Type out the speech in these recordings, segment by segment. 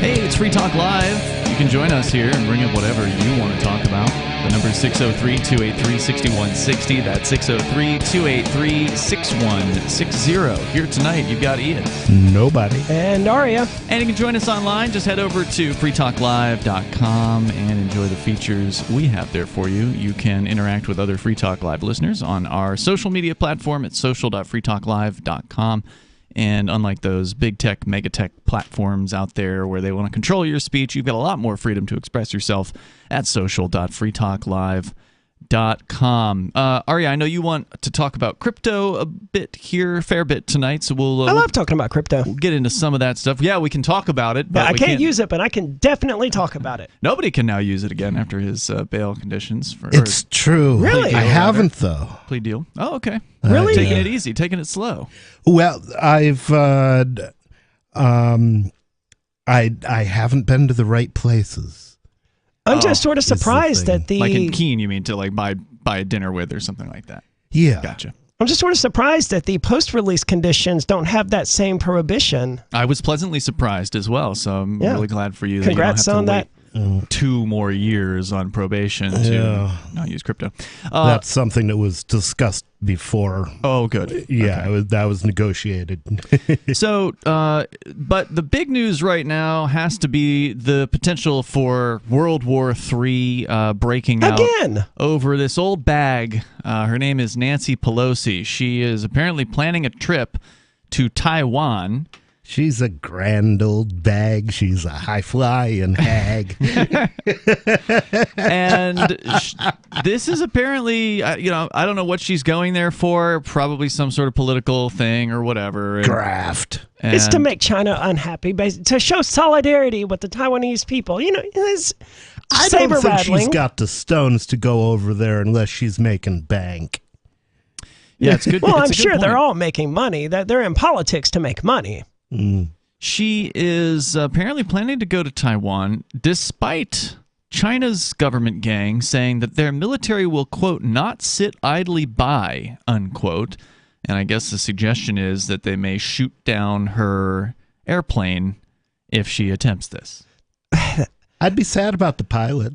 Hey, it's Free Talk Live. You can join us here and bring up whatever you want to talk about. The number is 603-283-6160. That's 603-283-6160. Here tonight, you've got Ian. Nobody. And Aria. And you can join us online. Just head over to freetalklive.com and enjoy the features we have there for you. You can interact with other Free Talk Live listeners on our social media platform at social.freetalklive.com. And unlike those big tech, mega tech platforms out there where they want to control your speech, you've got a lot more freedom to express yourself at social.freetalklive.com. Arya, I know you want to talk about crypto a fair bit tonight, so I love talking about crypto. We'll get into some of that stuff. Yeah, we can talk about it. But I can't use it, but I can definitely talk about it. Nobody can now use it again after his bail conditions. It's true. Really? I haven't, though. Plea deal. Oh, okay. Really? Taking it easy, taking it slow. Well, I've I haven't been to the right places. I'm just sort of surprised that Like in Keene, you mean to like buy a dinner with or something like that? Yeah. Gotcha. I'm just sort of surprised that the post-release conditions don't have that same prohibition. I was pleasantly surprised as well, so I'm really glad for you that Congrats you don't have on to wait 2 more years on probation to not use crypto. That's something that was discussed before. Oh, good. Yeah, Okay. that was negotiated. So, but the big news right now has to be the potential for World War III breaking out Again! over this old bag. Her name is Nancy Pelosi. She is apparently planning a trip to Taiwan. She's a grand old bag. She's a high-flying hag. And this is apparently, I don't know what she's going there for. Probably some sort of political thing or whatever. Graft. It's to make China unhappy, to show solidarity with the Taiwanese people. You know, it's I don't think she's got the stones to go over there unless she's making bank. Yeah, it's good. Well, it's I'm a good sure point. they're all making money. They're in politics to make money. She is apparently planning to go to Taiwan despite China's government gang saying that their military will, quote, not sit idly by, unquote. And I guess the suggestion is that they may shoot down her airplane if she attempts this. I'd be sad about the pilot.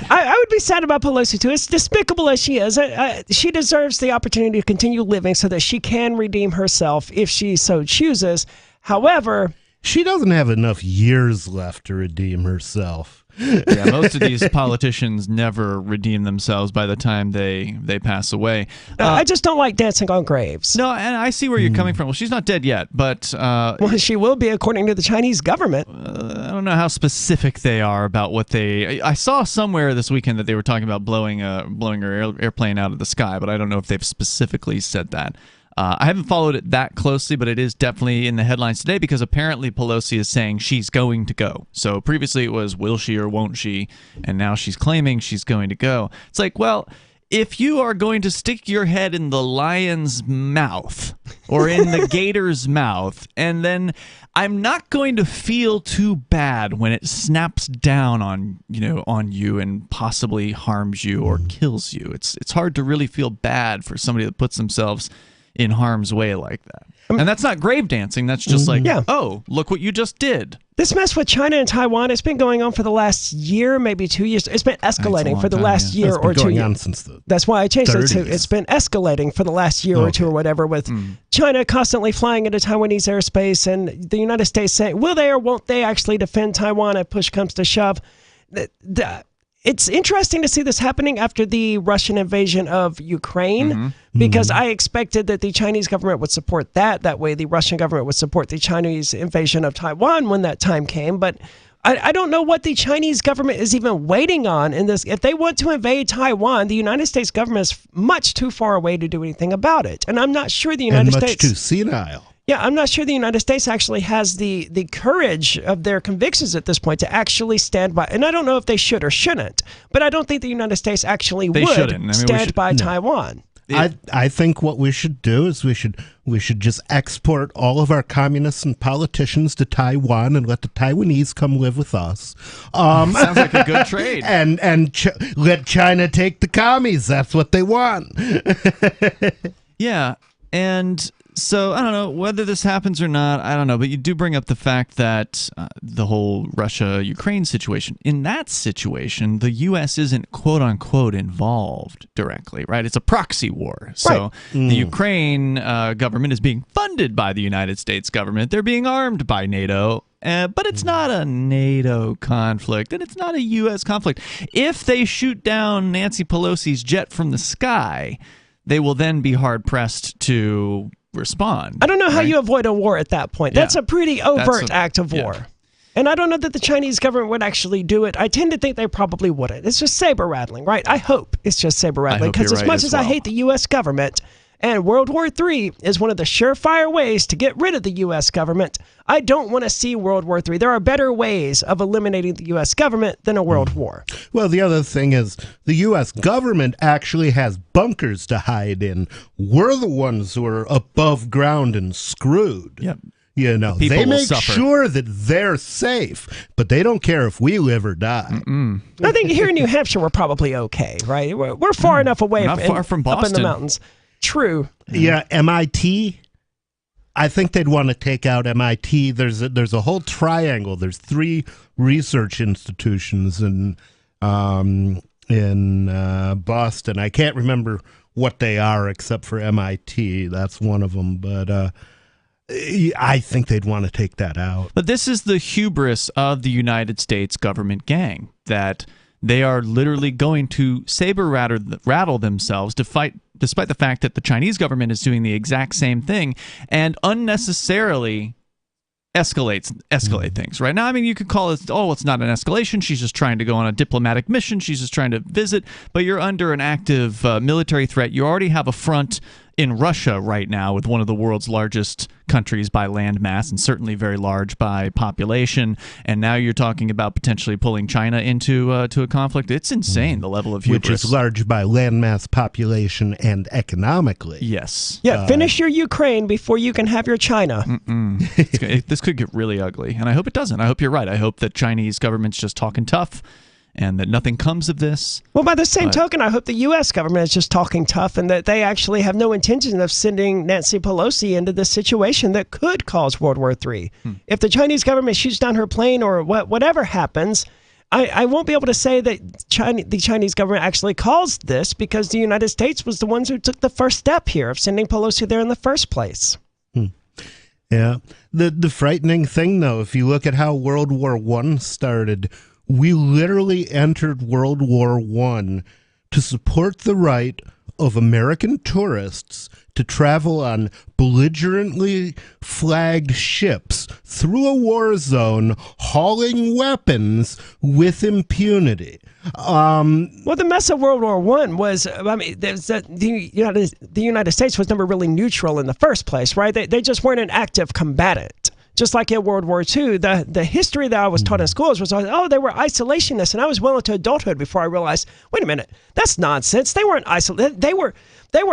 I would be sad about Pelosi, too. As despicable as she is, she deserves the opportunity to continue living so that she can redeem herself if she so chooses. However, she doesn't have enough years left to redeem herself. Yeah, most of these politicians never redeem themselves by the time they pass away. I just don't like dancing on graves. No, and I see where you're coming from. Well, she's not dead yet, but... well, she will be, according to the Chinese government. I don't know how specific they are about what they... I saw somewhere this weekend that they were talking about blowing her airplane out of the sky, but I don't know if they've specifically said that. I haven't followed it that closely, but it is definitely in the headlines today because apparently Pelosi is saying she's going to go. So previously it was will she or won't she, and now she's claiming she's going to go. It's like, well, if you are going to stick your head in the lion's mouth or in the gator's mouth, and then I'm not going to feel too bad when it snaps down on you and possibly harms you or kills you. It's hard to really feel bad for somebody that puts themselves in harm's way like that. And that's not grave dancing. That's just like, oh, look what you just did. This mess with China and Taiwan, it's been going on for the last year, maybe 2 years. It's been escalating for the last year or 2 years. On since the That's why I changed it 30s. to it's been escalating for the last year or two or whatever, with China constantly flying into Taiwanese airspace and the United States saying, will they or won't they actually defend Taiwan if push comes to shove? It's interesting to see this happening after the Russian invasion of Ukraine, because I expected that the Chinese government would support that. That way the Russian government would support the Chinese invasion of Taiwan when that time came. But I don't know what the Chinese government is even waiting on in this. If they want to invade Taiwan, the United States government is much too far away to do anything about it. And I'm not sure the United States... much too senile. Yeah, I'm not sure the United States actually has the courage of their convictions at this point to actually stand by. And I don't know if they should or shouldn't, but I don't think the United States actually would stand by Taiwan. I think what we should do is we should just export all of our communists and politicians to Taiwan and let the Taiwanese come live with us. Sounds like a good trade. And let China take the commies. That's what they want. Yeah, and So I don't know whether this happens or not. I don't know, but you do bring up the fact that the whole Russia-Ukraine situation. In that situation, the U.S. isn't quote unquote involved directly, right? It's a proxy war. So the Ukraine government is being funded by the United States government. They're being armed by NATO. But it's not a NATO conflict, and it's not a U.S. conflict. If they shoot down Nancy Pelosi's jet from the sky, they will then be hard-pressed to respond. I don't know how you avoid a war at that point. That's a pretty overt act of war. Yeah. And I don't know that the Chinese government would actually do it. I tend to think they probably wouldn't. It's just saber-rattling, right? I hope it's just saber-rattling, because as much as I hate the U.S. government, and World War III is one of the surefire ways to get rid of the U.S. government, I don't want to see World War III. There are better ways of eliminating the U.S. government than a world war. Well, the other thing is the U.S. government actually has bunkers to hide in. We're the ones who are above ground and screwed. Yep. You know, they make sure that they're safe, but they don't care if we live or die. I think here in New Hampshire, we're probably okay, right? We're far enough away far from Boston. Up in the mountains. True. Yeah, MIT. I think they'd want to take out MIT. There's a whole triangle. There's 3 research institutions in Boston. I can't remember what they are except for MIT. That's one of them. But I think they'd want to take that out. But this is the hubris of the United States government gang, that they are literally going to saber-rattle themselves to fight, despite the fact that the Chinese government is doing the exact same thing, and unnecessarily escalate things. Right now, I mean, you could call it, it's not an escalation. She's just trying to go on a diplomatic mission. She's just trying to visit. But you're under an active military threat. You already have a front in Russia right now with one of the world's largest countries by land mass, and certainly very large by population. And now you're talking about potentially pulling China into to a conflict. It's insane, the level of hubris. Which is large by land mass, population, and economically. Yes. Yeah, finish your Ukraine before you can have your China. This could get really ugly, and I hope it doesn't. I hope you're right. I hope that Chinese government's just talking tough, and that nothing comes of this. Well, by the same token, I hope the U.S. government is just talking tough, and that they actually have no intention of sending Nancy Pelosi into this situation that could cause World War III. If the Chinese government shoots down her plane or whatever happens, I won't be able to say that the Chinese government actually caused this, because the United States was the ones who took the first step here of sending Pelosi there in the first place. Yeah. The frightening thing, though, if you look at how World War I started, we literally entered World War I to support the right of American tourists to travel on belligerently flagged ships through a war zone, hauling weapons with impunity. Well, the mess of World War I was, I mean, the United States was never really neutral in the first place, right? They just weren't an active combatant. Just like in World War II, the history that I was taught in schools was, they were isolationists, and I was well into adulthood before I realized, wait a minute, that's nonsense. They weren't isolated. They were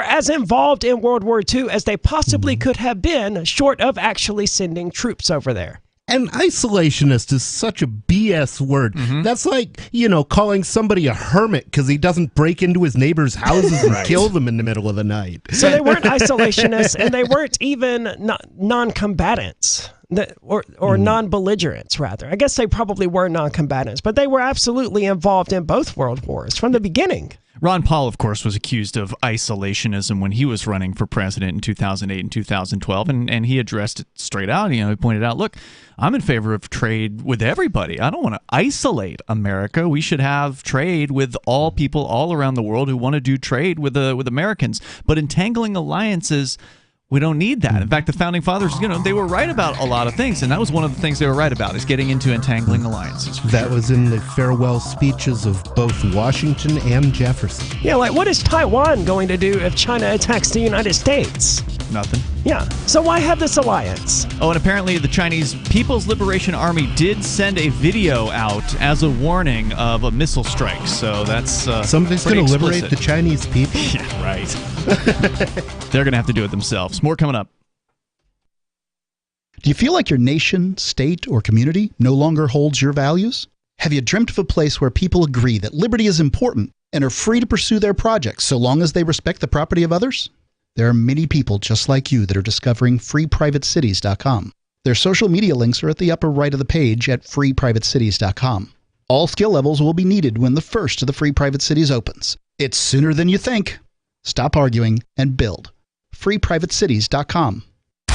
as involved in World War II as they possibly could have been, short of actually sending troops over there. And isolationist is such a BS word. That's like, calling somebody a hermit because he doesn't break into his neighbor's houses and kill them in the middle of the night. So they weren't isolationists, and they weren't even non-combatants. Or non-belligerents, rather. I guess they probably were non-combatants, but they were absolutely involved in both world wars from the beginning. Ron Paul, of course, was accused of isolationism when he was running for president in 2008 and 2012, and he addressed it straight out. He pointed out, look, I'm in favor of trade with everybody. I don't want to isolate America. We should have trade with all people all around the world who want to do trade with Americans. But entangling alliances, we don't need that. In fact, the Founding Fathers, they were right about a lot of things, and that was one of the things they were right about, is getting into entangling alliances. That was in the farewell speeches of both Washington and Jefferson. Yeah, like, what is Taiwan going to do if China attacks the United States? Nothing. Yeah, so why have this alliance? Oh, and apparently the Chinese People's Liberation Army did send a video out as a warning of a missile strike, so that's somebody's going to liberate the Chinese people? Yeah, right. They're going to have to do it themselves. More coming up. Do you feel like your nation, state, or community no longer holds your values? Have you dreamt of a place where people agree that liberty is important and are free to pursue their projects so long as they respect the property of others? There are many people just like you that are discovering freeprivatecities.com. Their social media links are at the upper right of the page at freeprivatecities.com. All skill levels will be needed when the first of the Free Private Cities opens. It's sooner than you think. Stop arguing and build. freeprivatecities.com.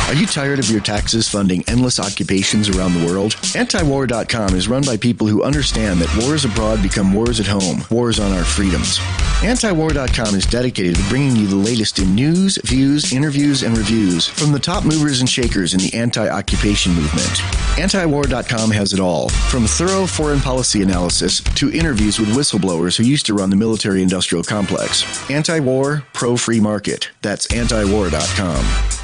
Are you tired of your taxes funding endless occupations around the world? Antiwar.com is run by people who understand that wars abroad become wars at home, wars on our freedoms. Antiwar.com is dedicated to bringing you the latest in news, views, interviews, and reviews from the top movers and shakers in the anti-occupation movement. Antiwar.com has it all, from thorough foreign policy analysis to interviews with whistleblowers who used to run the military-industrial complex. Anti-war, pro-free market. That's antiwar.com.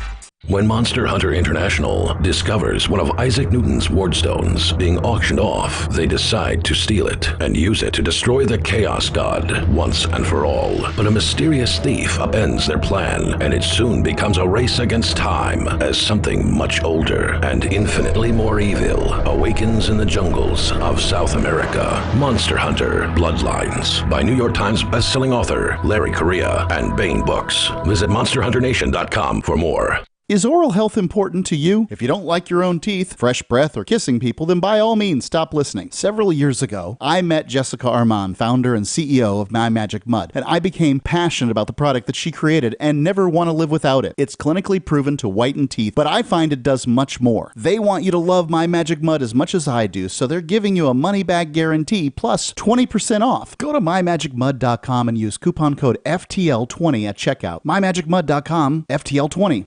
When Monster Hunter International discovers one of Isaac Newton's wardstones being auctioned off, they decide to steal it and use it to destroy the Chaos God once and for all. But a mysterious thief upends their plan, and it soon becomes a race against time as something much older and infinitely more evil awakens in the jungles of South America. Monster Hunter Bloodlines by New York Times bestselling author Larry Correia and Baen Books. Visit monsterhunternation.com for more. Is oral health important to you? If you don't like your own teeth, fresh breath, or kissing people, then by all means stop listening. Several years ago, I met Jessica Armand, founder and CEO of My Magic Mud, and I became passionate about the product that she created and never want to live without it. It's clinically proven to whiten teeth, but I find it does much more. They want you to love My Magic Mud as much as I do, so they're giving you a money-back guarantee plus 20% off. Go to mymagicmud.com and use coupon code FTL20 at checkout. mymagicmud.com, FTL20.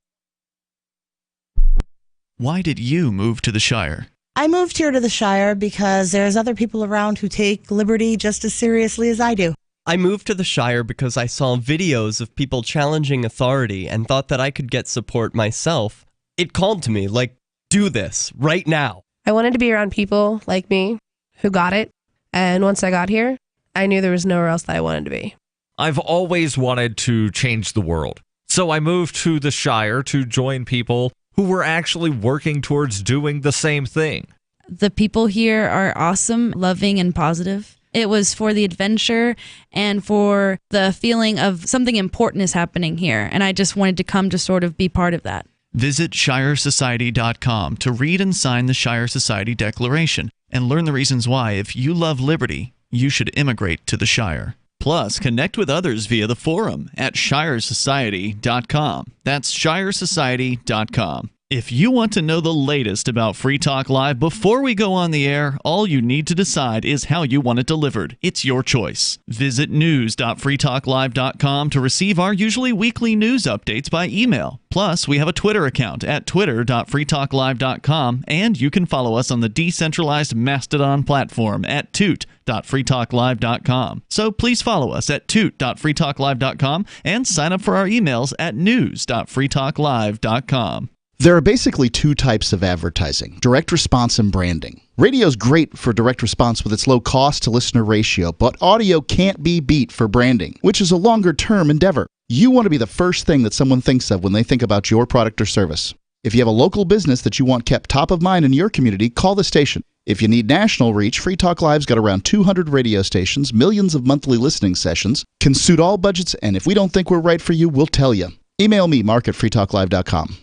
Why did you move to the Shire? I moved here to the Shire because there's other people around who take liberty just as seriously as I do. I moved to the Shire because I saw videos of people challenging authority and thought that I could get support myself. It called to me, like, do this, right now. I wanted to be around people like me who got it, and once I got here, I knew there was nowhere else that I wanted to be. I've always wanted to change the world, so I moved to the Shire to join people who were actually working towards doing the same thing. The people here are awesome, loving, and positive. It was for the adventure and for the feeling of something important is happening here, and I just wanted to come to sort of be part of that. Visit ShireSociety.com to read and sign the Shire Society Declaration and learn the reasons why, if you love liberty, you should immigrate to the Shire. Plus, connect with others via the forum at ShireSociety.com. That's ShireSociety.com. If you want to know the latest about Free Talk Live before we go on the air, all you need to decide is how you want it delivered. It's your choice. Visit news.freetalklive.com to receive our usually weekly news updates by email. Plus, we have a Twitter account at twitter.freetalklive.com, and you can follow us on the decentralized Mastodon platform at toot.freetalklive.com. So please follow us at toot.freetalklive.com and sign up for our emails at news.freetalklive.com. There are basically two types of advertising, direct response and branding. Radio's great for direct response with its low cost to listener ratio, but audio can't be beat for branding, which is a longer term endeavor. You want to be the first thing that someone thinks of when they think about your product or service. If you have a local business that you want kept top of mind in your community, call the station. If you need national reach, Free Talk Live's got around 200 radio stations, millions of monthly listening sessions, can suit all budgets, and if we don't think we're right for you, we'll tell you. Email me, mark@freetalklive.com.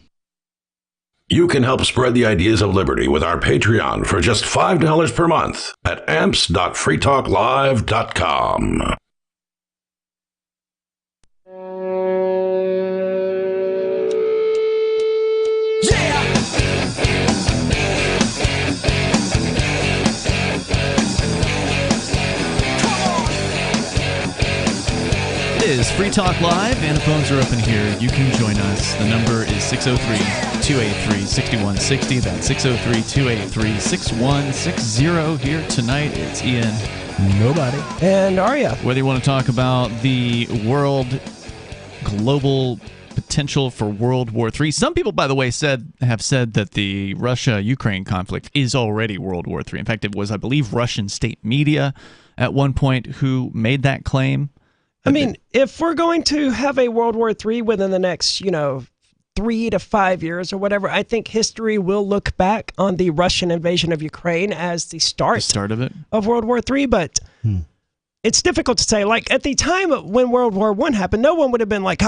You can help spread the ideas of liberty with our Patreon for just $5 per month at amps.freetalklive.com. It is Free Talk Live, and the phones are open here. You can join us. The number is 603-283-6160. That's 603-283-6160. Here tonight, it's Ian. Nobody. And Arya. Whether you want to talk about the global potential for World War III. Some people, by the way, have said that the Russia-Ukraine conflict is already World War III. In fact, it was, I believe, Russian state media at one point who made that claim. I mean, if we're going to have a World War III within the next, 3 to 5 years or whatever, I think history will look back on the Russian invasion of Ukraine as the start of it of World War III. But It's difficult to say. Like at the time when World War I happened, no one would have been like,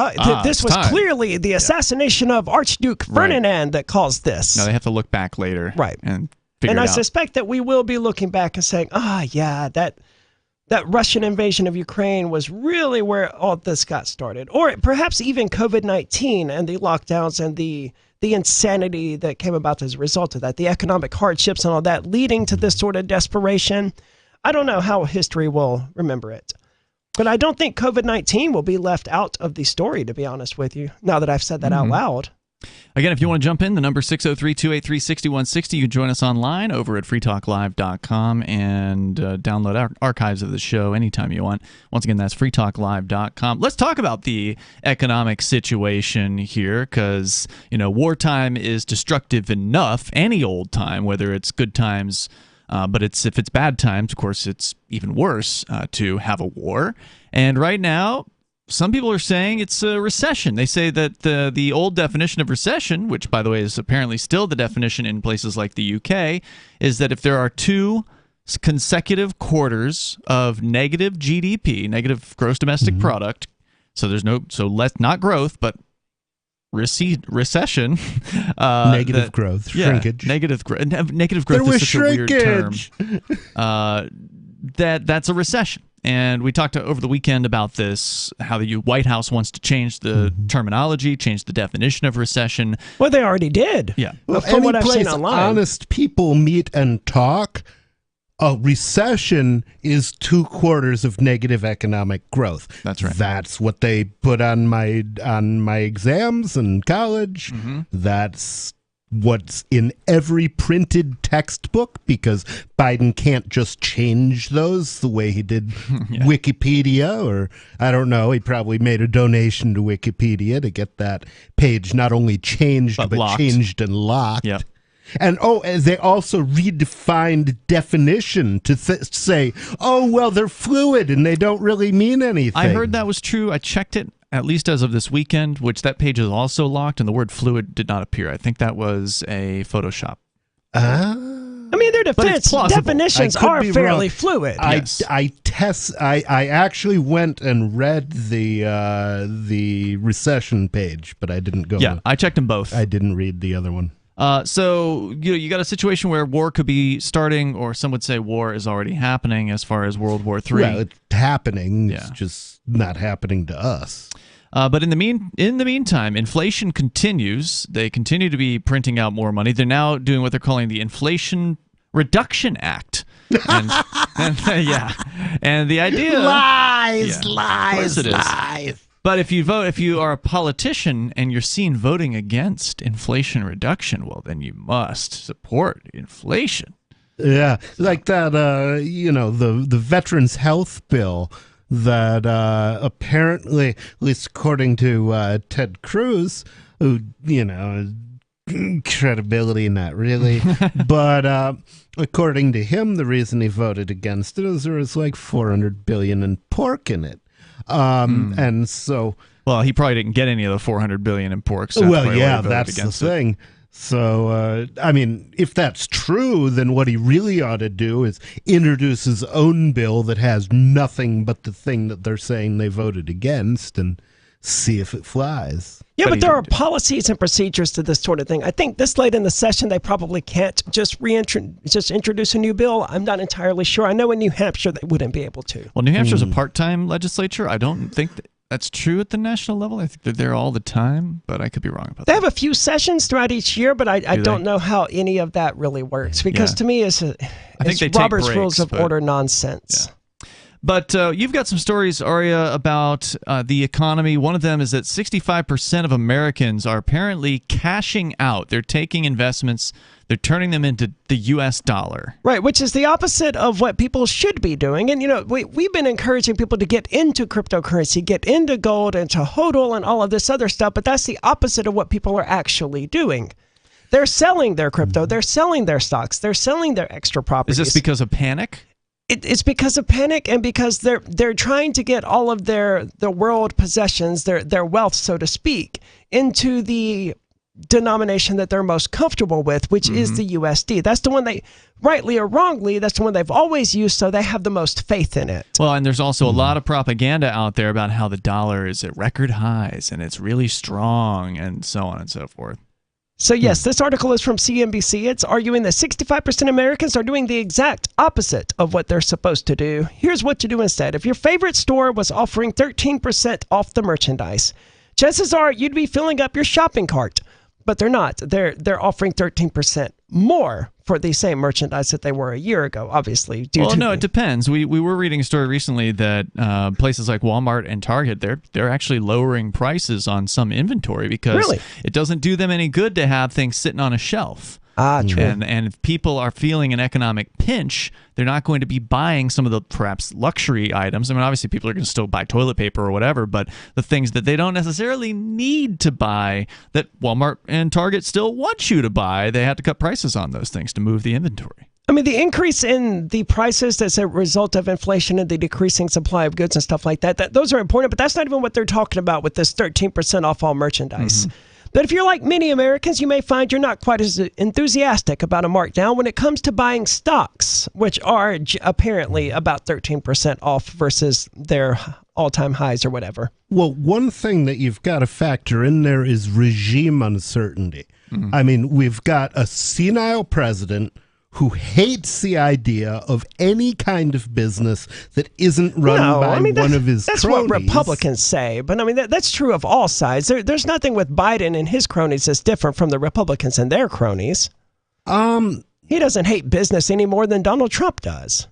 this was clearly the assassination of Archduke Ferdinand that caused this. No, they have to look back later. Right. And figure it out. I suspect that we will be looking back and saying, that Russian invasion of Ukraine was really where all this got started. Or perhaps even COVID-19 and the lockdowns and the insanity that came about as a result of that, the economic hardships and all that leading to this sort of desperation. I don't know how history will remember it. But I don't think COVID-19 will be left out of the story, to be honest with you, now that I've said that out loud. Again, if you want to jump in, the number 603-283-6160. You can join us online over at freetalklive.com and download archives of the show anytime you want. Once again, that's freetalklive.com. Let's talk about the economic situation here because, wartime is destructive enough, any old time, whether it's good times, but if it's bad times, of course, it's even worse to have a war. And right now, some people are saying it's a recession. They say that the old definition of recession, which, by the way, is apparently still the definition in places like the UK, is that if there are 2 consecutive quarters of negative GDP, negative gross domestic product, so there's not growth, but recession, negative growth, shrinkage, negative growth is such a weird term. That's a recession. And we talked over the weekend about this, how the White House wants to change the terminology, change the definition of recession. Well, they already did. Yeah. Well, from what I've seen online, honest people meet and talk. A recession is 2 quarters of negative economic growth. That's right. That's what they put on my exams in college. That's what's in every printed textbook, because Biden can't just change those the way he did Wikipedia, or I don't know, he probably made a donation to Wikipedia to get that page not only changed, but changed and locked. Yep. And they also redefined definition to say, they're fluid and they don't really mean anything. I heard that was true. I checked it, at least as of this weekend, which that page is also locked, and the word fluid did not appear. I think that was a Photoshop. I mean, their defense definitions are fairly fluid. Yes. I actually went and read the recession page, but I didn't go. Yeah, I checked them both. I didn't read the other one. So you got a situation where war could be starting, or some would say war is already happening as far as World War III. Well, it's happening. It's just not happening to us. But in the meantime, inflation continues. They continue to be printing out more money. They're now doing what they're calling the Inflation Reduction Act. And the idea lies. Of course it is. But if you are a politician and you're seen voting against inflation reduction, well, then you must support inflation. Yeah, like that, the Veterans Health Bill that apparently, at least according to Ted Cruz, who, credibility, not really, but according to him, the reason he voted against it is there was like $400 billion in pork in it. And so, well, he probably didn't get any of the $400 billion in pork. So that's the thing. So, I mean, if that's true, then what he really ought to do is introduce his own bill that has nothing but the thing that they're saying they voted against, and see if it flies. Yeah, but there are policies and procedures to this sort of thing. I think this late in the session, they probably can't just introduce a new bill. I'm not entirely sure. I know in New Hampshire they wouldn't be able to. Well, New Hampshire's a part-time legislature. I don't think that's true at the national level. I think they're there all the time, but I could be wrong about that. They have a few sessions throughout each year, but I don't know how any of that really works, because to me it's Robert's Rules of Order nonsense. Yeah. But you've got some stories, Aria, about the economy. One of them is that 65% of Americans are apparently cashing out. They're taking investments, they're turning them into the U.S. dollar. Right, which is the opposite of what people should be doing. And, we've been encouraging people to get into cryptocurrency, get into gold, and to HODL and all of this other stuff, but that's the opposite of what people are actually doing. They're selling their crypto, they're selling their stocks, they're selling their extra properties. Is this because of panic? It's because of panic, and because they're trying to get all of their world possessions, their wealth, so to speak, into the denomination that they're most comfortable with, which is the USD. That's the one they, rightly or wrongly, that's the one they've always used, so they have the most faith in it. Well, and there's also a lot of propaganda out there about how the dollar is at record highs and it's really strong and so on and so forth. So yes, this article is from CNBC. It's arguing that 65% of Americans are doing the exact opposite of what they're supposed to do. Here's what to do instead. If your favorite store was offering 13% off the merchandise, chances are you'd be filling up your shopping cart. But they're not. They're offering 13% more for the same merchandise that they were a year ago, obviously. It depends. We were reading a story recently that places like Walmart and Target, they're actually lowering prices on some inventory because it doesn't do them any good to have things sitting on a shelf. True. And if people are feeling an economic pinch, they're not going to be buying some of the perhaps luxury items. I mean, obviously people are going to still buy toilet paper or whatever, but the things that they don't necessarily need to buy that Walmart and Target still want you to buy, they have to cut prices on those things to move the inventory. I mean, the increase in the prices as a result of inflation and the decreasing supply of goods and stuff like that, those are important, but that's not even what they're talking about with this 13% off all merchandise. But if you're like many Americans, you may find you're not quite as enthusiastic about a markdown when it comes to buying stocks, which are apparently about 13% off versus their all-time highs or whatever. Well, one thing that you've got to factor in there is regime uncertainty. I mean, we've got a senile president who hates the idea of any kind of business that isn't run by one of his that's cronies. What Republicans say, but I mean, that's true of all sides. There's nothing with Biden and his cronies that's different from the Republicans and their cronies. He doesn't hate business any more than Donald Trump does.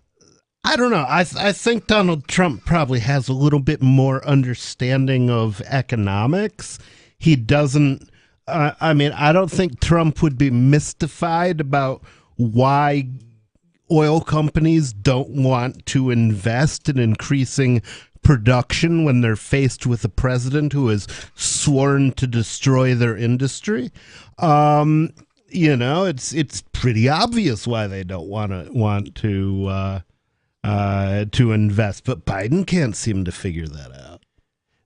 I don't know. I think Donald Trump probably has a little bit more understanding of economics. He doesn't, I mean, I don't think Trump would be mystified about why oil companies don't want to invest in increasing production when they're faced with a president who has sworn to destroy their industry. You know, it's pretty obvious why they don't want to invest, but Biden can't seem to figure that out.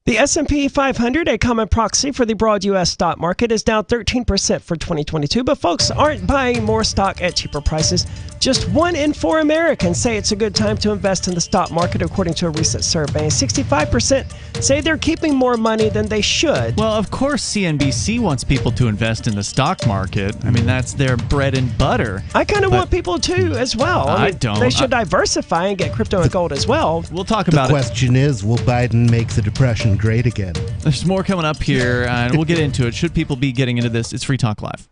The S&P 500, a common proxy for the broad U.S. stock market, is down 13% for 2022, but folks aren't buying more stock at cheaper prices. Just 1 in 4 Americans say it's a good time to invest in the stock market, according to a recent survey. 65% say they're keeping more money than they should. Well, of course, CNBC wants people to invest in the stock market. I mean, that's their bread and butter. I kind of want people to as well. I don't. They should diversify and get crypto and gold as well. We'll talk about it. The question is, will Biden make the Depression great again? There's more coming up here, and we'll get into it. Should people be getting into this? It's Free Talk Live.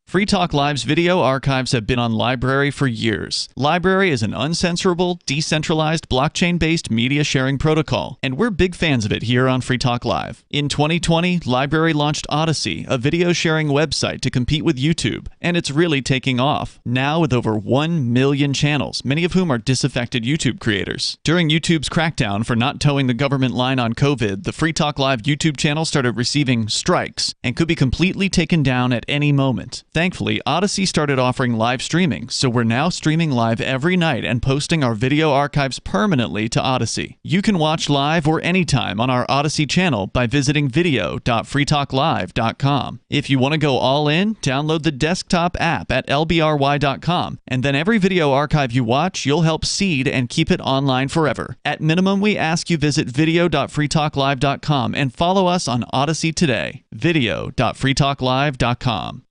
Free Talk Live's video archives have been on LBRY for years. LBRY is an uncensorable, decentralized, blockchain-based media sharing protocol, and we're big fans of it here on Free Talk Live. In 2020, LBRY launched Odysee, a video sharing website to compete with YouTube, and it's really taking off, now with over 1 million channels, many of whom are disaffected YouTube creators. During YouTube's crackdown for not towing the government line on COVID, the Free Talk Live YouTube channel started receiving strikes and could be completely taken down at any moment. Thankfully, Odysee started offering live streaming, so we're now streaming live every night and posting our video archives permanently to Odysee. You can watch live or anytime on our Odysee channel by visiting video.freetalklive.com. If you want to go all in, download the desktop app at lbry.com, and then every video archive you watch, you'll help seed and keep it online forever. At minimum, we ask you visit video.freetalklive.com and follow us on Odysee today. video.freetalklive.com.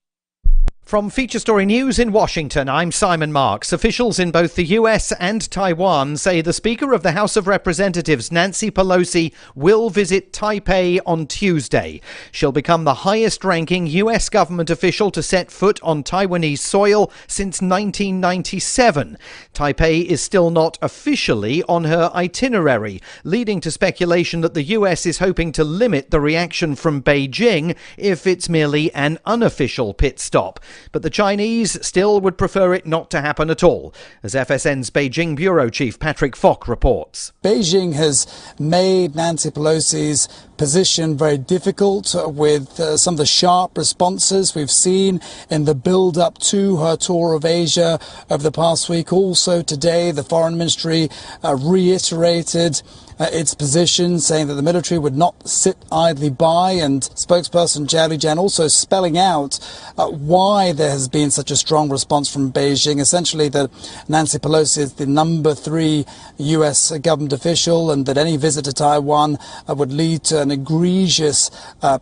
From Feature Story News in Washington, I'm Simon Marks. Officials in both the US and Taiwan say the Speaker of the House of Representatives, Nancy Pelosi, will visit Taipei on Tuesday. She'll become the highest-ranking US government official to set foot on Taiwanese soil since 1997. Taipei is still not officially on her itinerary, leading to speculation that the US is hoping to limit the reaction from Beijing if it's merely an unofficial pit stop. But the Chinese still would prefer it not to happen at all, as FSN's Beijing Bureau Chief Patrick Fock reports. Beijing has made Nancy Pelosi's position very difficult with some of the sharp responses we've seen in the build-up to her tour of Asia over the past week. Also today, the foreign ministry reiterated its position, saying that the military would not sit idly by, and spokesperson Zhao Lijian also spelling out why there has been such a strong response from Beijing, essentially that Nancy Pelosi is the number 3 U.S. government official, and that any visit to Taiwan would lead to an egregious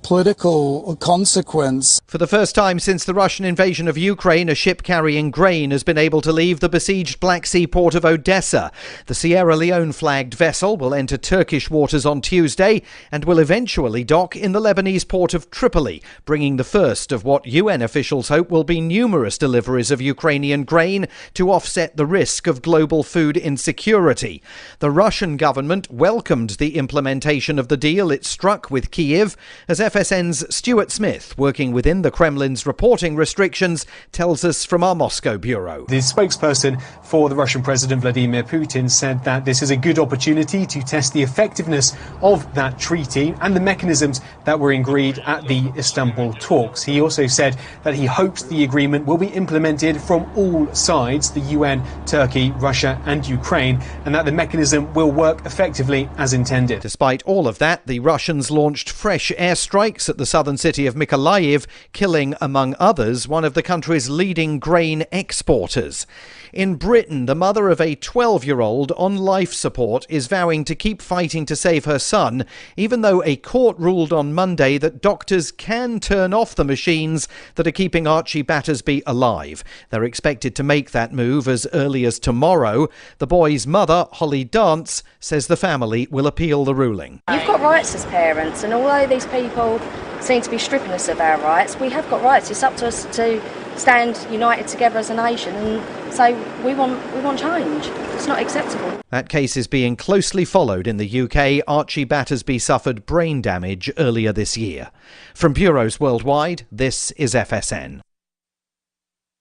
political consequence. For the first time since the Russian invasion of Ukraine, a ship carrying grain has been able to leave the besieged Black Sea port of Odessa. The Sierra Leone-flagged vessel will enter Turkish waters on Tuesday and will eventually dock in the Lebanese port of Tripoli, bringing the first of what UN officials hope will be numerous deliveries of Ukrainian grain to offset the risk of global food insecurity. The Russian government welcomed the implementation of the deal it struck with Kyiv, as FSN's Stuart Smith, working within the Kremlin's reporting restrictions, tells us from our Moscow bureau. The spokesperson for the Russian President Vladimir Putin said that this is a good opportunity to test the effectiveness of that treaty and the mechanisms that were agreed at the Istanbul talks. He also said that he hopes the agreement will be implemented from all sides, the UN, Turkey, Russia and Ukraine, and that the mechanism will work effectively as intended. Despite all of that, the Russians launched fresh airstrikes at the southern city of Mykolaiv, killing, among others, one of the country's leading grain exporters. In Britain, the mother of a 12-year-old on life support is vowing to keep fighting to save her son, even though a court ruled on Monday that doctors can turn off the machines that are keeping Archie Battersby alive. They're expected to make that move as early as tomorrow. The boy's mother, Holly Dance, says the family will appeal the ruling. You've got rights as parents, and although these people seem to be stripping us of our rights, we have got rights. It's up to us to stand united together as a nation and say we want change. It's not acceptable. That case is being closely followed in the UK. Archie Battersby suffered brain damage earlier this year. From bureaus worldwide, this is FSN.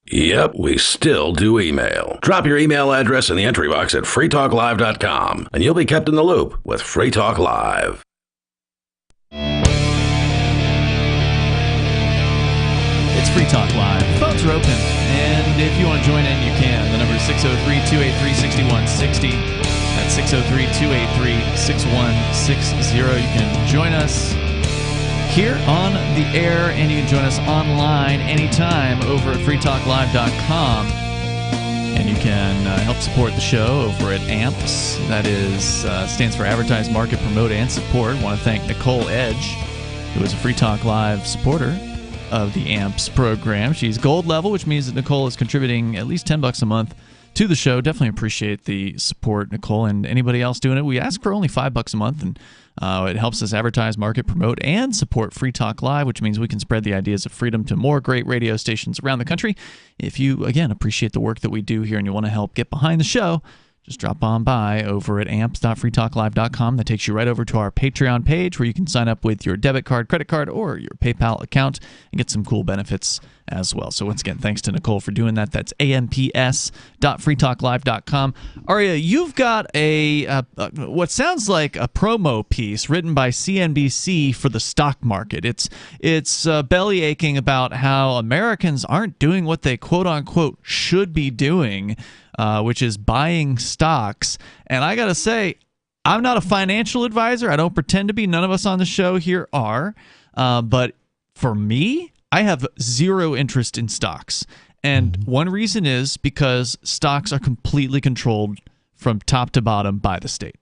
Yep, we still do email. Drop your email address in the entry box at freetalklive.com, and you'll be kept in the loop with Free Talk Live. It's Free Talk Live. Phones are open, and if you want to join in, you can. The number is 603-283-6160. That's 603-283-6160. You can join us here on the air, and you can join us online anytime over at freetalklive.com. And you can help support the show over at AMPS. That is stands for Advertise, Market, Promote, and Support. I want to thank Nicole Edge, who is a Free Talk Live supporter of the AMPS program. She's gold level, which means that Nicole is contributing at least $10 a month to the show. Definitely appreciate the support, Nicole, and anybody else doing it. We ask for only $5 a month, and it helps us advertise, market, promote, and support Free Talk Live, which means we can spread the ideas of freedom to more great radio stations around the country. If you, again, appreciate the work that we do here and you want to help get behind the show, just drop on by over at amps.freetalklive.com. That takes you right over to our Patreon page where you can sign up with your debit card, credit card, or your PayPal account and get some cool benefits as well. So once again, thanks to Nicole for doing that. That's amps.freetalklive.com. Aria, you've got a what sounds like a promo piece written by CNBC for the stock market. It's belly aching about how Americans aren't doing what they quote unquote should be doing, which is buying stocks. And I got to say, I'm not a financial advisor. I don't pretend to be. None of us on the show here are. But for me, I have zero interest in stocks. And one reason is because stocks are completely controlled from top to bottom by the state.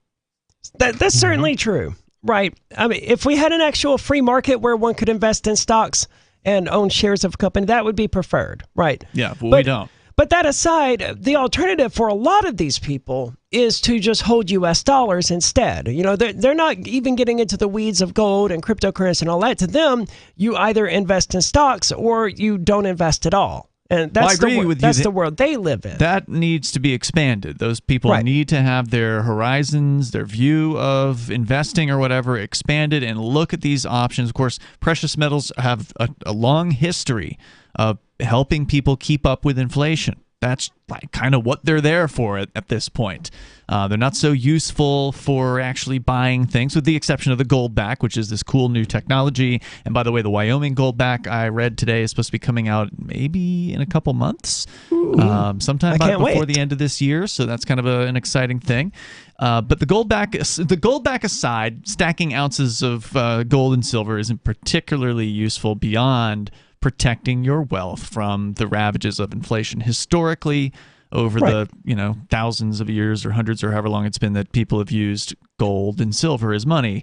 That's certainly true. Right. I mean, if we had an actual free market where one could invest in stocks and own shares of a company, that would be preferred. Right. Yeah, but we don't. But that aside, the alternative for a lot of these people is to just hold U.S. dollars instead. You know, they're not even getting into the weeds of gold and cryptocurrency and all that. To them, you either invest in stocks or you don't invest at all. And that's, that's the world they live in. That needs to be expanded. Those people need to have their horizons, their view of investing or whatever expanded and look at these options. Of course, precious metals have a long history of helping people keep up with inflation. that's like kind of what they're there for at this point. They're not so useful for actually buying things, with the exception of the gold back, which is this cool new technology. And by the way, the Wyoming gold back I read today is supposed to be coming out maybe in a couple months, sometime before the end of this year. So that's kind of an exciting thing. But the gold back aside, stacking ounces of gold and silver isn't particularly useful beyond protecting your wealth from the ravages of inflation. Historically, over the thousands of years or hundreds or however long it's been that people have used gold and silver as money,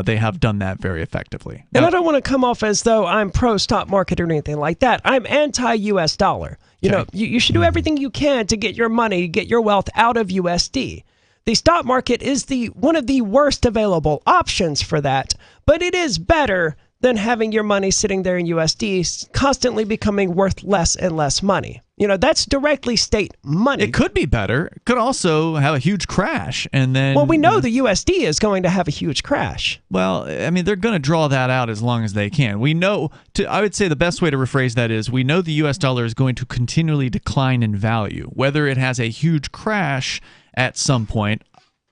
they have done that very effectively. And I don't want to come off as though I'm pro stock market or anything like that. I'm anti-U.S. dollar. You should do everything you can to get your money, get your wealth out of USD. The stock market is one of the worst available options for that, but it is better than having your money sitting there in USD, constantly becoming worth less and less money. That's directly state money. It could be better. It could also have a huge crash, and then... Well, we know the USD is going to have a huge crash. Well, I mean, they're going to draw that out as long as they can. We know, I would say the best way to rephrase that is, we know the US dollar is going to continually decline in value. Whether it has a huge crash at some point,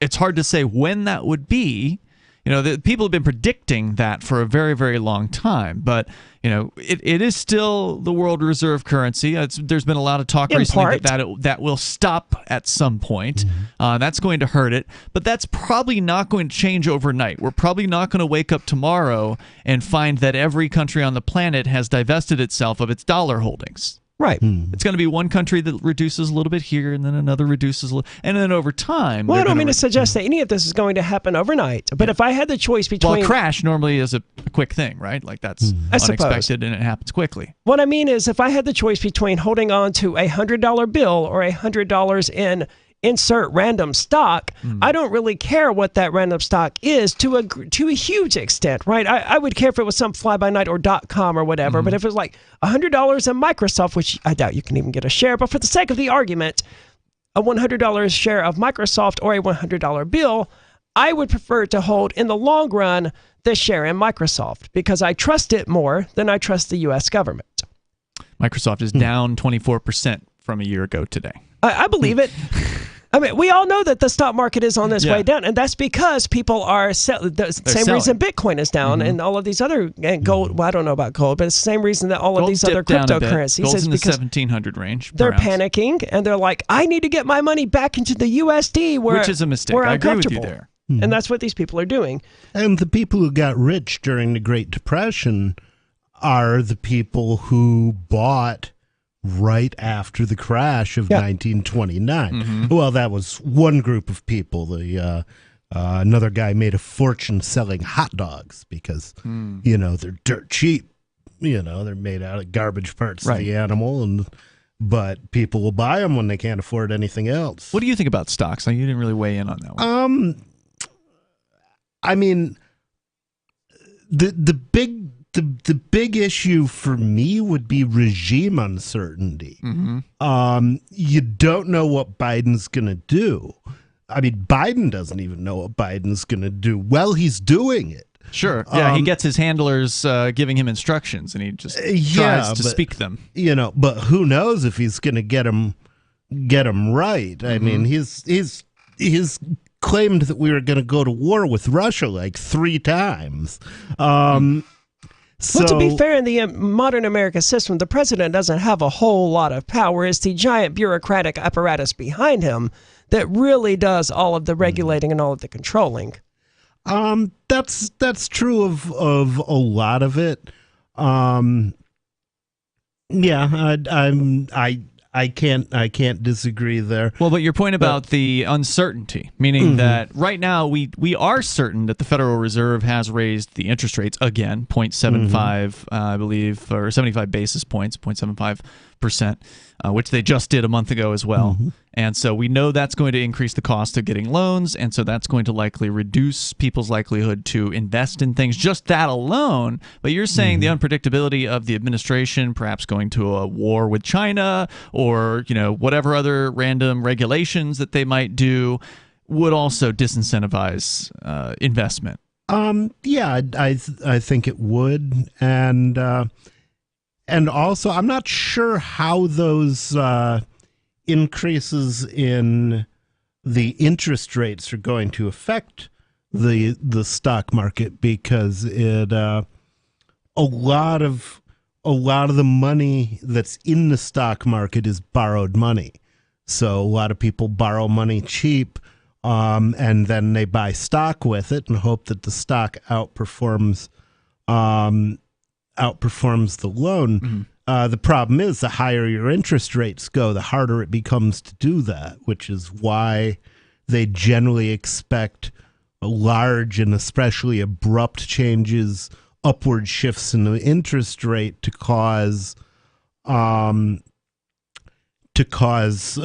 it's hard to say when that would be. People have been predicting that for a very, very long time, but it is still the world reserve currency. There's been a lot of talk recently that will stop at some point. That's going to hurt it, but that's probably not going to change overnight. We're probably not going to wake up tomorrow and find that every country on the planet has divested itself of its dollar holdings. Right. It's going to be one country that reduces a little bit here, and then another reduces a little, and then over time. Well, I don't mean to suggest that any of this is going to happen overnight, but if I had the choice between... Well, a crash normally is a quick thing, right? Like that's unexpected and it happens quickly. What I mean is, if I had the choice between holding on to a $100 bill or $100 in insert random stock, I don't really care what that random stock is to a huge extent, right? I would care if it was some fly-by-night or .com or whatever, but if it was like $100 in Microsoft, which I doubt you can even get a share, but for the sake of the argument, a $100 share of Microsoft or a $100 bill, I would prefer to hold, in the long run, the share in Microsoft because I trust it more than I trust the U.S. government. Microsoft is down 24% from a year ago today. I believe it. I mean, we all know that the stock market is on this way down, and that's because people are the same reason Bitcoin is down and all of these other gold. Well, I don't know about gold, but it's the same reason that all of these other cryptocurrencies. Gold's in the 1,700 range. They're panicking and they're like, "I need to get my money back into the USD," which is a mistake. I agree with you there. And that's what these people are doing. And the people who got rich during the Great Depression are the people who bought right after the crash of 1929. Well, that was one group of people. Another guy made a fortune selling hot dogs because, they're dirt cheap. They're made out of garbage parts of the animal, but people will buy them when they can't afford anything else. What do you think about stocks? You didn't really weigh in on that one. I mean, the big issue for me would be regime uncertainty. You don't know what Biden's going to do. I mean, Biden doesn't even know what Biden's going to do. Well, he's doing it. Sure. Yeah, he gets his handlers giving him instructions, and he just tries to speak them. But who knows if he's going to get them right? I mean, he's claimed that we were going to go to war with Russia like 3 times. Well, to be fair, in the modern American system, the president doesn't have a whole lot of power. It's the giant bureaucratic apparatus behind him that really does all of the regulating and all of the controlling. That's true of a lot of it. I can't disagree there. Well, but your point about the uncertainty, meaning that right now we are certain that the Federal Reserve has raised the interest rates again, 0.75, I believe, or 75 basis points, 0.75%, which they just did a month ago as well. And so we know that's going to increase the cost of getting loans, and so that's going to likely reduce people's likelihood to invest in things, just that alone. But you're saying the unpredictability of the administration, perhaps going to a war with China or, whatever other random regulations that they might do, would also disincentivize investment. Yeah, I think it would. And also, I'm not sure how those increases in the interest rates are going to affect the stock market, because it a lot of the money that's in the stock market is borrowed money. So a lot of people borrow money cheap, and then they buy stock with it and hope that the stock outperforms the loan. Mm-hmm. The problem is, the higher your interest rates go, the harder it becomes to do that, which is why they generally expect large and especially abrupt changes, upward shifts in the interest rate to cause depressions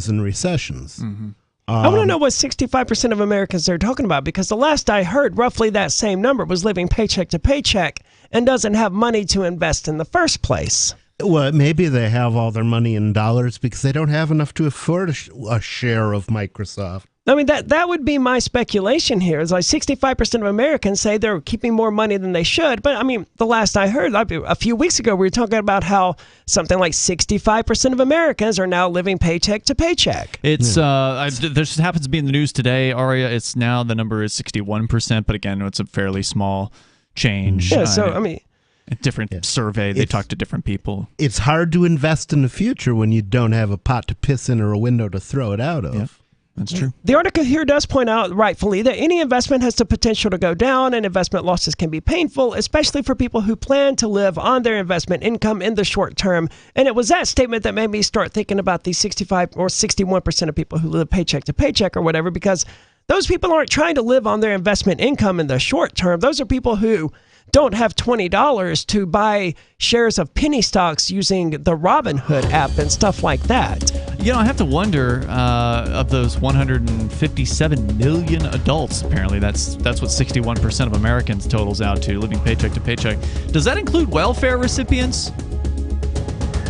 and recessions. Mm-hmm. I want to know what 65% of Americans are talking about, because the last I heard, roughly that same number was living paycheck to paycheck and doesn't have money to invest in the first place. Well, maybe they have all their money in dollars because they don't have enough to afford a share of Microsoft. I mean, that would be my speculation here. Is like 65% of Americans say they're keeping more money than they should. But I mean, the last I heard, a few weeks ago, we were talking about how something like 65% of Americans are now living paycheck to paycheck. It's this happens to be in the news today, Aria. It's now, the number is 61%, but again, it's a fairly small change. Yeah, so I mean, a different survey. They talk to different people. It's hard to invest in the future when you don't have a pot to piss in or a window to throw it out of. Yeah. That's true. The article here does point out, rightfully, that any investment has the potential to go down, and investment losses can be painful, especially for people who plan to live on their investment income in the short term. And it was that statement that made me start thinking about the 65 or 61% of people who live paycheck to paycheck or whatever, because those people aren't trying to live on their investment income in the short term. Those are people who don't have $20 to buy shares of penny stocks using the Robinhood app and stuff like that. You know, I have to wonder, of those 157 million adults, apparently that's what 61% of Americans totals out to, living paycheck to paycheck. Does that include welfare recipients?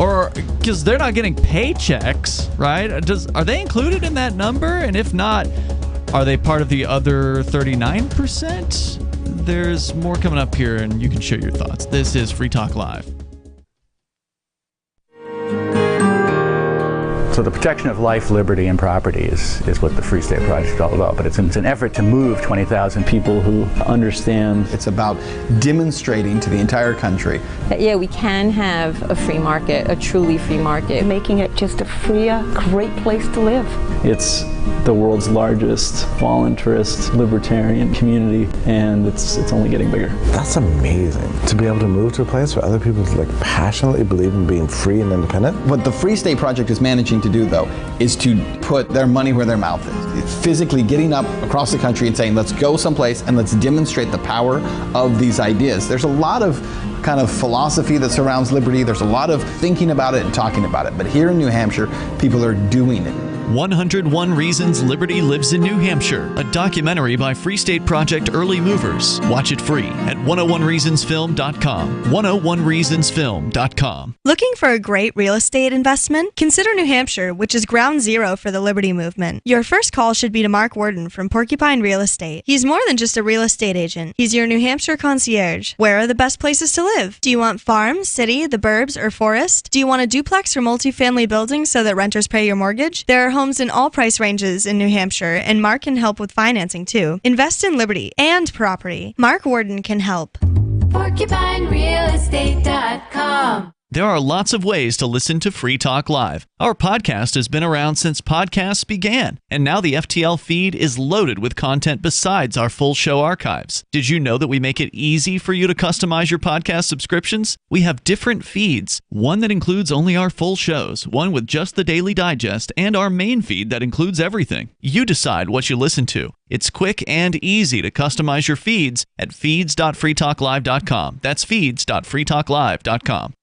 Or, because they're not getting paychecks, right? Are they included in that number? And if not, are they part of the other 39%? There's more coming up here, and you can share your thoughts. This is Free Talk Live. So the protection of life, liberty, and property is what the Free State Project is all about. But it's an effort to move 20,000 people who understand. It's about demonstrating to the entire country that, yeah, we can have a free market, a truly free market. Making it just a freer, great place to live. It's the world's largest voluntarist libertarian community, and it's only getting bigger. That's amazing, to be able to move to a place where other people passionately believe in being free and independent. What the Free State Project is managing to do, though, is to put their money where their mouth is. It's physically getting up across the country and saying, let's go someplace and let's demonstrate the power of these ideas. There's a lot of kind of philosophy that surrounds liberty. There's a lot of thinking about it and talking about it. But here in New Hampshire, people are doing it. 101 Reasons Liberty Lives in New Hampshire, a documentary by Free State Project Early Movers. Watch it free at 101reasonsfilm.com. 101reasonsfilm.com. Looking for a great real estate investment? Consider New Hampshire, which is ground zero for the Liberty Movement. Your first call should be to Mark Worden from Porcupine Real Estate. He's more than just a real estate agent. He's your New Hampshire concierge. Where are the best places to live? Do you want farm, city, the burbs, or forest? Do you want a duplex or multifamily building so that renters pay your mortgage? There are homes in all price ranges in New Hampshire, and Mark can help with financing too. Invest in liberty and property. Mark Worden can help. PorcupineRealEstate.com. There are lots of ways to listen to Free Talk Live. Our podcast has been around since podcasts began, and now the FTL feed is loaded with content besides our full show archives. Did you know that we make it easy for you to customize your podcast subscriptions? We have different feeds, one that includes only our full shows, one with just the Daily Digest, and our main feed that includes everything. You decide what you listen to. It's quick and easy to customize your feeds at feeds.freetalklive.com. That's feeds.freetalklive.com.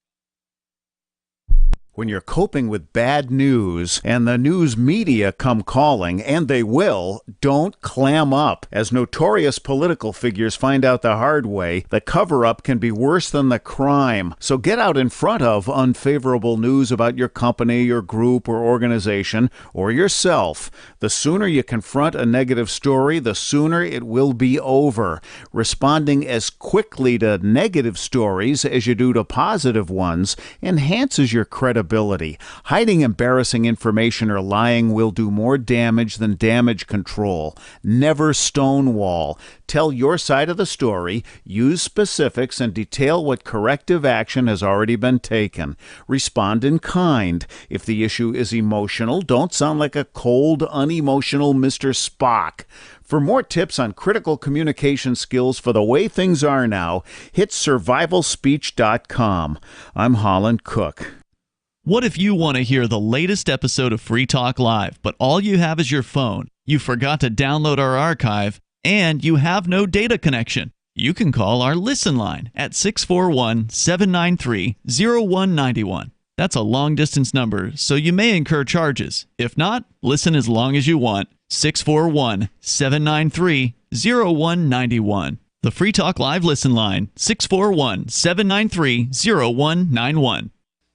When you're coping with bad news and the news media come calling, and they will, don't clam up. As notorious political figures find out the hard way, the cover-up can be worse than the crime. So get out in front of unfavorable news about your company, your group, or organization, or yourself. The sooner you confront a negative story, the sooner it will be over. Responding as quickly to negative stories as you do to positive ones enhances your credibility credibility. Hiding embarrassing information or lying will do more damage than damage control. Never stonewall. Tell your side of the story, use specifics, and detail what corrective action has already been taken. Respond in kind. If the issue is emotional, don't sound like a cold, unemotional Mr. Spock. For more tips on critical communication skills for the way things are now, hit survivalspeech.com. I'm Holland Cook. What if you want to hear the latest episode of Free Talk Live, but all you have is your phone, you forgot to download our archive, and you have no data connection? You can call our Listen line at 641-793-0191. That's a long-distance number, so you may incur charges. If not, listen as long as you want. 641-793-0191. The Free Talk Live Listen line, 641-793-0191.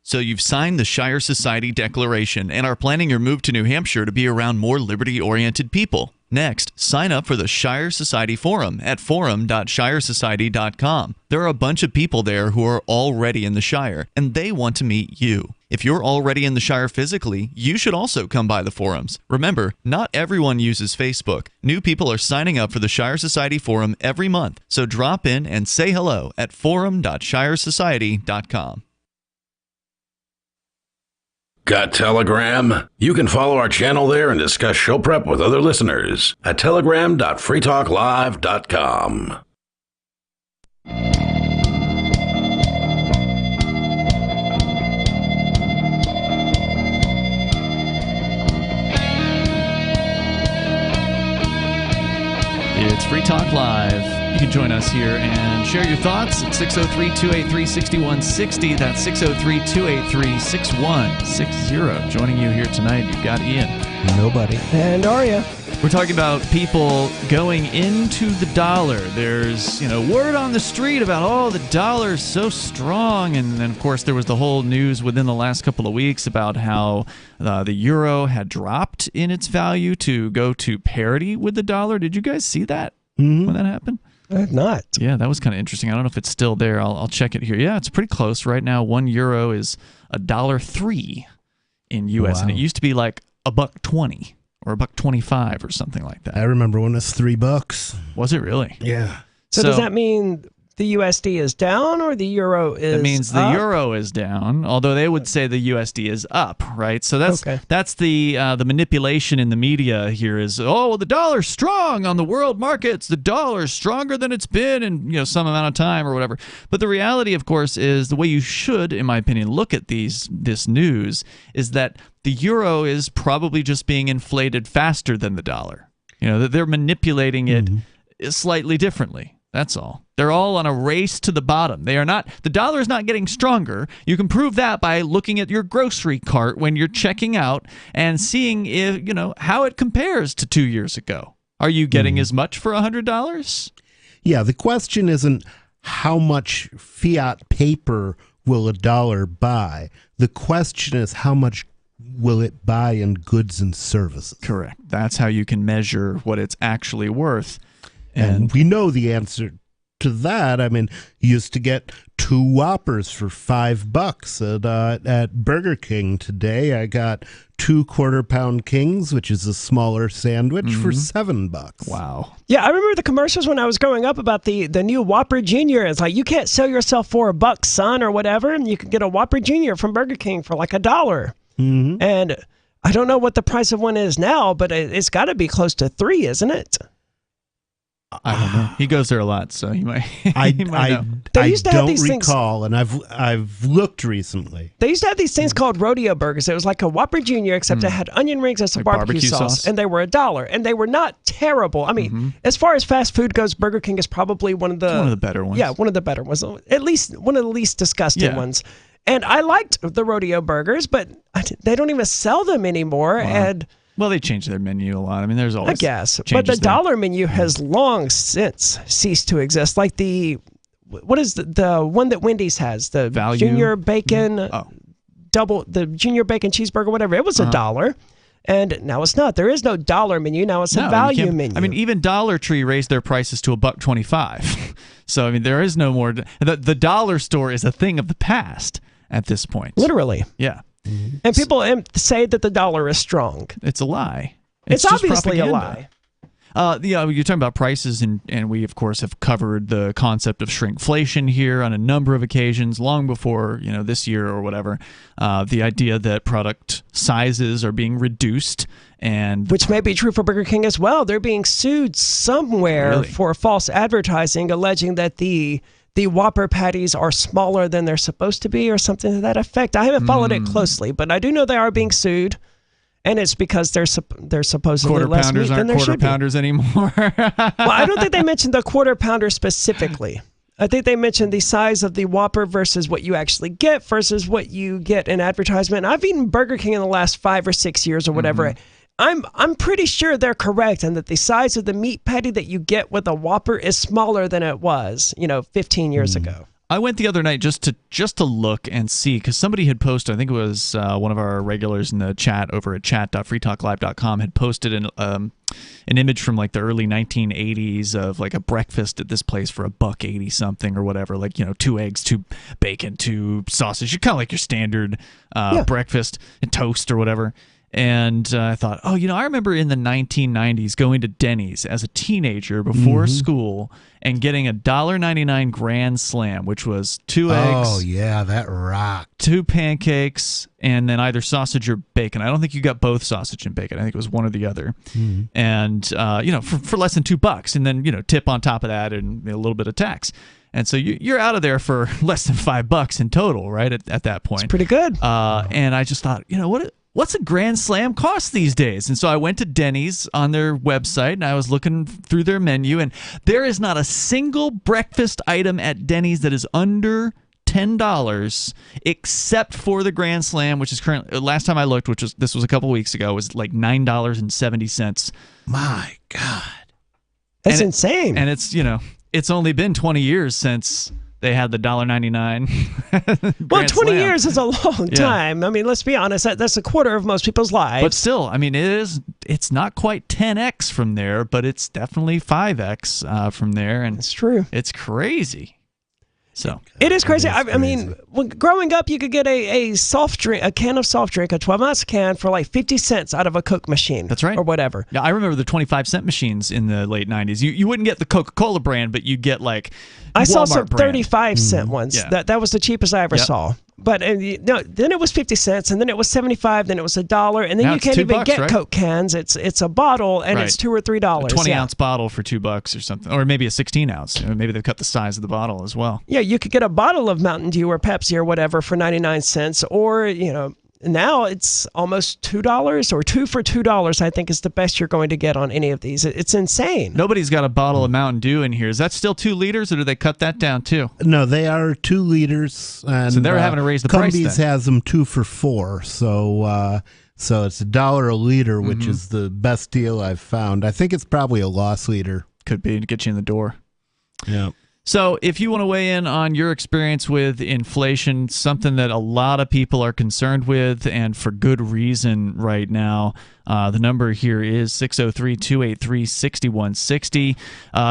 So you've signed the Shire Society Declaration and are planning your move to New Hampshire to be around more liberty-oriented people. Next, sign up for the Shire Society Forum at forum.shiresociety.com. There are a bunch of people there who are already in the Shire, and they want to meet you. If you're already in the Shire physically, you should also come by the forums. Remember, not everyone uses Facebook. New people are signing up for the Shire Society Forum every month, so drop in and say hello at forum.shiresociety.com. Got Telegram? You can follow our channel there and discuss show prep with other listeners at telegram.freetalklive.com. It's Free Talk Live. You can join us here and share your thoughts at 603-283-6160. That's 603-283-6160. Joining you here tonight, you've got Ian. Nobody. And Aria. We're talking about people going into the dollar. There's, word on the street about, the dollar's so strong. And then, of course, there was the whole news within the last couple of weeks about how the euro had dropped in its value to go to parity with the dollar. Did you guys see that when that happened? I have not. Yeah, that was kind of interesting. I don't know if it's still there. I'll check it here. Yeah, it's pretty close right now. 1 euro is $1.03 in U.S. Wow. And it used to be like $1.20 or $1.25 or something like that. I remember when it was $3. Was it really? Yeah. So does that mean the USD is down or the euro is It means the euro is down, although they would say the USD is up, right? So that's the manipulation in the media here is, the dollar's strong on the world markets. The dollar's stronger than it's been in some amount of time or whatever. But the reality, of course, is the way you should, in my opinion, look at this news is that the euro is probably just being inflated faster than the dollar. That they're manipulating it slightly differently. That's all. They're all on a race to the bottom. They are not. The dollar is not getting stronger. You can prove that by looking at your grocery cart when you're checking out and seeing if how it compares to 2 years ago. Are you getting as much for $100? Yeah, the question isn't how much fiat paper will a dollar buy. The question is how much will it buy in goods and services. Correct. That's how you can measure what it's actually worth. And we know the answer to that. I mean, you used to get 2 Whoppers for $5 at Burger King. Today, I got 2 quarter-pound Kings, which is a smaller sandwich, for $7. Wow. Yeah, I remember the commercials when I was growing up about the new Whopper Jr. It's like, you can't sell yourself for $1, son, or whatever, and you can get a Whopper Jr. from Burger King for like $1. And I don't know what the price of one is now, but it's got to be close to $3, isn't it? I don't know. He goes there a lot, so he might. I know. don't recall, and I've looked recently. They used to have these things called rodeo burgers. It was like a Whopper Jr., except it had onion rings and some Like barbecue sauce, and they were $1, and they were not terrible. I mean, as far as fast food goes, Burger King is probably one of the better ones. Yeah, one of the better ones. At least one of the least disgusting ones. And I liked the rodeo burgers, but they don't even sell them anymore. Wow. And well, they changed their menu a lot. I mean, there's always I guess, but the dollar menu has long since ceased to exist. Like what is the one that Wendy's has? The Value? junior bacon the junior bacon cheeseburger, whatever. It was $1, and now it's not. There is no dollar menu now. It's a value menu. I mean, even Dollar Tree raised their prices to $1.25. So I mean, there is no more. The dollar store is a thing of the past at this point. Literally. Yeah. And people say that the dollar is strong. It's a lie. It's just obviously a propaganda. lie. You're talking about prices, and we, of course, have covered the concept of shrinkflation here on a number of occasions, long before this year or whatever. The idea that product sizes are being reduced, and which may be true for Burger King as well. They're being sued somewhere for false advertising, alleging that the Whopper patties are smaller than they're supposed to be, or something to that effect. I haven't followed it closely, but I do know they are being sued. And it's because they're supposedly quarter less meat pounders than aren't there quarter should be. pounders anymore. Well, I don't think they mentioned the quarter pounder specifically. I think they mentioned the size of the Whopper versus what you actually get versus what you get in advertisement. I've eaten Burger King in the last 5 or 6 years or whatever. I'm pretty sure they're correct, and that the size of the meat patty that you get with a Whopper is smaller than it was, 15 years ago. I went the other night just to look and see, because somebody had posted, I think it was one of our regulars in the chat over at chat.freetalklive.com had posted an image from like the early 1980s of like a breakfast at this place for $1.80 something or whatever, like 2 eggs, 2 bacon, 2 sausage, kind of like your standard breakfast and toast or whatever. And I thought, I remember in the 1990s going to Denny's as a teenager before school and getting a $1.99 Grand Slam, which was 2 eggs. Oh, yeah, that rocked. 2 pancakes, and then either sausage or bacon. I don't think you got both sausage and bacon. I think it was one or the other. And, for less than $2. And then, tip on top of that and a little bit of tax. And so you're out of there for less than $5 in total, right, at that point. It's pretty good. And I just thought, what's a Grand Slam cost these days? And so I went to Denny's on their website, and I was looking through their menu, and there is not a single breakfast item at Denny's that is under $10, except for the Grand Slam, which is currently, last time I looked, this was a couple weeks ago, was like $9.70. My God. That's insane. And it's, it's only been 20 years since they had the $1.99. Well, 20 years is a long time. I mean, let's be honest. That's a quarter of most people's lives. But still, I mean, it's not quite 10x from there, but it's definitely 5x from there. And it's true. It's crazy. So it is crazy. I mean, growing up, you could get a soft drink, a can of soft drink, a 12-ounce can for like 50 cents out of a Coke machine. That's right. Or whatever. Yeah, I remember the 25-cent machines in the late 90s. You wouldn't get the Coca-Cola brand, but you'd get like I saw Walmart some brand. 35-cent ones. Yeah. That was the cheapest I ever saw. But no, then it was 50 cents, and then it was 75, then it was $1, and then now you can't even $2, get right? Coke cans. It's a bottle, and it's $2 or $3. A 20-ounce bottle for $2 or something, or maybe a 16-ounce. Maybe they've cut the size of the bottle as well. Yeah, you could get a bottle of Mountain Dew or Pepsi or whatever for 99 cents, or now it's almost $2 or 2 for $2. I think is the best you're going to get on any of these. It's insane. Nobody's got a bottle of Mountain Dew in here. Is that still 2 liters, or do they cut that down too? No, they are 2 liters. And, so they're having to raise the price. Cumbies has them 2 for $4. So it's $1 a liter, which is the best deal I've found. I think it's probably a loss leader. Could be to get you in the door. Yeah. So if you want to weigh in on your experience with inflation, something that a lot of people are concerned with, and for good reason right now, the number here is 603-283-6160.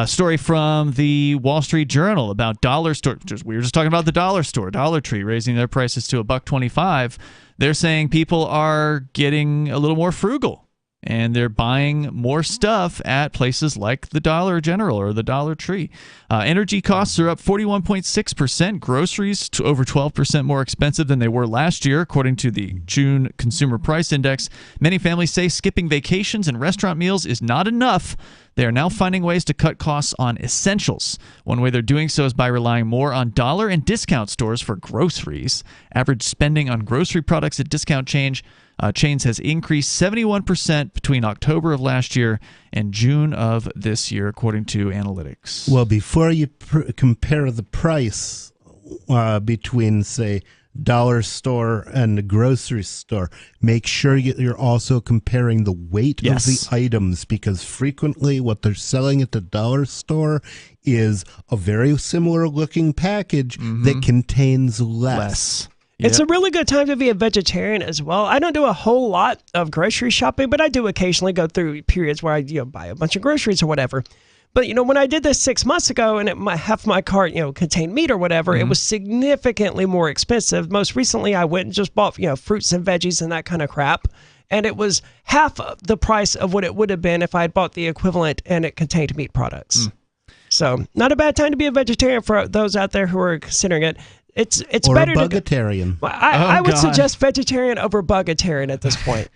Story from the Wall Street Journal about dollar store. We were just talking about the dollar store, Dollar Tree, raising their prices to $1.25. They're saying people are getting a little more frugal, and they're buying more stuff at places like the Dollar General or the Dollar Tree. Energy costs are up 41.6%. Groceries to over 12% more expensive than they were last year, according to the June Consumer Price Index. Many families say skipping vacations and restaurant meals is not enough. They are now finding ways to cut costs on essentials. One way they're doing so is by relying more on dollar and discount stores for groceries. Average spending on grocery products at discount chains has increased 71% between October of last year and June of this year, according to analytics. Well, before you compare the price between, say, dollar store and the grocery store, make sure you're also comparing the weight of the items, because frequently what they're selling at the dollar store is a very similar looking package that contains less. It's a really good time to be a vegetarian as well. I don't do a whole lot of grocery shopping, but I do occasionally go through periods where I buy a bunch of groceries or whatever. But, when I did this 6 months ago and half my cart, contained meat or whatever, it was significantly more expensive. Most recently, I went and just bought, fruits and veggies and that kind of crap. And it was half of the price of what it would have been if I had bought the equivalent and it contained meat products. So not a bad time to be a vegetarian for those out there who are considering it. It's or better a buggetarian. I would suggest vegetarian over buggetarian at this point.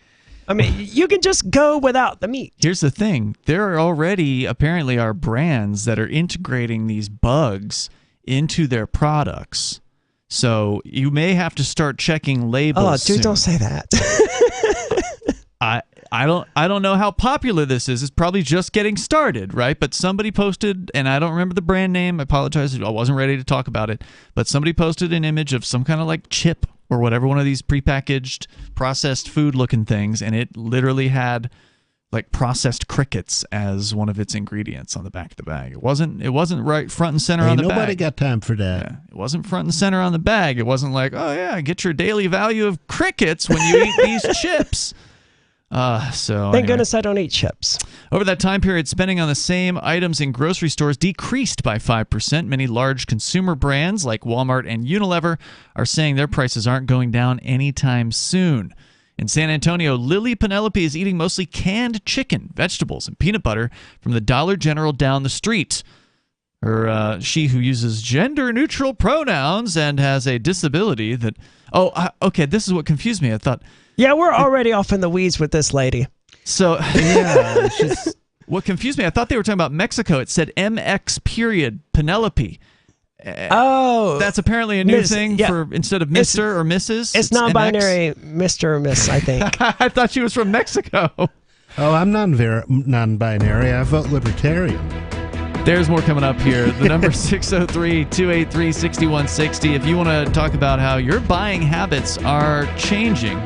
I mean, you can just go without the meat. Here's the thing. There already apparently are brands that are integrating these bugs into their products. So you may have to start checking labels. Oh, dude, soon. don't say that. I don't know how popular this is. It's probably just getting started, right? But somebody posted, and I don't remember the brand name. I apologize. I wasn't ready to talk about it. But somebody posted an image of some kind of like chip or whatever, one of these prepackaged processed food looking things, and it literally had like processed crickets as one of its ingredients on the back of the bag. It wasn't right front and center on the bag. Nobody got time for that. Yeah, it wasn't front and center on the bag. It wasn't like, oh yeah, get your daily value of crickets when you eat these chips. Thank goodness I don't eat chips. Over that time period, spending on the same items in grocery stores decreased by 5%. Many large consumer brands like Walmart and Unilever are saying their prices aren't going down anytime soon. In San Antonio, Lily Penelope is eating mostly canned chicken, vegetables, and peanut butter from the Dollar General down the street. She who uses gender-neutral pronouns and has a disability that... okay, this is what confused me. I thought... Yeah, we're already off in the weeds with this lady. So, yeah, what confused me, I thought they were talking about Mexico. It said MX period Penelope. That's apparently a new thing for instead of Mr. or Mrs. It's non-binary Mr. or Miss, I think. I thought she was from Mexico. Oh, I'm non-binary. I vote libertarian. There's more coming up here. The number 603-283-6160. If you want to talk about how your buying habits are changing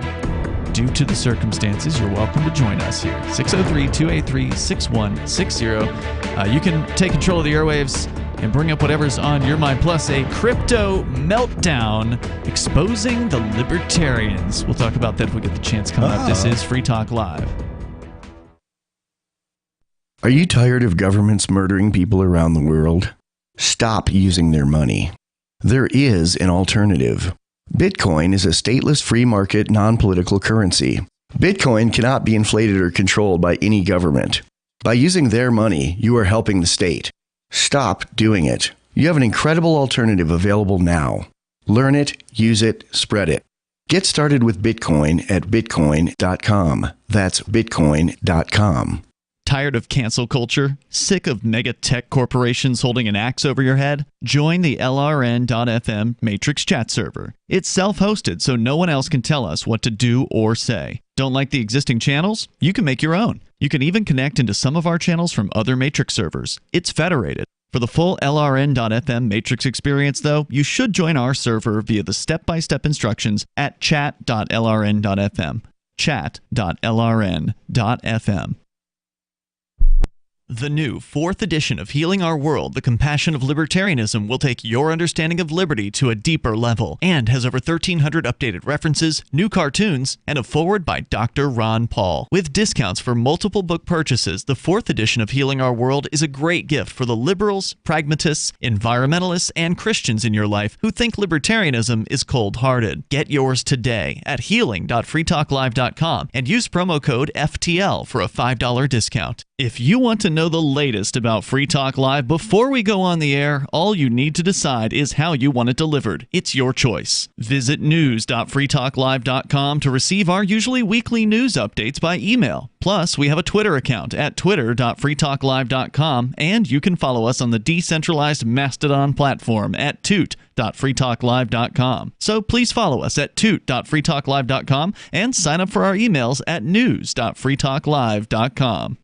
due to the circumstances, you're welcome to join us here. 603-283-6160. You can take control of the airwaves and bring up whatever's on your mind, plus a crypto meltdown exposing the libertarians. We'll talk about that if we get the chance coming up. This is Free Talk Live. Are you tired of governments murdering people around the world? Stop using their money. There is an alternative. Bitcoin is a stateless free market non-political currency. Bitcoin cannot be inflated or controlled by any government. By using their money, you are helping the state. Stop doing it. You have an incredible alternative available now. Learn it, use it, spread it. Get started with Bitcoin at bitcoin.com. That's bitcoin.com. Tired of cancel culture? Sick of mega tech corporations holding an axe over your head? Join the LRN.FM Matrix chat server. It's self-hosted, so no one else can tell us what to do or say. Don't like the existing channels? You can make your own. You can even connect into some of our channels from other Matrix servers. It's federated. For the full LRN.FM Matrix experience, though, you should join our server via the step-by-step instructions at chat.lrn.fm. Chat.lrn.fm. The new 4th edition of Healing Our World, The Compassion of Libertarianism, will take your understanding of liberty to a deeper level and has over 1,300 updated references, new cartoons, and a foreword by Dr. Ron Paul. With discounts for multiple book purchases, the 4th edition of Healing Our World is a great gift for the liberals, pragmatists, environmentalists, and Christians in your life who think libertarianism is cold-hearted. Get yours today at healing.freetalklive.com and use promo code FTL for a $5 discount. If you want to know the latest about Free Talk Live before we go on the air, all you need to decide is how you want it delivered. It's your choice. Visit news.freetalklive.com to receive our usually weekly news updates by email. Plus, we have a Twitter account at twitter.freetalklive.com, and you can follow us on the decentralized Mastodon platform at toot.freetalklive.com. So please follow us at toot.freetalklive.com and sign up for our emails at news.freetalklive.com.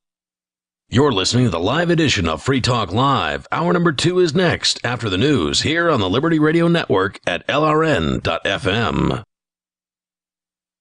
You're listening to the live edition of Free Talk Live. Hour number 2 is next after the news here on the Liberty Radio Network at LRN.FM.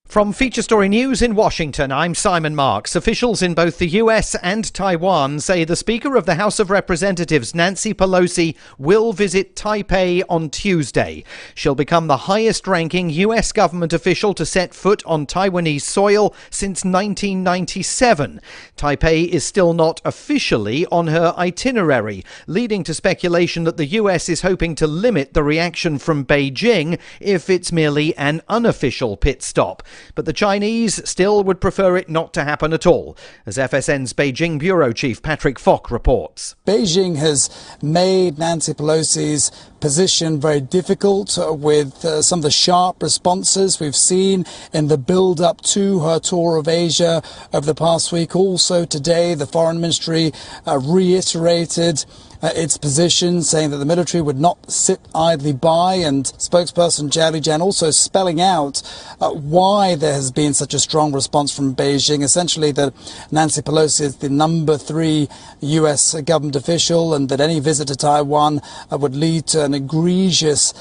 From Feature Story News in Washington, I'm Simon Marks. Officials in both the US and Taiwan say the Speaker of the House of Representatives, Nancy Pelosi, will visit Taipei on Tuesday. She'll become the highest-ranking US government official to set foot on Taiwanese soil since 1997. Taipei is still not officially on her itinerary, leading to speculation that the US is hoping to limit the reaction from Beijing if it's merely an unofficial pit stop. But the Chinese still would prefer it not to happen at all, as FSN's Beijing bureau chief Patrick Fock reports. Beijing has made Nancy Pelosi's position very difficult with some of the sharp responses we've seen in the build-up to her tour of Asia over the past week. Also today, the foreign ministry reiterated its position, saying that the military would not sit idly by, and spokesperson Jiali Zhang also spelling out why there has been such a strong response from Beijing, essentially that Nancy Pelosi is the number 3 US government official and that any visit to Taiwan would lead to an egregious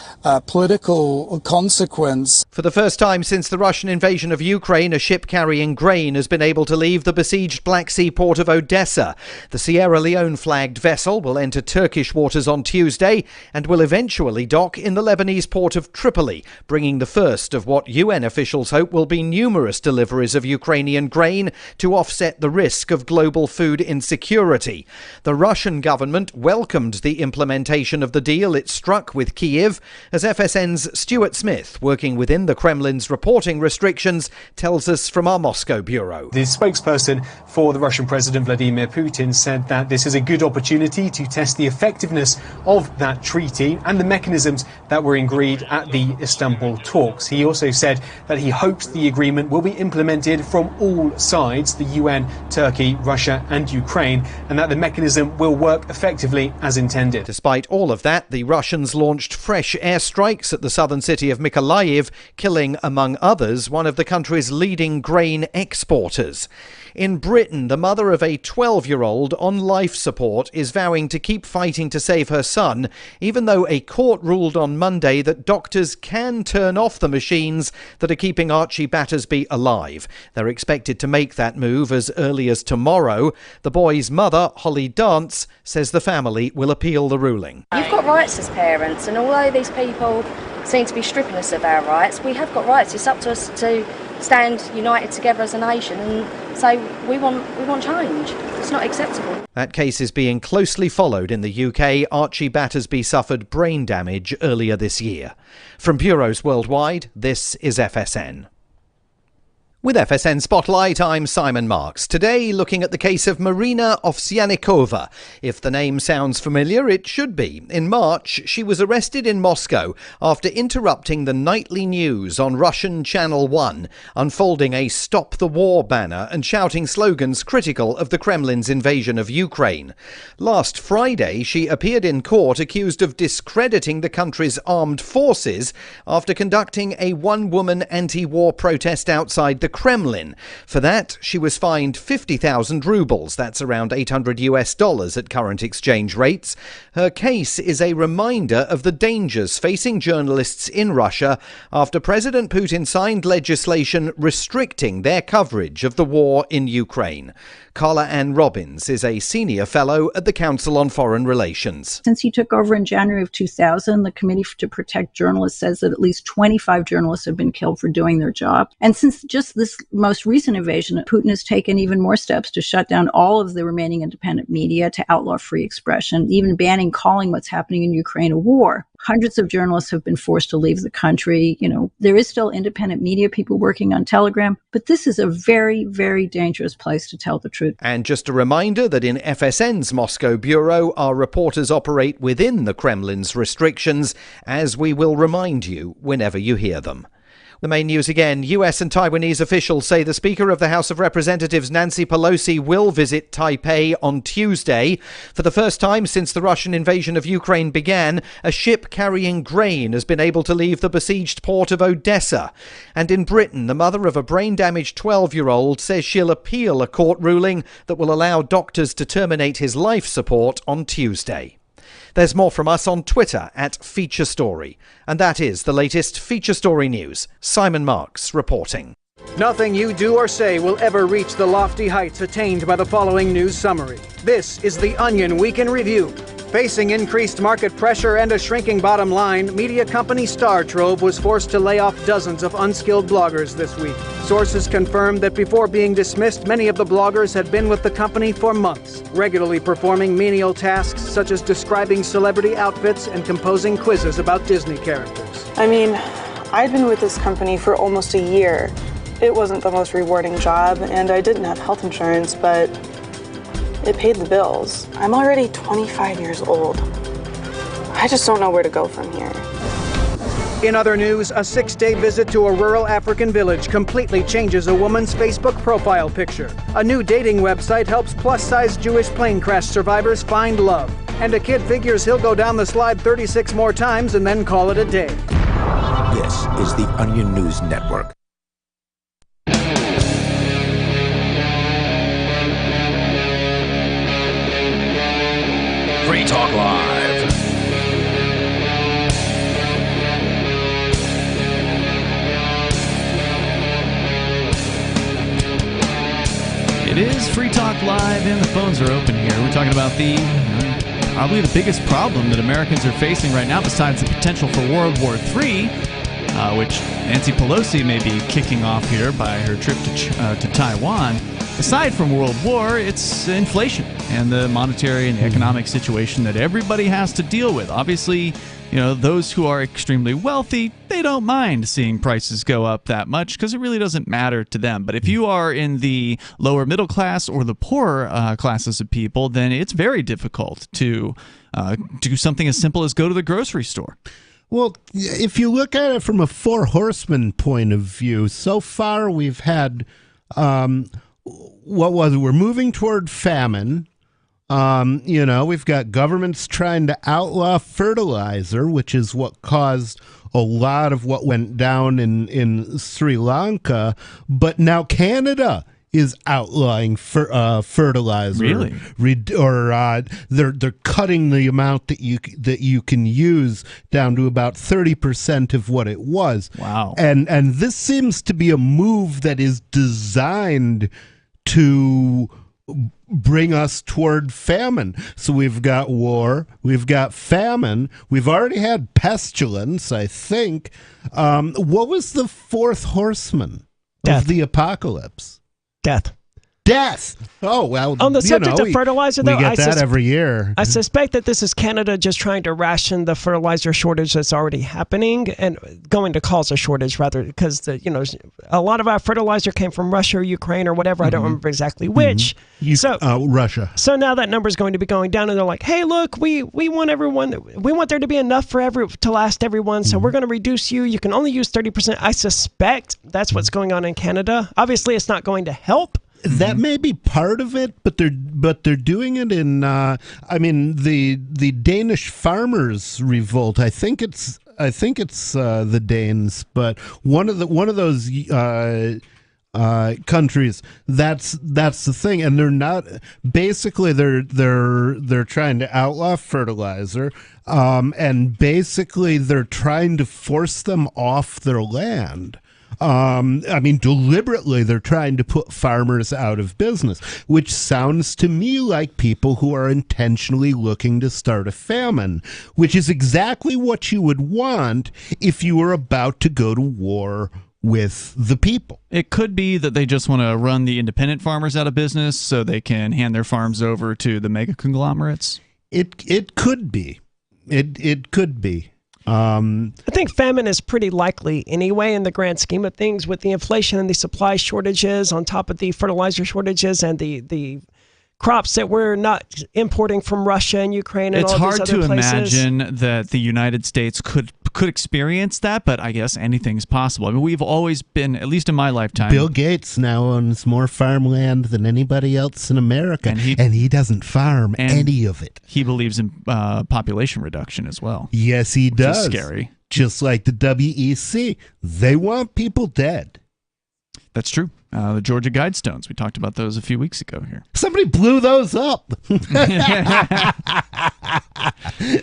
political consequence. For the first time since the Russian invasion of Ukraine, a ship carrying grain has been able to leave the besieged Black Sea port of Odessa. The Sierra Leone-flagged vessel will enter Turkish waters on Tuesday and will eventually dock in the Lebanese port of Tripoli, bringing the first of what UN officials hope will be numerous deliveries of Ukrainian grain to offset the risk of global food insecurity. The Russian government welcomed the implementation of the deal it struck with Kyiv, as FSN's Stuart Smith, working within the Kremlin's reporting restrictions, tells us from our Moscow bureau. The spokesperson for the Russian President Vladimir Putin said that this is a good opportunity to test the effectiveness of that treaty and the mechanisms that were agreed at the Istanbul talks. He also said that he hopes the agreement will be implemented from all sides, the UN, Turkey, Russia and Ukraine, and that the mechanism will work effectively as intended. Despite all of that, the Russians launched fresh airstrikes at the southern city of Mykolaiv, killing, among others, one of the country's leading grain exporters. In Britain, the mother of a 12-year-old on life support is vowing to keep fighting to save her son, even though a court ruled on Monday that doctors can turn off the machines that are keeping Archie Battersby alive. They're expected to make that move as early as tomorrow. The boy's mother, Holly Dance, says the family will appeal the ruling. You've got rights as parents, and although these people seem to be stripping us of our rights, we have got rights. It's up to us to stand united together as a nation and say we want change. It's not acceptable. That case is being closely followed in the UK. Archie Battersby suffered brain damage earlier this year. From bureaus worldwide, this is FSN. With FSN Spotlight, I'm Simon Marks. Today, looking at the case of Marina Ovsyannikova. If the name sounds familiar, it should be. In March, she was arrested in Moscow after interrupting the nightly news on Russian Channel 1, unfolding a Stop the War banner and shouting slogans critical of the Kremlin's invasion of Ukraine. Last Friday, she appeared in court accused of discrediting the country's armed forces after conducting a one-woman anti-war protest outside the Kremlin. For that, she was fined 50,000 rubles. That's around $800 at current exchange rates. Her case is a reminder of the dangers facing journalists in Russia after President Putin signed legislation restricting their coverage of the war in Ukraine. Carla Ann Robbins is a senior fellow at the Council on Foreign Relations. Since he took over in January of 2000, the Committee to Protect Journalists says that at least 25 journalists have been killed for doing their job. And since just this most recent invasion, Putin has taken even more steps to shut down all of the remaining independent media, to outlaw free expression, even banning calling what's happening in Ukraine a war. Hundreds of journalists have been forced to leave the country. You know, there is still independent media, people working on Telegram, but this is a very, very dangerous place to tell the truth. And just a reminder that in FSN's Moscow bureau, our reporters operate within the Kremlin's restrictions, as we will remind you whenever you hear them. The main news again. US and Taiwanese officials say the Speaker of the House of Representatives, Nancy Pelosi, will visit Taipei on Tuesday. For the first time since the Russian invasion of Ukraine began, a ship carrying grain has been able to leave the besieged port of Odessa. And in Britain, the mother of a brain-damaged 12-year-old says she'll appeal a court ruling that will allow doctors to terminate his life support on Tuesday. There's more from us on Twitter at Feature Story. And that is the latest Feature Story news. Simon Marks reporting. Nothing you do or say will ever reach the lofty heights attained by the following news summary. This is the Onion Week in Review. Facing increased market pressure and a shrinking bottom line, media company Star Trove was forced to lay off dozens of unskilled bloggers this week. Sources confirmed that before being dismissed, many of the bloggers had been with the company for months, regularly performing menial tasks such as describing celebrity outfits and composing quizzes about Disney characters. I mean, I'd been with this company for almost a year. It wasn't the most rewarding job, and I didn't have health insurance, but it paid the bills. I'm already 25 years old. I just don't know where to go from here. In other news, a 6-day visit to a rural African village completely changes a woman's Facebook profile picture. A new dating website helps plus-size Jewish plane crash survivors find love. And a kid figures he'll go down the slide 36 more times and then call it a day. This is the Onion News Network. Free Talk Live. It is Free Talk Live, and the phones are open here. We're talking about probably the biggest problem that Americans are facing right now, besides the potential for World War III, which Nancy Pelosi may be kicking off here by her trip to Taiwan. Aside from World War, it's inflation and the monetary and economic situation that everybody has to deal with. Obviously, those who are extremely wealthy, they don't mind seeing prices go up that much because it really doesn't matter to them. But if you are in the lower middle class or the poorer classes of people, then it's very difficult to do something as simple as go to the grocery store. Well, if you look at it from a Four Horsemen point of view, so far we've had... we're moving toward famine. We've got governments trying to outlaw fertilizer, which is what caused a lot of what went down in Sri Lanka. But now Canada is outlawing fertilizer. Really? They're cutting the amount that you can use down to about 30% of what it was. Wow. And this seems to be a move that is designed to bring us toward famine. So we've got war, we've got famine, we've already had pestilence, I think. What was the fourth horseman of the apocalypse? Death. Oh, well, on the subject of fertilizer, though, we get that every year. I suspect that this is Canada just trying to ration the fertilizer shortage that's already happening and going to cause a shortage, rather, because a lot of our fertilizer came from Russia or Ukraine or whatever. I don't remember exactly which. Russia. So now that number is going to be going down, and they're like, "Hey, look, we want everyone. We want there to be enough to last everyone. So we're going to reduce you. You can only use 30%." I suspect that's what's going on in Canada. Obviously, it's not going to help. That may be part of it, but they're doing it in. The Danish farmers' revolt. I think it's the Danes, but one of those countries. That's the thing, and they're not. Basically, they're trying to outlaw fertilizer, and basically they're trying to force them off their land. Deliberately, they're trying to put farmers out of business, which sounds to me like people who are intentionally looking to start a famine, which is exactly what you would want if you were about to go to war with the people. It could be that they just want to run the independent farmers out of business so they can hand their farms over to the mega conglomerates. It could be. It could be. I think famine is pretty likely anyway in the grand scheme of things, with the inflation and the supply shortages on top of the fertilizer shortages and the crops that we're not importing from Russia and Ukraine and all these other places. It's hard to imagine that the United States could experience that, but I guess anything's possible. I mean, we've always been, at least in my lifetime. Bill Gates now owns more farmland than anybody else in America, and he doesn't farm any of it. He believes in population reduction as well. Yes, he does. Which is scary. Just like the WEC. They want people dead. That's true. The Georgia Guidestones, we talked about those a few weeks ago here. Somebody blew those up.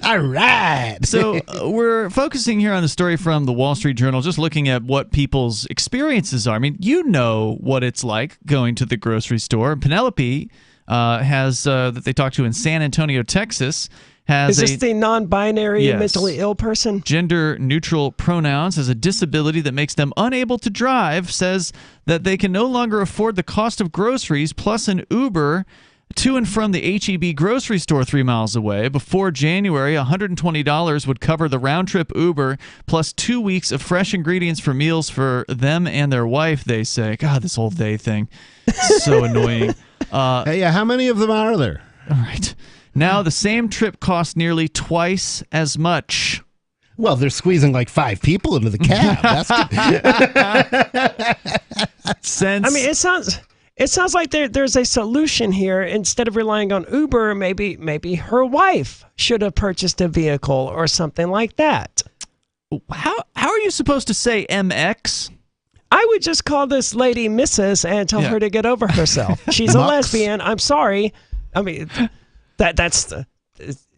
All right. So we're focusing here on the story from the Wall Street Journal, just looking at what people's experiences are. I mean, you know what it's like going to the grocery store. Penelope has that they talked to in San Antonio, Texas. Is this the non-binary mentally ill person? Gender-neutral pronouns, has a disability that makes them unable to drive, says that they can no longer afford the cost of groceries plus an Uber to and from the H-E-B grocery store 3 miles away. Before January, $120 would cover the round-trip Uber plus 2 weeks of fresh ingredients for meals for them and their wife, they say. God, this whole they thing. So annoying. How many of them are there? All right. Now the same trip costs nearly twice as much. Well, they're squeezing like 5 people into the cab. That's good. I mean, it sounds like there's a solution here. Instead of relying on Uber, maybe her wife should have purchased a vehicle or something like that. How are you supposed to say MX? I would just call this lady Mrs. and tell her to get over herself. She's a lesbian. I'm sorry. I mean, that's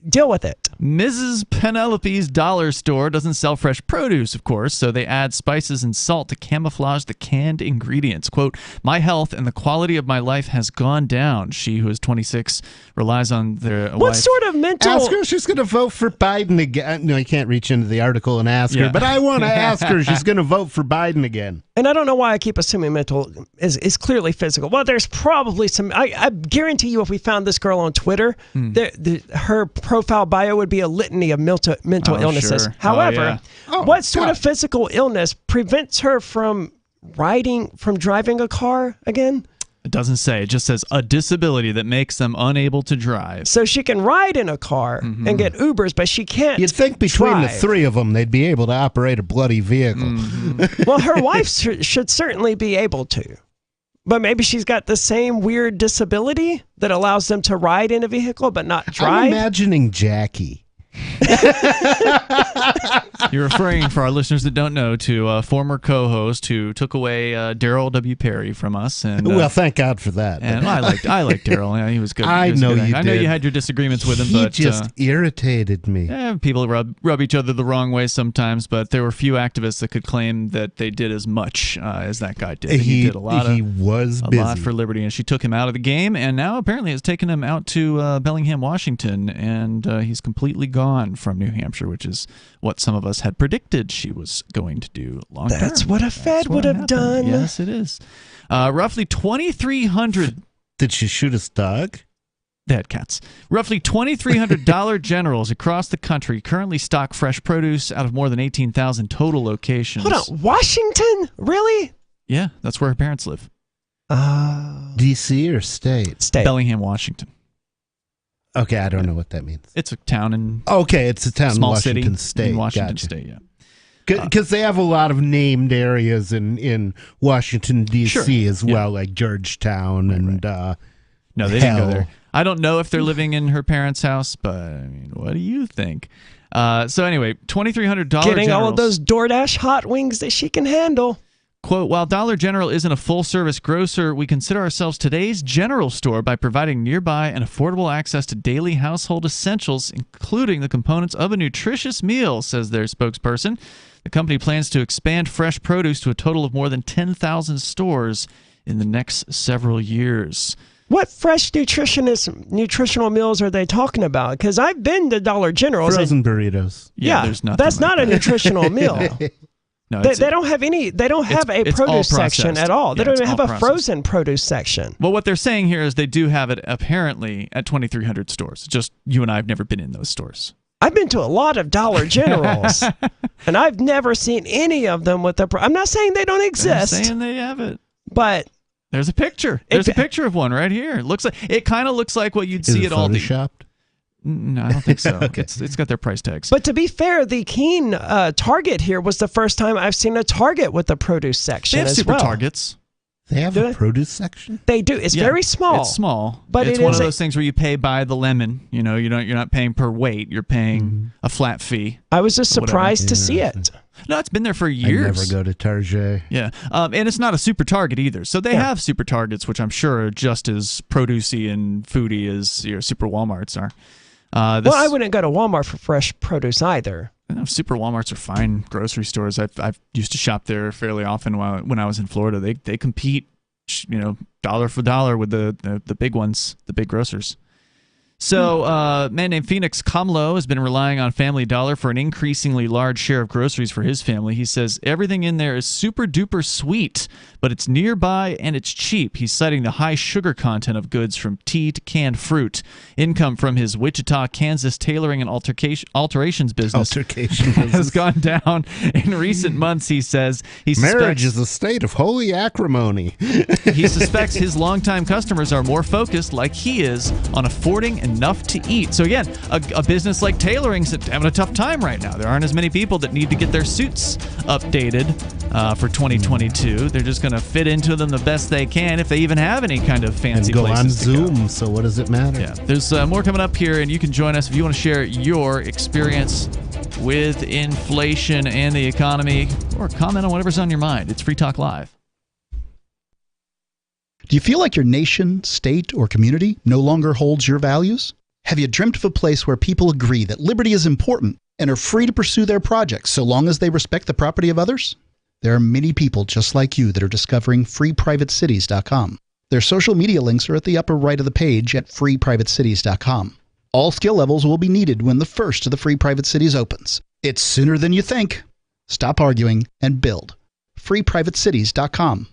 deal with it. Mrs. Penelope's dollar store doesn't sell fresh produce, of course, so they add spices and salt to camouflage the canned ingredients. Quote, my health and the quality of my life has gone down. She, who is 26, relies on their What wife. sort of mental... Ask her if she's going to vote for Biden again. No, I can't reach into the article and ask her, but I want to ask her if she's going to vote for Biden again. And I don't know why I keep assuming mental is clearly physical. Well, there's probably some... I guarantee you if we found this girl on Twitter, her profile bio would be a litany of mental illnesses. Sure. However, what sort of physical illness prevents her from driving a car again? It doesn't say. It just says a disability that makes them unable to drive. So she can ride in a car and get Ubers, but she can't. You'd think between drive. the 3 of them, they'd be able to operate a bloody vehicle. Well, her wife should certainly be able to. But maybe she's got the same weird disability that allows them to ride in a vehicle but not drive. I'm imagining Jackie. You're referring, for our listeners that don't know, to a former co-host who took away Daryl W. Perry from us. And well, thank God for that. And I liked Daryl. Yeah, he was good. I know you did. I know you had your disagreements with him, he but just irritated me. People rub each other the wrong way sometimes, but there were few activists that could claim that they did as much as that guy did. He did a lot for liberty, and she took him out of the game, and now apparently has taken him out to Bellingham, Washington, and he's completely gone from New Hampshire, which is what some of us had predicted she was going to do long term. That's what a Fed would have done. Yes, it is. Roughly 2,300. Did she shoot his dog? They had cats. Roughly 2,300 Dollar Generals across the country currently stock fresh produce out of more than 18,000 total locations. Hold on, Washington? Really? Yeah, that's where her parents live. D.C. or state? State. Bellingham, Washington. Okay, I don't know what that means. It's a town in... Okay, it's a town in Washington city State. In Washington State, yeah. Because they have a lot of named areas in Washington, D.C. as well, like Georgetown and No, they didn't go there. I don't know if they're living in her parents' house, but I mean, what do you think? So anyway, $2,300 Getting all of those DoorDash hot wings that she can handle. Quote, while Dollar General isn't a full-service grocer, we consider ourselves today's general store by providing nearby and affordable access to daily household essentials, including the components of a nutritious meal, says their spokesperson. The company plans to expand fresh produce to a total of more than 10,000 stores in the next several years. What fresh nutritional meals are they talking about? Because I've been to Dollar General. Frozen burritos. Yeah, there's nothing that's not a nutritional meal. No, they don't have any. They don't have a produce section at all. They don't even have a frozen produce section. Well, what they're saying here is they do have it apparently at 2,300 stores. Just you and I have never been in those stores. I've been to a lot of Dollar Generals, and I've never seen any of them with I'm not saying they don't exist. I'm saying they have it, but there's a picture. There's a picture of one right here. It kind of looks like what you'd see at Aldi. Photoshopped? No, I don't think so. Okay. It's got their price tags. But to be fair, the Keene Target here was the first time I've seen a Target with a produce section. They have super Targets. They have a produce section? They do. It's very small. It's small, but it's one of those things where you pay by the lemon. You know, you're not paying per weight. You're paying a flat fee. I was just surprised to see it. No, it's been there for years. I never go to Target. Yeah, and it's not a super Target either. So they have super Targets, which I'm sure are just as producey and foodie as your super Walmarts are. Well, I wouldn't go to Walmart for fresh produce either. Super Walmarts are fine grocery stores. I've used to shop there fairly often when I was in Florida. They compete, dollar for dollar with the big ones, the big grocers. So a man named Phoenix Kamlo has been relying on Family Dollar for an increasingly large share of groceries for his family. He says everything in there is super duper sweet, but it's nearby and it's cheap. He's citing the high sugar content of goods from tea to canned fruit. Income from his Wichita, Kansas tailoring and alterations business has gone down in recent months, he says. Marriage is a state of holy acrimony. He suspects his longtime customers are more focused, like he is, on affording enough to eat. So again, a business like tailoring's having a tough time right now. There aren't as many people that need to get their suits updated for 2022. They're just going to fit into them the best they can, if they even have any kind of fancy and go places on to Zoom, go. so what does it matter? Yeah, there's more coming up here, and you can join us if you want to share your experience with inflation and the economy, or comment on whatever's on your mind. It's Free Talk Live. Do you feel like your nation, state, or community no longer holds your values? Have you dreamt of a place where people agree that liberty is important and are free to pursue their projects so long as they respect the property of others? There are many people just like you that are discovering freeprivatecities.com. Their social media links are at the upper right of the page at freeprivatecities.com. All skill levels will be needed when the first of the Free Private Cities opens. It's sooner than you think. Stop arguing and build. freeprivatecities.com.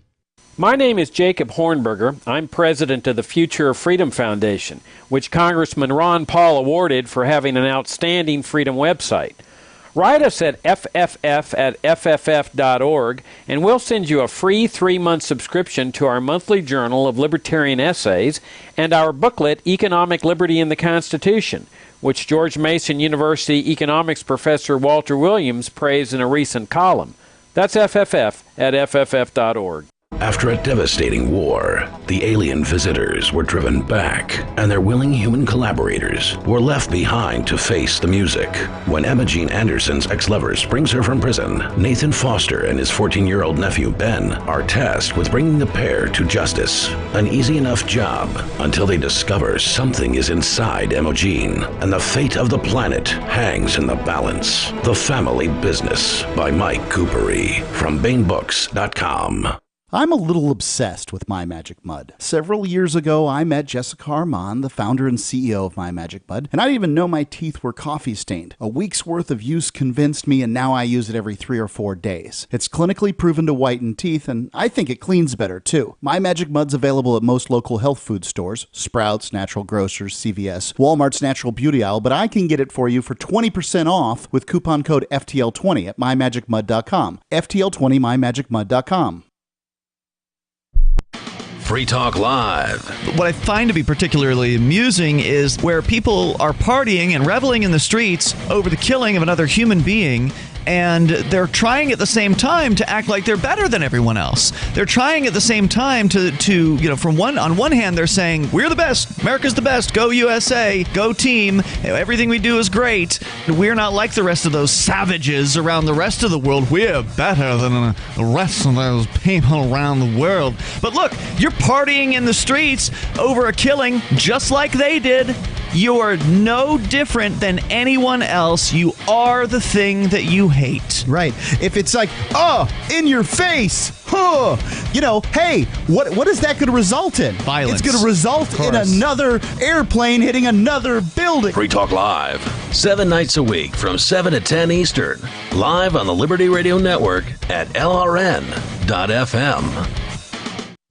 My name is Jacob Hornberger. I'm president of the Future of Freedom Foundation, which Congressman Ron Paul awarded for having an outstanding freedom website. Write us at fff@fff.org, and we'll send you a free 3-month subscription to our monthly journal of libertarian essays and our booklet, Economic Liberty in the Constitution, which George Mason University economics professor Walter Williams praised in a recent column. That's fff@fff.org. After a devastating war, the alien visitors were driven back, and their willing human collaborators were left behind to face the music. When Emma Jean Anderson's ex-lover brings her from prison, Nathan Foster and his 14-year-old nephew Ben are tasked with bringing the pair to justice. An easy enough job until they discover something is inside Emma Jean, and the fate of the planet hangs in the balance. The Family Business by Mike Coopery from BaneBooks.com. I'm a little obsessed with My Magic Mud. Several years ago, I met Jessica Armand, the founder and CEO of My Magic Mud, and I didn't even know my teeth were coffee stained. A week's worth of use convinced me, and now I use it every 3 or 4 days. It's clinically proven to whiten teeth, and I think it cleans better, too. My Magic Mud's available at most local health food stores, Sprouts, Natural Grocers, CVS, Walmart's Natural Beauty Aisle, but I can get it for you for 20% off with coupon code FTL20 at MyMagicMud.com. FTL20, MyMagicMud.com. Free Talk Live. What I find to be particularly amusing is where people are partying and reveling in the streets over the killing of another human being, and they're trying at the same time to act like they're better than everyone else. They're trying at the same time to on one hand they're saying we're the best, America's the best, go USA, go team, everything we do is great. We're not like the rest of those savages around the rest of the world. We're better than the rest of those people around the world. But look, you're partying in the streets over a killing just like they did. You are no different than anyone else. You are the thing that you hate. Right. If it's like, oh, in your face, huh, hey, what is that going to result in? Violence. It's going to result in another airplane hitting another building. Free Talk Live, 7 nights a week from 7 to 10 Eastern. Live on the Liberty Radio Network at LRN.FM.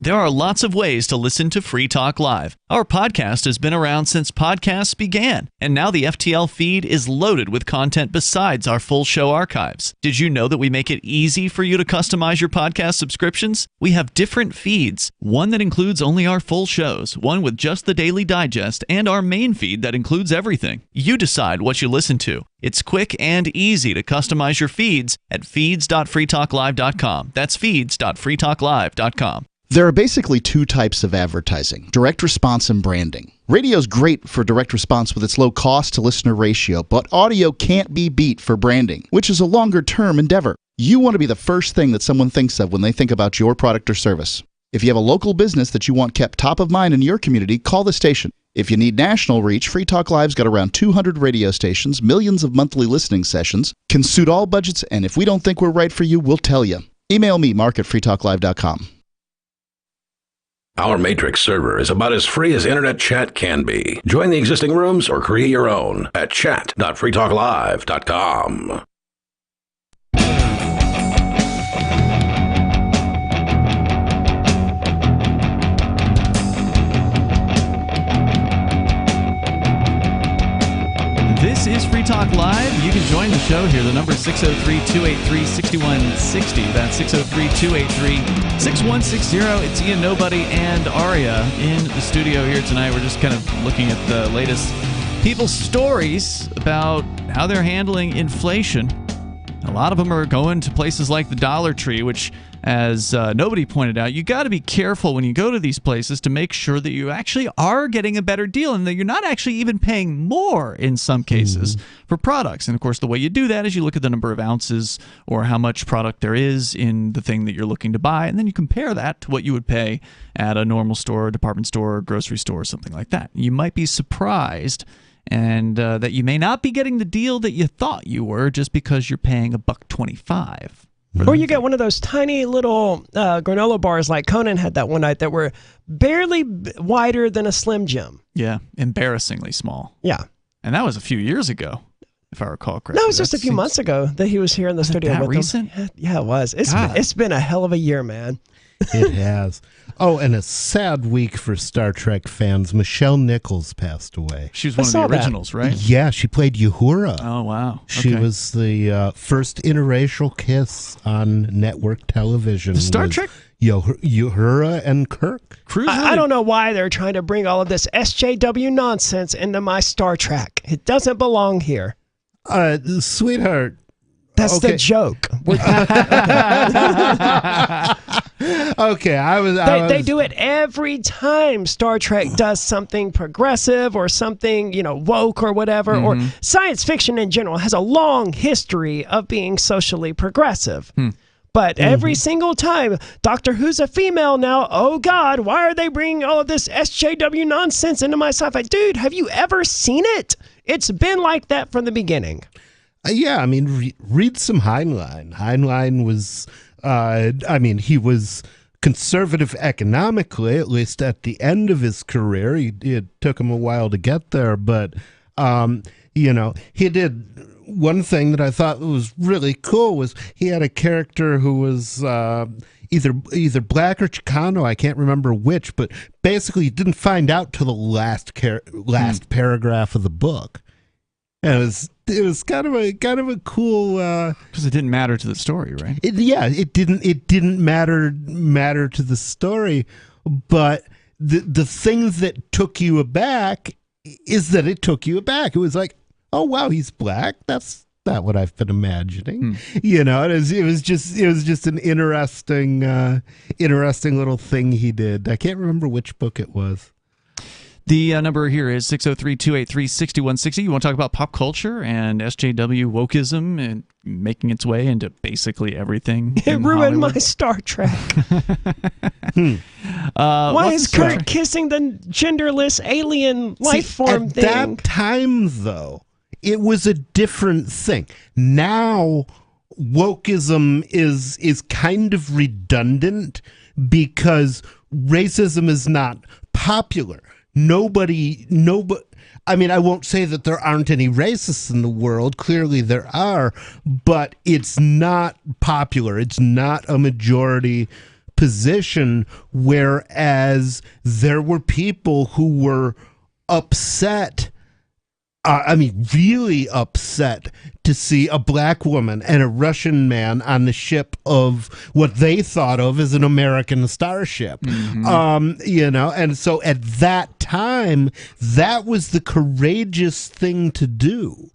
There are lots of ways to listen to Free Talk Live. Our podcast has been around since podcasts began, and now the FTL feed is loaded with content besides our full show archives. Did you know that we make it easy for you to customize your podcast subscriptions? We have different feeds, one that includes only our full shows, one with just the Daily Digest, and our main feed that includes everything. You decide what you listen to. It's quick and easy to customize your feeds at feeds.freetalklive.com. That's feeds.freetalklive.com. There are basically 2 types of advertising, direct response and branding. Radio's great for direct response with its low cost to listener ratio, but audio can't be beat for branding, which is a longer term endeavor. You want to be the first thing that someone thinks of when they think about your product or service. If you have a local business that you want kept top of mind in your community, call the station. If you need national reach, Free Talk Live's got around 200 radio stations, millions of monthly listening sessions, can suit all budgets, and if we don't think we're right for you, we'll tell you. Email me, mark@freetalklive.com. Our Matrix server is about as free as internet chat can be. Join the existing rooms or create your own at chat.freetalklive.com. This is Free Talk Live. You can join the show here. The number is 603-283-6160. That's 603-283-6160. It's Ian, Nobody, and Aria in the studio here tonight. We're just kind of looking at the latest people's stories about how they're handling inflation. A lot of them are going to places like the Dollar Tree, which, as Nobody pointed out, you got to be careful when you go to these places to make sure that you actually are getting a better deal and that you're not actually even paying more in some cases for products. And of course, the way you do that is you look at the number of ounces or how much product there is in the thing that you're looking to buy, and then you compare that to what you would pay at a normal store, department store, grocery store, something like that. You might be surprised and that you may not be getting the deal that you thought you were just because you're paying $1.25. Or you get one of those tiny little granola bars like Conan had that one night that were barely wider than a Slim Jim. Yeah, embarrassing small. Yeah. And that was a few years ago, if I recall correctly. No, it was just a few months ago that he was here in the studio that with recent? us. Yeah, it was. It's been a hell of a year, man. It has. Oh, and a sad week for Star Trek fans. Michelle Nichols passed away. She was one of the originals, right? Yeah, she played Uhura. Oh, wow. She was the first interracial kiss on network television. The Star Trek? Uhura and Kirk. I don't know why they're trying to bring all of this SJW nonsense into my Star Trek. It doesn't belong here. Sweetheart. That's the joke. Okay, They do it every time Star Trek does something progressive or something, woke or whatever, or science fiction in general has a long history of being socially progressive. But every single time, Doctor Who's a female now, oh God, why are they bringing all of this SJW nonsense into my sci-fi? Dude, have you ever seen it? It's been like that from the beginning. Yeah, I mean, read some Heinlein. Heinlein was, he was conservative economically, at least at the end of his career. It took him a while to get there, but, he did one thing that I thought was really cool was he had a character who was either black or Chicano, I can't remember which, but basically you didn't find out till the last paragraph of the book. And it was kind of a cool because it didn't matter to the story, right? It didn't matter to the story, but the thing that took you aback is that it took you aback. It was like, oh wow, he's black. That's not what I've been imagining. It was just an interesting little thing he did. I can't remember which book it was. The number here is 603-283-6160. You want to talk about pop culture and SJW wokeism and making its way into basically everything. It ruined my Star Trek. Why is Kirk kissing the genderless alien life form thing? At that time, though, it was a different thing. Now, wokeism is kind of redundant because racism is not popular. Nobody, I mean, I won't say that there aren't any racists in the world. Clearly there are, but it's not popular. It's not a majority position, whereas there were people who were upset, really upset to see a black woman and a Russian man on the ship of what they thought of as an American starship. And so at that time, that was the courageous thing to do.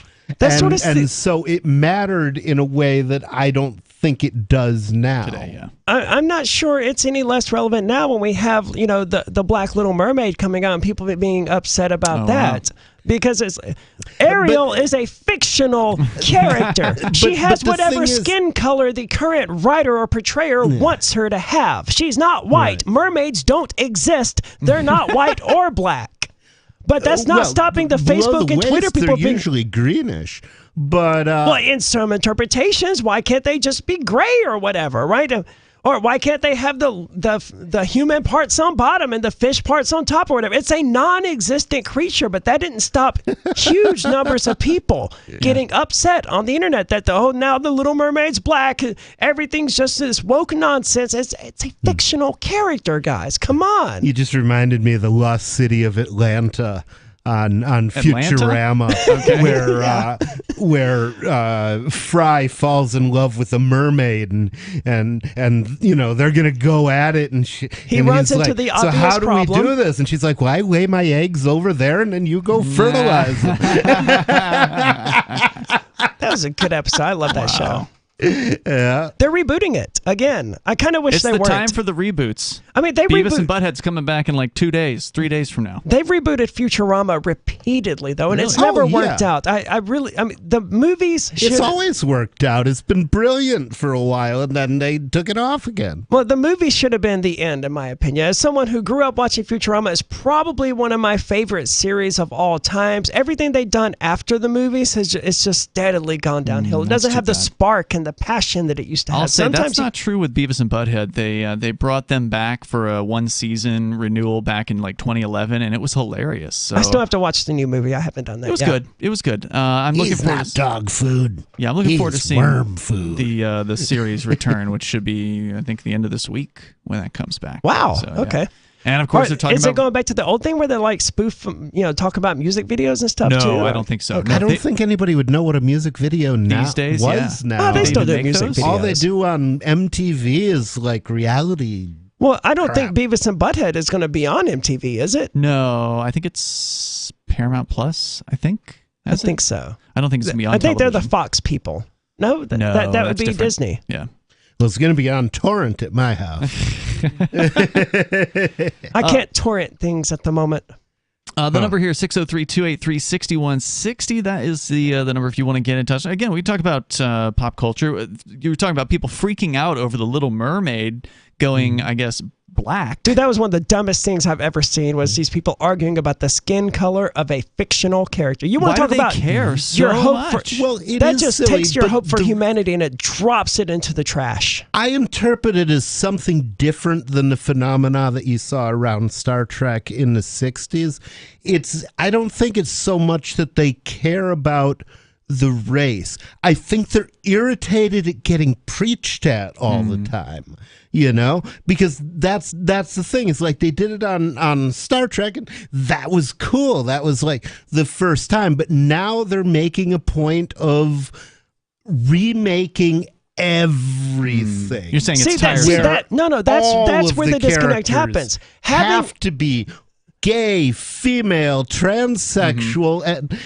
So it mattered in a way that I don't think it does now. Today, yeah. I'm not sure it's any less relevant now when we have, the Black Little Mermaid coming out and people being upset about that. Wow. Because Ariel is a fictional character. She has whatever skin color the current writer or portrayer wants her to have. She's not white. Right. Mermaids don't exist. They're not white or black. But that's not stopping the Facebook and Twitter people being usually greenish. But well, in some interpretations, why can't they just be gray or whatever, right? Or why can't they have the human parts on bottom and the fish parts on top or whatever? It's a non-existent creature, but that didn't stop huge numbers of people getting upset on the internet that now the Little Mermaid's black. Everything's just this woke nonsense. It's a fictional character, guys. Come on. You just reminded me of the lost city of Atlanta. On Futurama, where Fry falls in love with a mermaid, and you know they're gonna go at it, and he runs into the obvious so how do problem. we do this? And she's like, well, I lay my eggs over there, and then you go fertilize them. That was a good episode. I love that show. Yeah, they're rebooting it again. I kind of wish they weren't. It's the time for the reboots. I mean, Beavis and Butthead's coming back in like 3 days from now. They've rebooted Futurama repeatedly, though, and it's never worked out. I mean, the movies. It's always worked out. It's been brilliant for a while, and then they took it off again. Well, the movie should have been the end, in my opinion. As someone who grew up watching Futurama, it's probably one of my favorite series of all times. Everything they've done after the movies it's just steadily gone downhill. It doesn't have the spark and the passion that it used to have. I'll say that's not true with Beavis and Butthead. They brought them back for a 1-season renewal back in like 2011, and it was hilarious. So I still have to watch the new movie. I haven't done that. It was good. I'm looking forward not dog food. Yeah, I'm looking forward to seeing worm food. the series return, which should be I think the end of this week when that comes back. Wow. So, okay. Yeah. And of course, they're talking Is it going back to the old thing where they like spoof, talk about music videos and stuff too? No, I don't think so. Okay. No, I don't think anybody would know what a music video these days was now. Oh, they still do music videos. All they do on MTV is like reality. Well, I don't think Beavis and Butthead is going to be on MTV, is it? No, I think it's Paramount Plus. I think so. I don't think it's going to be on. I think they're the television. Fox people. No, that would that's be different. Disney. Yeah. Well, it's going to be on torrent at my house. I can't torrent things at the moment. The number here is 603-283-6160. That is the number if you want to get in touch. Again, we talk about pop culture. You were talking about people freaking out over the Little Mermaid going, I guess, black. Dude, that was one of the dumbest things I've ever seen was these people arguing about the skin color of a fictional character. You want to talk about care your hope much? Well, that just takes your hope for humanity and it drops it into the trash. I interpret it as something different than the phenomena that you saw around Star Trek in the 60s. I don't think it's so much that they care about the race. I think they're irritated at getting preached at all the time, because that's the thing. It's like they did it on Star Trek, and that was cool. That was like the first time. But now they're making a point of remaking everything. You're saying it's tiresome. That's where the disconnect happens. Have to be gay, female, transsexual, and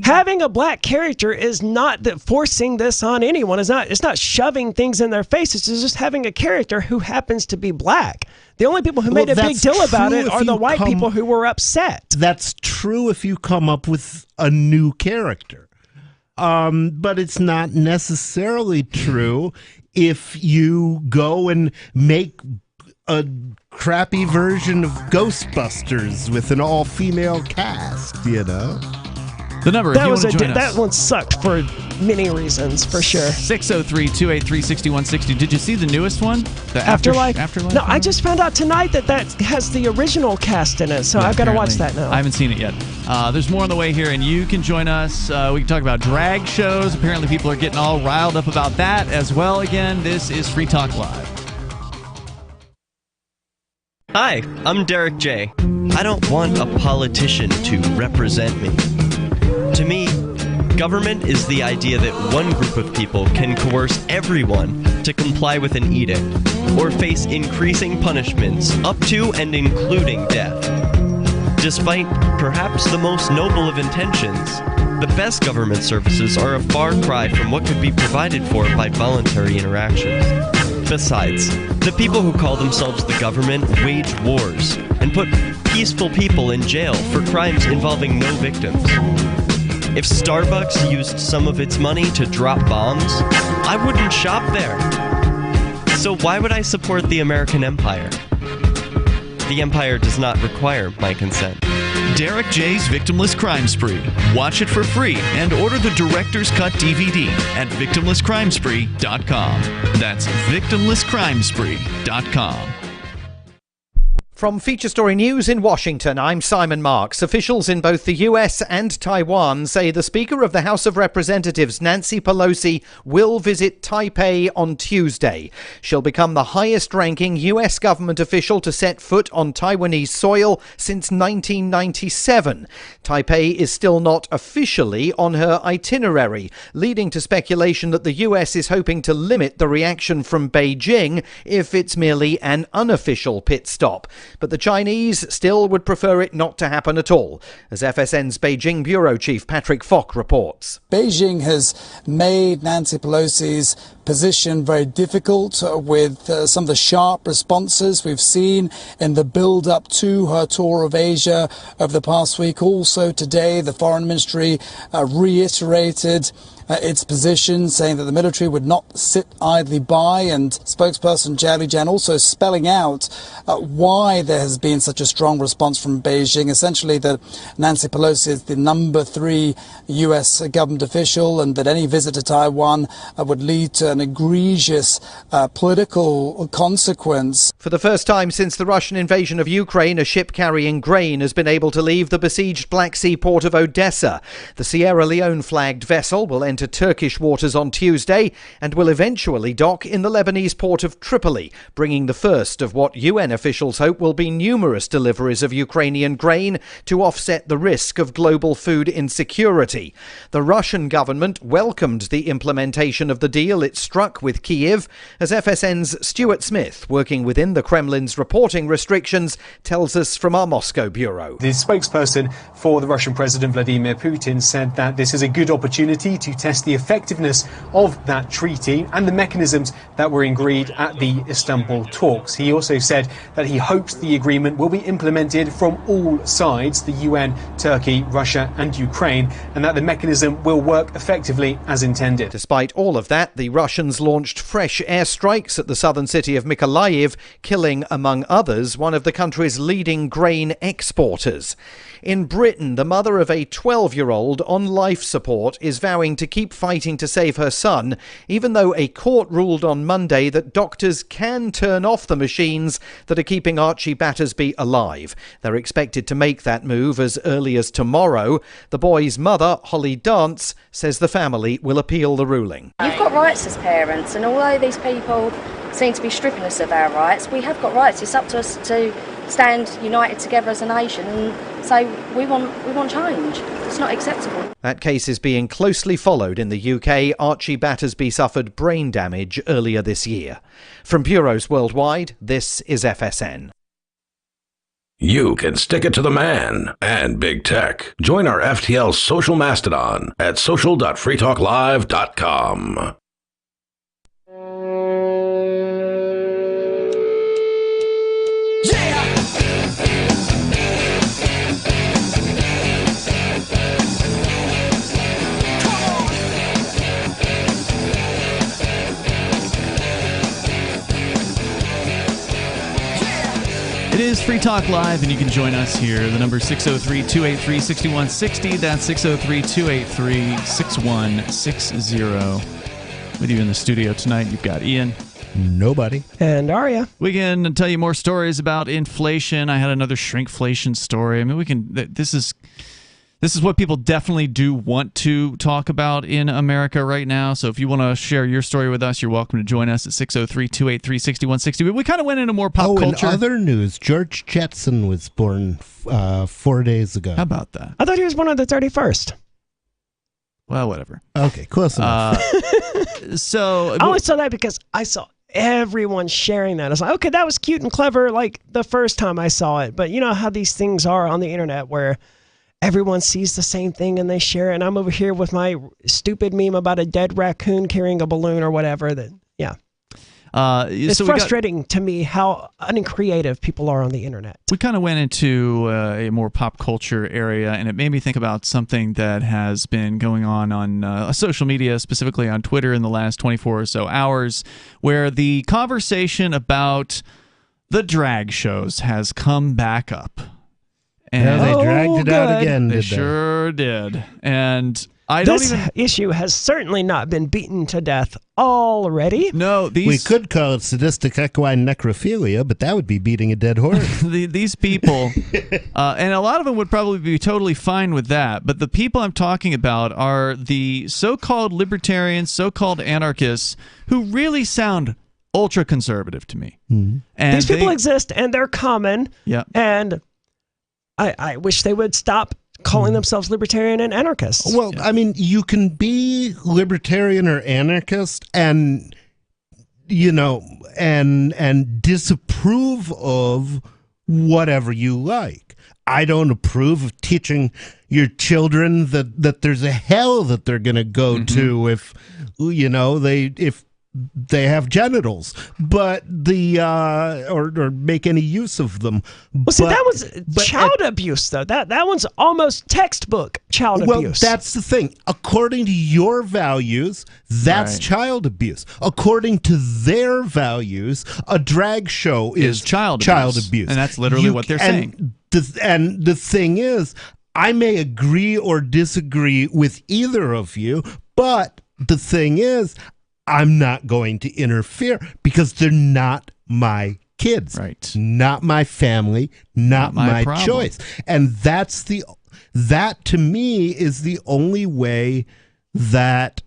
having a black character is not forcing this on anyone. It's not shoving things in their faces. It's just having a character who happens to be black. The only people who made a big deal about it are the white people who were upset. That's true if you come up with a new character. But it's not necessarily true if you go and make a crappy version of Ghostbusters with an all-female cast, The number, if you want to join us. That one sucked for many reasons, for sure. 603-283-6160. Did you see the newest one? The Afterlife? Afterlife? No, I just found out tonight that has the original cast in it, so I've got to watch that now. I haven't seen it yet. There's more on the way here, and you can join us. We can talk about drag shows. Apparently people are getting all riled up about that as well. Again, this is Free Talk Live. Hi, I'm Derek J. I don't want a politician to represent me. To me, government is the idea that one group of people can coerce everyone to comply with an edict or face increasing punishments up to and including death. Despite perhaps the most noble of intentions, the best government services are a far cry from what could be provided for by voluntary interactions. Besides, the people who call themselves the government wage wars and put peaceful people in jail for crimes involving no victims. If Starbucks used some of its money to drop bombs, I wouldn't shop there. So why would I support the American empire? The Empire does not require my consent. Derek J's Victimless Crime Spree. Watch it for free and order the Director's Cut DVD at victimlesscrimespree.com. That's victimlesscrimespree.com. From Feature Story News in Washington, I'm Simon Marks. Officials in both the US and Taiwan say the Speaker of the House of Representatives, Nancy Pelosi, will visit Taipei on Tuesday. She'll become the highest-ranking US government official to set foot on Taiwanese soil since 1997. Taipei is still not officially on her itinerary, leading to speculation that the US is hoping to limit the reaction from Beijing if it's merely an unofficial pit stop. But the Chinese still would prefer it not to happen at all, as FSN's Beijing Bureau Chief Patrick Fock reports. Beijing has made Nancy Pelosi's position very difficult with some of the sharp responses we've seen in the build-up to her tour of Asia over the past week. Also today, the Foreign Ministry reiterated its position, saying that the military would not sit idly by, and spokesperson Jiali Zhang also spelling out why there has been such a strong response from Beijing, essentially that Nancy Pelosi is the number 3 US government official and that any visit to Taiwan would lead to an egregious political consequence. For the first time since the Russian invasion of Ukraine, a ship carrying grain has been able to leave the besieged Black Sea port of Odessa. The Sierra Leone-flagged vessel will enter Turkish waters on Tuesday and will eventually dock in the Lebanese port of Tripoli, bringing the first of what UN officials hope will be numerous deliveries of Ukrainian grain to offset the risk of global food insecurity. The Russian government welcomed the implementation of the deal it struck with Kyiv, as FSN's Stuart Smith, working within the Kremlin's reporting restrictions, tells us from our Moscow bureau. The spokesperson for the Russian President Vladimir Putin said that this is a good opportunity to test the effectiveness of that treaty and the mechanisms that were agreed at the Istanbul talks. He also said that he hopes the agreement will be implemented from all sides, the UN, Turkey, Russia and Ukraine, and that the mechanism will work effectively as intended. Despite all of that, the Russians launched fresh airstrikes at the southern city of Mykolaiv, killing, among others, one of the country's leading grain exporters. In Britain, the mother of a 12-year-old on life support is vowing to keep fighting to save her son, even though a court ruled on Monday that doctors can turn off the machines that are keeping Archie Battersby alive. They're expected to make that move as early as tomorrow. The boy's mother, Holly Dance, says the family will appeal the ruling. You've got rights as parents, and although these people seem to be stripping us of our rights, we have got rights. It's up to us to stand united together as a nation and say we want change. It's not acceptable. That case is being closely followed in the UK. Archie Battersby suffered brain damage earlier this year. From bureaus worldwide, this is FSN. You can stick it to the man and big tech. Join our FTL social mastodon at social.freetalklive.com. It is Free Talk Live, and you can join us here. The number is 603-283-6160. That's 603-283-6160. With you in the studio tonight, you've got Ian. Nobody. And Aria. We can tell you more stories about inflation. I had another shrinkflation story. I mean, we can. This is what people definitely do want to talk about in America right now. So if you want to share your story with us, you're welcome to join us at 603-283-6160. We kind of went into more pop culture. In other news, George Jetson was born 4 days ago. How about that? I thought he was born on the 31st. Well, whatever. Okay, close enough. So I only saw that because I saw everyone sharing that. I was like, okay, that was cute and clever like the first time I saw it. But you know how these things are on the internet where everyone sees the same thing and they share it. And I'm over here with my stupid meme about a dead raccoon carrying a balloon or whatever. That, yeah. It's frustrating to me how uncreative people are on the internet. We kind of went into a more pop culture area, and it made me think about something that has been going on social media, specifically on Twitter in the last 24 or so hours, where the conversation about the drag shows has come back up. And yeah, they dragged it out again. They sure did. And this issue has certainly not been beaten to death already. No, we could call it sadistic equine necrophilia, but that would be beating a dead horse. These people, and a lot of them would probably be totally fine with that, but the people I'm talking about are the so-called libertarians, so-called anarchists, who really sound ultra-conservative to me. Mm-hmm. And these people exist, and they're common, and I wish they would stop calling themselves libertarian and anarchists. Well, I mean, you can be libertarian or anarchist and, and disapprove of whatever you like. I don't approve of teaching your children that there's a hell that they're going to go to if they have genitals, but or make any use of them. Well, see, that was child abuse, though. That one's almost textbook child abuse. Well, that's the thing. According to your values, that's child abuse. According to their values, a drag show is child abuse. And that's literally what they're saying. And the thing is, I may agree or disagree with either of you, but the thing is, I'm not going to interfere because they're not my kids, not my family, not my choice. And that to me is the only way that,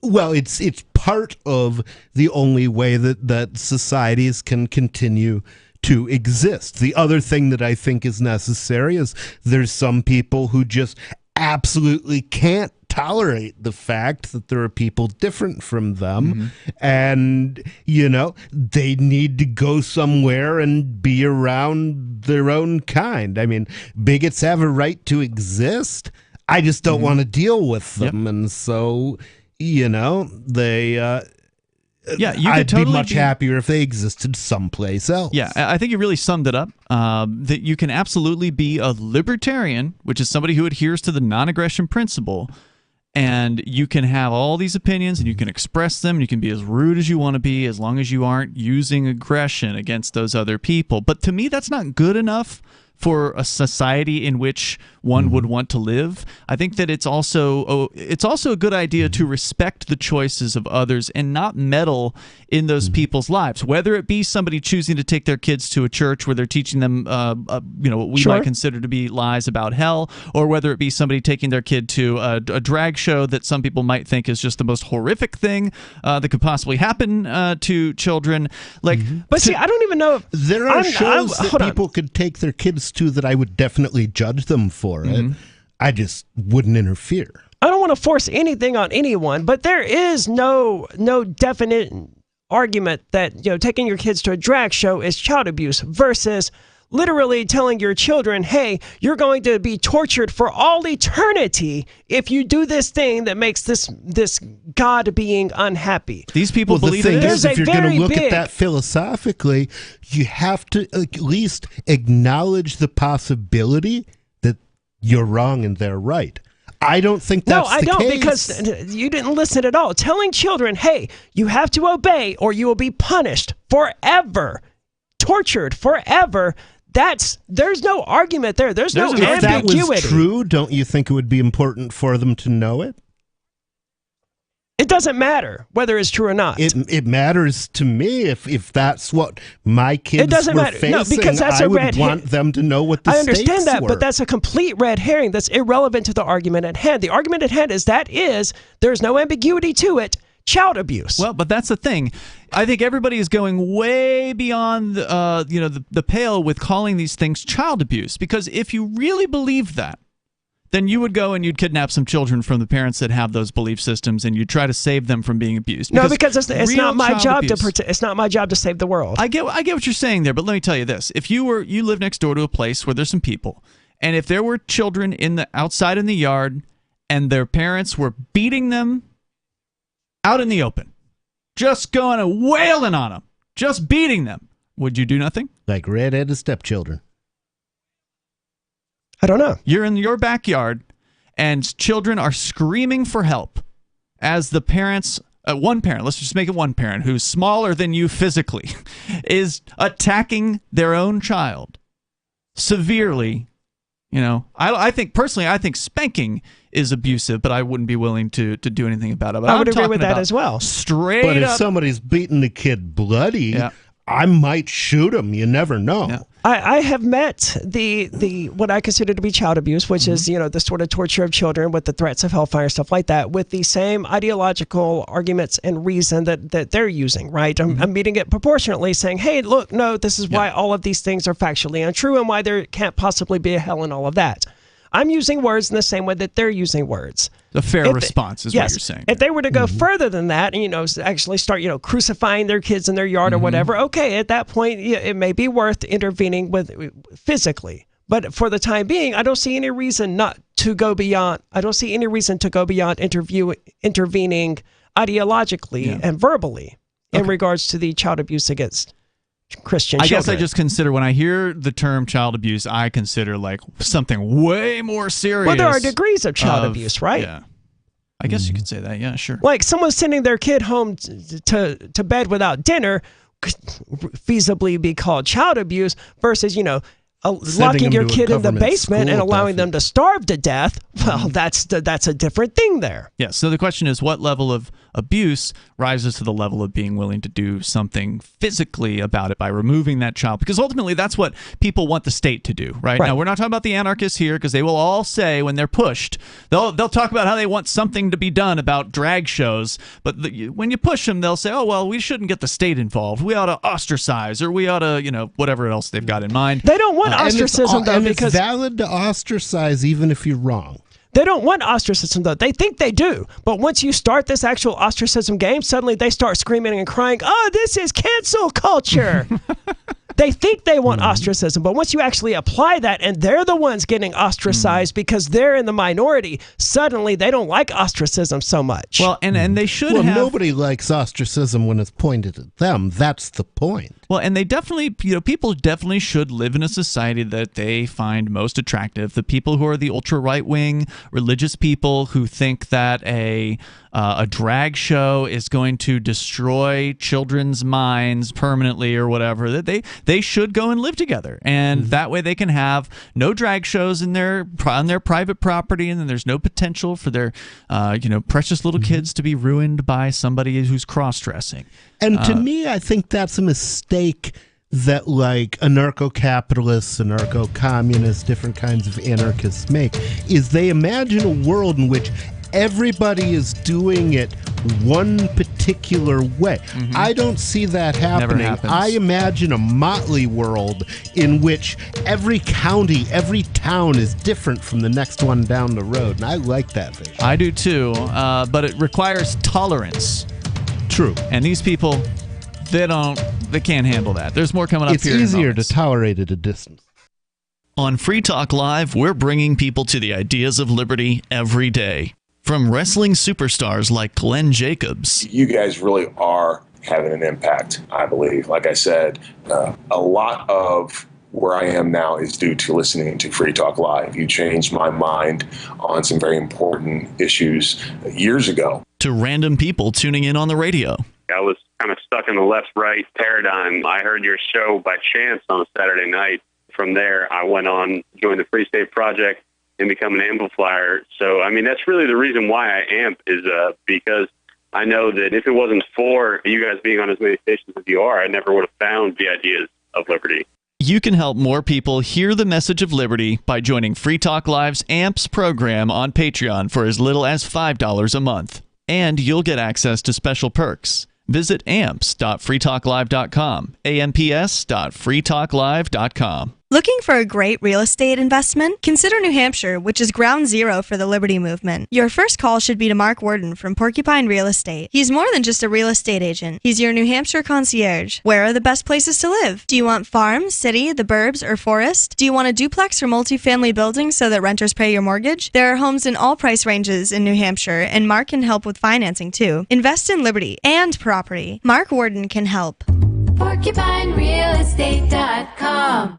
well, it's part of the only way that societies can continue to exist. The other thing that I think is necessary is there's some people who just absolutely can't tolerate the fact that there are people different from them, and they need to go somewhere and be around their own kind. I mean, bigots have a right to exist. I just don't want to deal with them, and so they I'd be much happier if they existed someplace else. Yeah, I think you really summed it up. That you can absolutely be a libertarian, which is somebody who adheres to the non-aggression principle, and you can have all these opinions and you can express them, and you can be as rude as you want to be as long as you aren't using aggression against those other people. But to me, that's not good enough for a society in which one would want to live. I think that it's also a good idea to respect the choices of others and not meddle in those people's lives, whether it be somebody choosing to take their kids to a church where they're teaching them what we might consider to be lies about hell, or whether it be somebody taking their kid to a drag show that some people might think is just the most horrific thing that could possibly happen to children. But see, I don't even know if there are shows that people could take their kids to that I would definitely judge them for it. I just wouldn't interfere. I don't want to force anything on anyone, but there is no definite argument that taking your kids to a drag show is child abuse versus literally telling your children, hey, you're going to be tortured for all eternity if you do this thing that makes this God being unhappy. These people believe it is. If you're going to look at that philosophically, you have to at least acknowledge the possibility that you're wrong and they're right. I don't think that's the case. No, I don't, because you didn't listen at all. Telling children, hey, you have to obey or you will be punished forever, tortured forever. There's no argument there. There's no ambiguity. If that was true, don't you think it would be important for them to know it? It doesn't matter whether it's true or not. It matters to me if that's what my kids were facing. No, because that's I would want them to know what the stakes were. I understand that, but that's a complete red herring. That's irrelevant to the argument at hand. The argument at hand is there's no ambiguity to it. Child abuse. Well, but that's the thing. I think everybody is going way beyond the pale with calling these things child abuse, because if you really believe that, then you would go and you'd kidnap some children from the parents that have those belief systems, and you'd try to save them from being abused. No, because it's not my job to protect. It's not my job to save the world. I get what you're saying there, but let me tell you this: if you live next door to a place where there's some people, and if there were children outside in the yard, and their parents were beating them out in the open, just going and wailing on them, just beating them, would you do nothing? Like red-headed stepchildren. I don't know. You're in your backyard, and children are screaming for help as the parents one parent, let's just make it one parent who's smaller than you physically, is attacking their own child severely, I think personally, I think spanking is abusive, but I wouldn't be willing to do anything about it. But I would agree with that as well. Straight But if up, somebody's beating the kid bloody, I might shoot him. You never know. Yeah. I have met the what I consider to be child abuse, which is the sort of torture of children with the threats of hellfire, stuff like that, with the same ideological arguments and reason that they're using. Right? I'm meeting it proportionately, saying, "Hey, look, no, this is why all of these things are factually untrue, and why there can't possibly be a hell and all of that." I'm using words in the same way that they're using words. A fair response is what you're saying. If they were to go further than that and, actually start, crucifying their kids in their yard or whatever, okay, at that point, it may be worth intervening with physically. But for the time being, I don't see any reason not to go beyond. I don't see any reason to go beyond intervening ideologically and verbally in regards to the child abuse against Christian children. I guess I just consider, when I hear the term child abuse, I consider like something way more serious. Well, there are degrees of child abuse, right? Yeah. I guess you could say that. Yeah, sure. Like someone sending their kid home to bed without dinner could feasibly be called child abuse versus, locking your kid in the basement and allowing them to starve to death. Well, that's a different thing there. Yeah, so the question is, what level of abuse rises to the level of being willing to do something physically about it by removing that child? Because ultimately, that's what people want the state to do, right? Now, we're not talking about the anarchists here, because they will all say, when they're pushed, they'll talk about how they want something to be done about drag shows, but when you push them, they'll say, oh, well, we shouldn't get the state involved. We ought to ostracize, or we ought to, whatever else they've got in mind. They don't want ostracism, though, because it's valid to ostracize even if you're wrong. They don't want ostracism, though. They think they do. But once you start this actual ostracism game, suddenly they start screaming and crying, oh, this is cancel culture. They think they want ostracism, but once you actually apply that and they're the ones getting ostracized because they're in the minority, suddenly they don't like ostracism so much. Well, and they should have... Well, nobody likes ostracism when it's pointed at them. That's the point. Well, and they definitely, people definitely should live in a society that they find most attractive. The people who are the ultra right-wing religious people who think that a drag show is going to destroy children's minds permanently or whatever, that they should go and live together, and that way they can have no drag shows on their private property, and then there's no potential for their precious little kids to be ruined by somebody who's cross-dressing. And to me, I think that's a mistake that like anarcho-capitalists, anarcho-communists, different kinds of anarchists make, is they imagine a world in which everybody is doing it one particular way. I don't see that happening. I imagine a motley world in which every county, every town is different from the next one down the road, and I like that vision. I do too, but it requires tolerance. True. And these people, they can't handle that. There's more coming up here. It's easier to tolerate at a distance. On Free Talk Live, we're bringing people to the ideas of liberty every day. From wrestling superstars like Glenn Jacobs. You guys really are having an impact, I believe. Like I said, a lot of where I am now is due to listening to Free Talk Live. You changed my mind on some very important issues years ago. To random people tuning in on the radio. I was kind of stuck in the left-right paradigm. I heard your show by chance on a Saturday night. From there, I went on, joined the Free State Project, and become an amplifier. So, I mean, that's really the reason why I amp is because I know that if it wasn't for you guys being on as many stations as you are, I never would have found the ideas of liberty. You can help more people hear the message of liberty by joining Free Talk Live's AMPS program on Patreon for as little as $5 a month. And you'll get access to special perks. Visit amps.freetalklive.com, amps.freetalklive.com. Looking for a great real estate investment? Consider New Hampshire, which is ground zero for the Liberty Movement. Your first call should be to Mark Worden from Porcupine Real Estate. He's more than just a real estate agent. He's your New Hampshire concierge. Where are the best places to live? Do you want farm, city, the burbs, or forest? Do you want a duplex or multifamily building so that renters pay your mortgage? There are homes in all price ranges in New Hampshire, and Mark can help with financing too. Invest in liberty and property. Mark Worden can help. PorcupineRealEstate.com.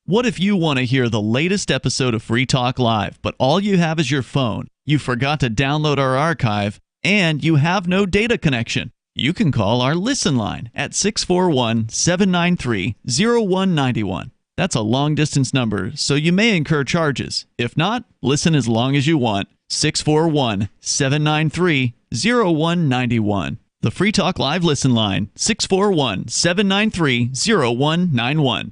What if you want to hear the latest episode of Free Talk Live, but all you have is your phone? You forgot to download our archive? and you have no data connection, you can call our Listen line at 641-793-0191. That's a long-distance number, so you may incur charges. If not, listen as long as you want. 641-793-0191. The Free Talk Live Listen line, 641-793-0191.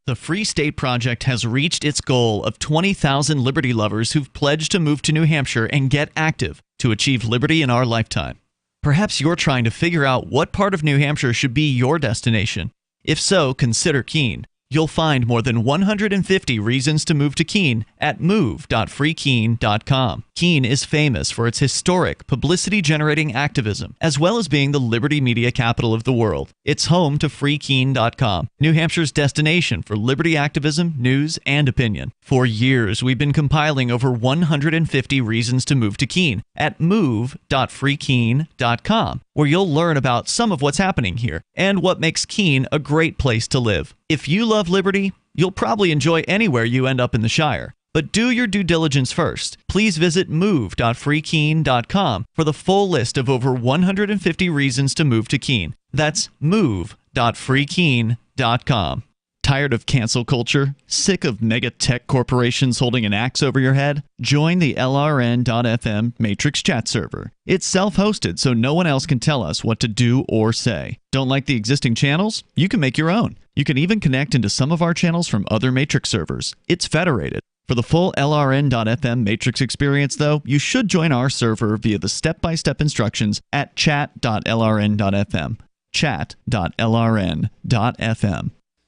The Free State Project has reached its goal of 20,000 liberty lovers who've pledged to move to New Hampshire and get active to achieve liberty in our lifetime. Perhaps you're trying to figure out what part of New Hampshire should be your destination. If so, consider Keene. You'll find more than 150 reasons to move to Keene at move.freekeene.com. Keene is famous for its historic, publicity-generating activism, as well as being the liberty media capital of the world. It's home to freekeene.com, New Hampshire's destination for liberty activism, news, and opinion. For years, we've been compiling over 150 reasons to move to Keene at move.freekeene.com, where you'll learn about some of what's happening here and what makes Keene a great place to live. If you love liberty, you'll probably enjoy anywhere you end up in the Shire. But do your due diligence first. Please visit move.freekeene.com for the full list of over 150 reasons to move to Keene. That's move.freekeene.com. Tired of cancel culture? Sick of mega tech corporations holding an axe over your head? Join the LRN.FM Matrix chat server. It's self-hosted, so no one else can tell us what to do or say. Don't like the existing channels? You can make your own. You can even connect into some of our channels from other Matrix servers. It's federated. For the full LRN.FM Matrix experience, though, you should join our server via the step-by-step instructions at chat.lrn.fm. Chat.lrn.fm.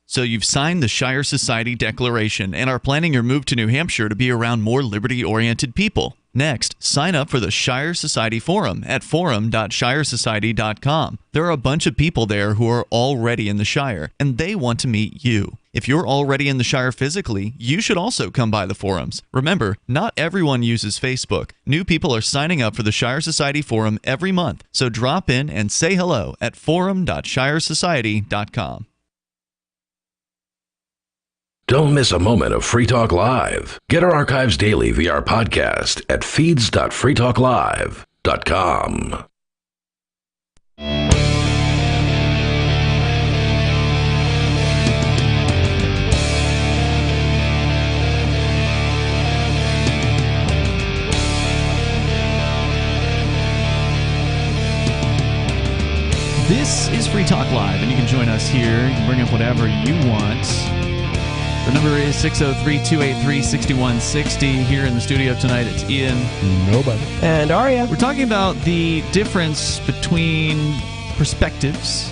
So you've signed the Shire Society Declaration and are planning your move to New Hampshire to be around more liberty-oriented people. Next, sign up for the Shire Society Forum at forum.shiresociety.com. There are a bunch of people there who are already in the Shire, and they want to meet you. If you're already in the Shire physically, you should also come by the forums. Remember, not everyone uses Facebook. New people are signing up for the Shire Society Forum every month, so drop in and say hello at forum.shiresociety.com. Don't miss a moment of Free Talk Live. Get our archives daily via our podcast at feeds.freetalklive.com. This is Free Talk Live, and you can join us here. You can bring up whatever you want. The number is 603-283-6160. Here in the studio tonight, it's Ian. Nobody. And Aria. We're talking about the difference between perspectives.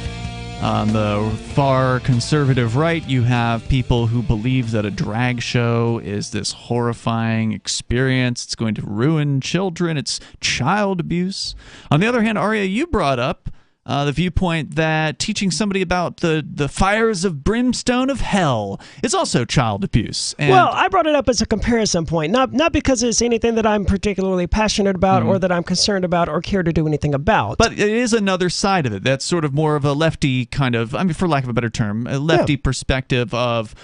On the far conservative right, you have people who believe that a drag show is this horrifying experience. It's going to ruin children. It's child abuse. On the other hand, Aria, you brought up the viewpoint that teaching somebody about the fires of brimstone of hell is also child abuse. And well, I brought it up as a comparison point, not because it's anything that I'm particularly passionate about or that I'm concerned about or care to do anything about. But it is another side of it. That's sort of more of a lefty kind of, I mean, for lack of a better term, a lefty perspective of,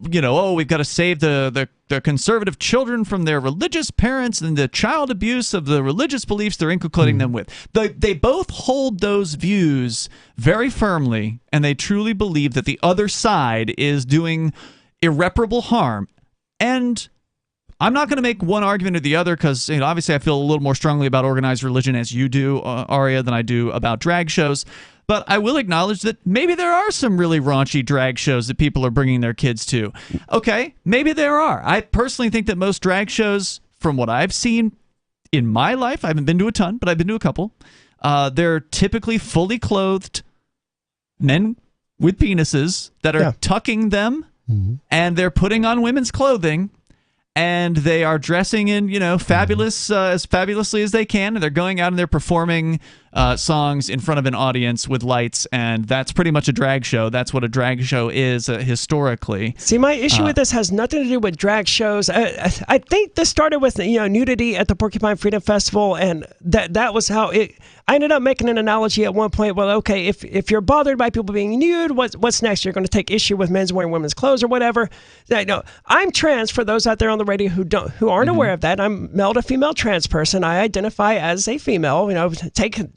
you know, oh, we've got to save the conservative children from their religious parents and the child abuse of the religious beliefs they're inculcating them with. They both hold those views very firmly, and they truly believe that the other side is doing irreparable harm. And I'm not going to make one argument or the other because, you know, obviously I feel a little more strongly about organized religion as you do, Aria, than I do about drag shows. But I will acknowledge that maybe there are some really raunchy drag shows that people are bringing their kids to. Okay, maybe there are. I personally think that most drag shows, from what I've seen in my life, I haven't been to a ton, but I've been to a couple, they're typically fully clothed men with penises that are tucking them, and they're putting on women's clothing, and they are dressing in, you know, fabulous as fabulously as they can, and they're going out and they're performing songs in front of an audience with lights, and that's pretty much a drag show. That's what a drag show is historically. See, my issue with this has nothing to do with drag shows. I think this started with nudity at the Porcupine Freedom Festival, and that was how it. I ended up making an analogy at one point. Well, okay, if you're bothered by people being nude, what's next? You're going to take issue with men's wearing women's clothes or whatever. No, I'm trans. For those out there on the radio who aren't aware of that, I'm male to female trans person. I identify as a female.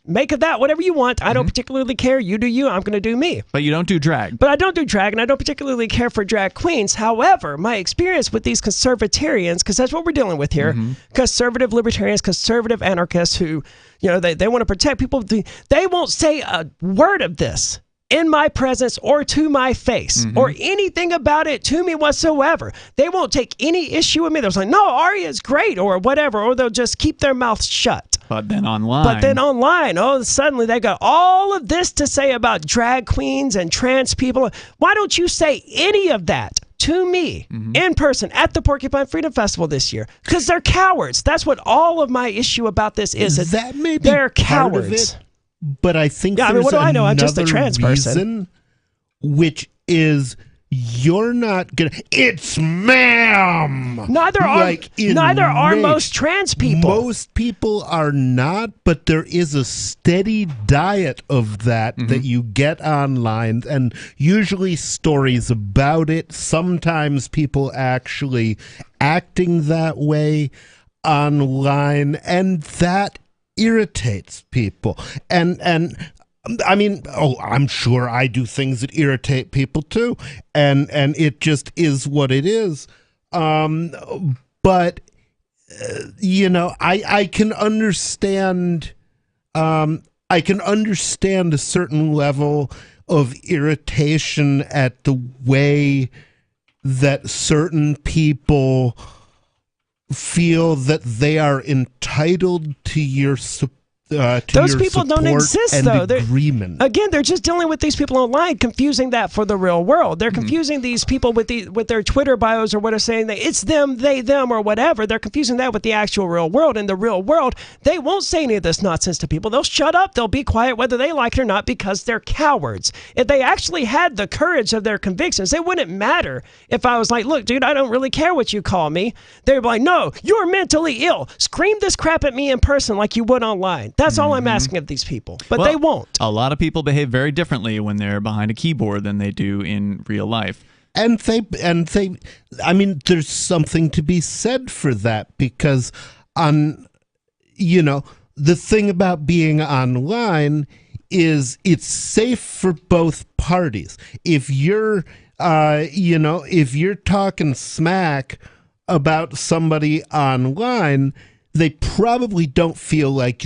Make of that whatever you want. I don't particularly care. You do you. I'm going to do me. But you don't do drag. But I don't do drag, and I don't particularly care for drag queens. However, my experience with these conservatarians, because that's what we're dealing with here, conservative libertarians, conservative anarchists who, they want to protect people. They won't say a word of this in my presence or to my face or anything about it to me whatsoever. They won't take any issue with me. They'll say, no, Arya's great or whatever, or they'll just keep their mouths shut. But then online, suddenly they got all of this to say about drag queens and trans people. Why don't you say any of that to me in person at the Porcupine Freedom Festival this year? Because they're cowards. That's what all of my issue about this is. That may be they're part cowards. of it, but I think what do I know? I'm just a trans person. Reason, which is you're not gonna. It's ma'am. Neither are most trans people. Most people are not, but there is a steady diet of that you get online, and usually stories about it. Sometimes people actually acting that way online, and that irritates people. And I mean, I'm sure I do things that irritate people too, and it just is what it is. But I can understand. I can understand a certain level of irritation at the way that certain people feel that they are entitled to your support. Those people don't exist, though. Agreement. Again, they're just dealing with these people online, confusing that for the real world. They're confusing these people with their Twitter bios or what are saying that it's them, they, them, or whatever. They're confusing that with the actual real world. In the real world, they won't say any of this nonsense to people. They'll shut up. They'll be quiet whether they like it or not because they're cowards. If they actually had the courage of their convictions, it wouldn't matter if I was like, look, dude, I don't really care what you call me. They'd be like, no, you're mentally ill. Scream this crap at me in person like you would online. That's all I'm asking of these people, but they won't. A lot of people behave very differently when they're behind a keyboard than they do in real life. And they, I mean, there's something to be said for that because the thing about being online is it's safe for both parties. If you're, if you're talking smack about somebody online, they probably don't feel like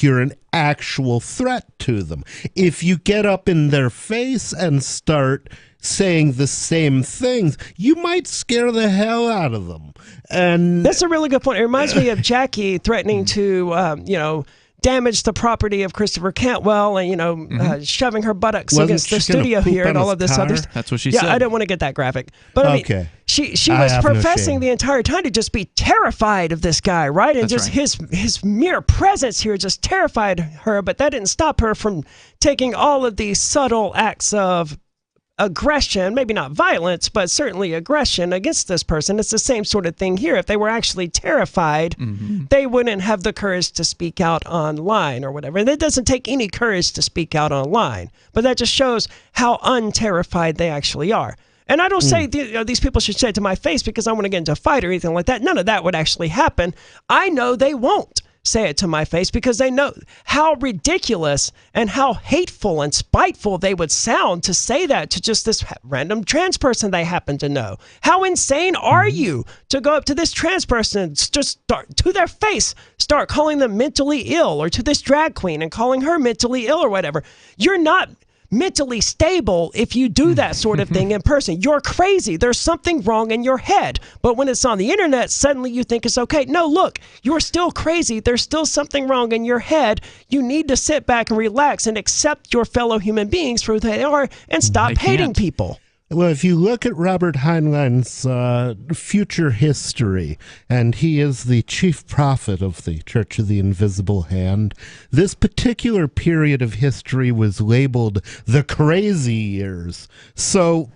you're an actual threat to them. If you get up in their face and start saying the same things, you might scare the hell out of them. And that's a really good point. It reminds me of Jackie threatening to, damage the property of Christopher Cantwell and, shoving her buttocks against the studio here and all of this other stuff. That's what she said. Yeah, I don't want to get that graphic. But I mean, she was professing the entire time to just be terrified of this guy, right? And That's just his mere presence here just terrified her, but that didn't stop her from taking all of these subtle acts of aggression, maybe not violence, but certainly aggression against this person. It's the same sort of thing here. If they were actually terrified, they wouldn't have the courage to speak out online or whatever. And it doesn't take any courage to speak out online, but that just shows how unterrified they actually are. And I don't say these people should say it to my face because I want to get into a fight or anything like that. None of that would actually happen. I know they won't say it to my face because they know how ridiculous and how hateful and spiteful they would sound to say that to just this random trans person they happen to know. How insane are you to go up to this trans person and just start to their face, start calling them mentally ill, or to this drag queen and calling her mentally ill or whatever? You're not mentally stable if you do that sort of thing in person. You're crazy. There's something wrong in your head. But when it's on the internet, suddenly you think it's okay. No, look, you're still crazy. There's still something wrong in your head. You need to sit back and relax and accept your fellow human beings for who they are and stop hating people. Well, if you look at Robert Heinlein's future history, and he is the chief prophet of the Church of the Invisible Hand, this particular period of history was labeled the crazy years. So,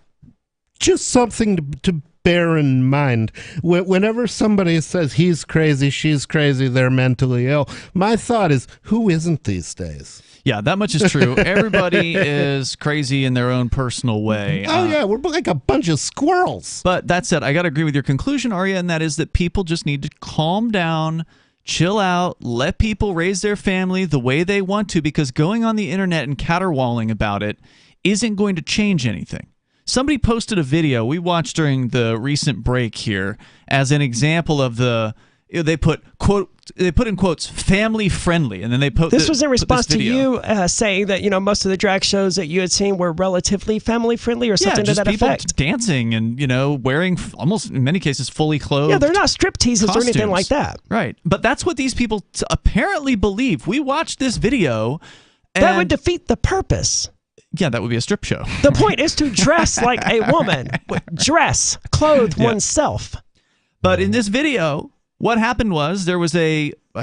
just something to bear in mind. Whenever somebody says he's crazy, she's crazy, they're mentally ill, my thought is, who isn't these days? Yeah, that much is true. Everybody is crazy in their own personal way. Oh, yeah, we're like a bunch of squirrels. But that said, I got to agree with your conclusion, Arya, and that is that people just need to calm down, chill out, let people raise their family the way they want to, because going on the internet and caterwauling about it isn't going to change anything. Somebody posted a video we watched during the recent break here as an example of they put in quotes family friendly, and then they put this was in response to you saying that most of the drag shows that you had seen were relatively family friendly or something to that people effect. Dancing and wearing almost in many cases fully clothed. Yeah, they're not strip teases costumes. or anything like that. Right, but that's what these people apparently believe. We watched this video. That would defeat the purpose. Yeah, that would be a strip show. The point is to dress like a woman. Clothe oneself. But in this video, what happened was there was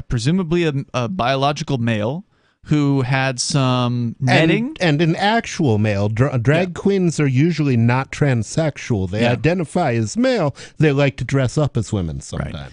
presumably a biological male who had some netting. And an actual male. Drag queens are usually not transsexual. They identify as male. They like to dress up as women sometimes. Right.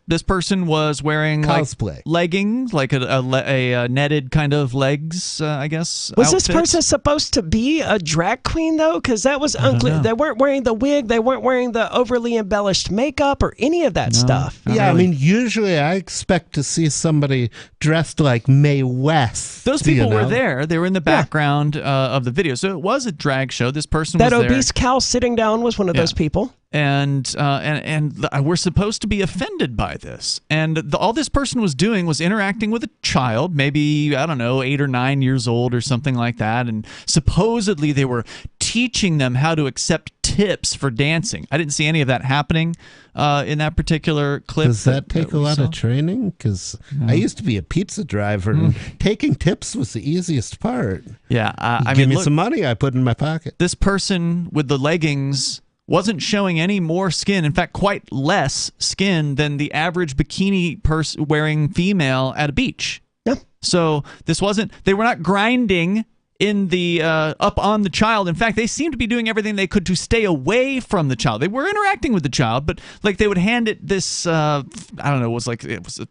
This person was wearing cosplay leggings, like a netted kind of legs, I guess. Was outfit. this person supposed to be a drag queen, though? Because that was unclear. They weren't wearing the wig. They weren't wearing the overly embellished makeup or any of that stuff. Yeah, really. I mean, usually I expect to see somebody dressed like Mae West. Those people were there. They were in the background of the video. So it was a drag show. This person was there. That obese cow sitting down was one of those people. And we're supposed to be offended by this. And all this person was doing was interacting with a child, maybe, I don't know, 8 or 9 years old or something like that. And supposedly they were teaching them how to accept tips for dancing. I didn't see any of that happening in that particular clip. Does that take a lot of training? Because I used to be a pizza driver, and taking tips was the easiest part. Yeah. Give me some money, I put in my pocket. This person with the leggings wasn't showing any more skin, in fact, quite less skin than the average bikini wearing female at a beach. Yeah. So they were not grinding in the up on the child. In fact, they seemed to be doing everything they could to stay away from the child. They were interacting with the child, but like they would hand it this I don't know, it was a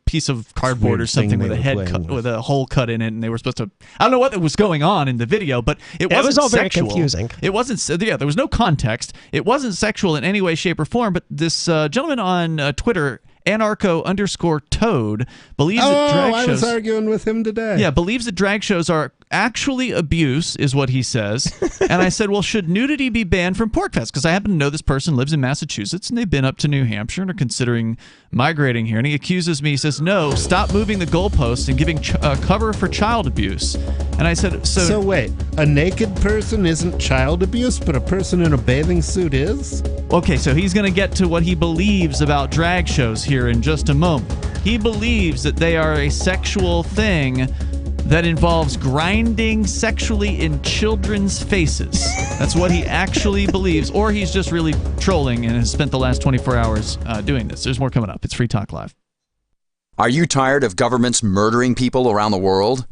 piece of cardboard or something with a head cut, with a hole cut in it, and they were supposed to, I don't know what was going on in the video, but it was all sexual. Very confusing. It wasn't, there was no context. It wasn't sexual in any way, shape, or form, but this gentleman on Twitter, anarcho_toad, believes that drag shows... I was arguing with him today. Yeah, believes that drag shows are actually abuse, is what he says. And I said, well, should nudity be banned from PorcFest? Because I happen to know this person lives in Massachusetts, and they've been up to New Hampshire and are considering migrating here. And he accuses me, he says, no, stop moving the goalposts and giving cover for child abuse. And I said, So wait, a naked person isn't child abuse, but a person in a bathing suit is? Okay, so he's going to get to what he believes about drag shows here in just a moment. He believes that they are a sexual thing that involves grinding sexually in children's faces. That's what he actually believes, or he's just really trolling and has spent the last 24 hours doing this. There's more coming up. It's Free Talk Live. Are you tired of governments murdering people around the world?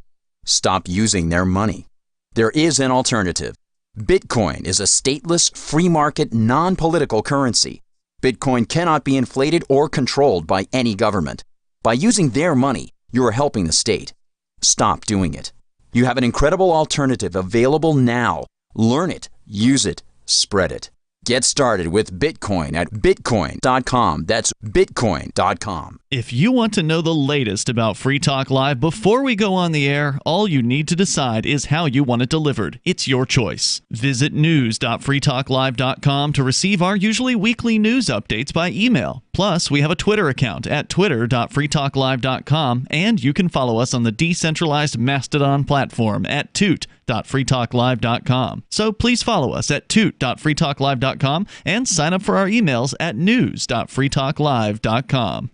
Stop using their money. There is an alternative. Bitcoin is a stateless, free market, non-political currency. Bitcoin cannot be inflated or controlled by any government. By using their money, you are helping the state. Stop doing it. You have an incredible alternative available now. Learn it, use it, spread it. Get started with Bitcoin at Bitcoin.com. That's Bitcoin.com. If you want to know the latest about Free Talk Live before we go on the air, all you need to decide is how you want it delivered. It's your choice. Visit news.freetalklive.com to receive our usually weekly news updates by email. Plus, we have a Twitter account at twitter.freetalklive.com, and you can follow us on the decentralized Mastodon platform at toot.freetalklive.com. So please follow us at toot.freetalklive.com and sign up for our emails at news.freetalklive.com.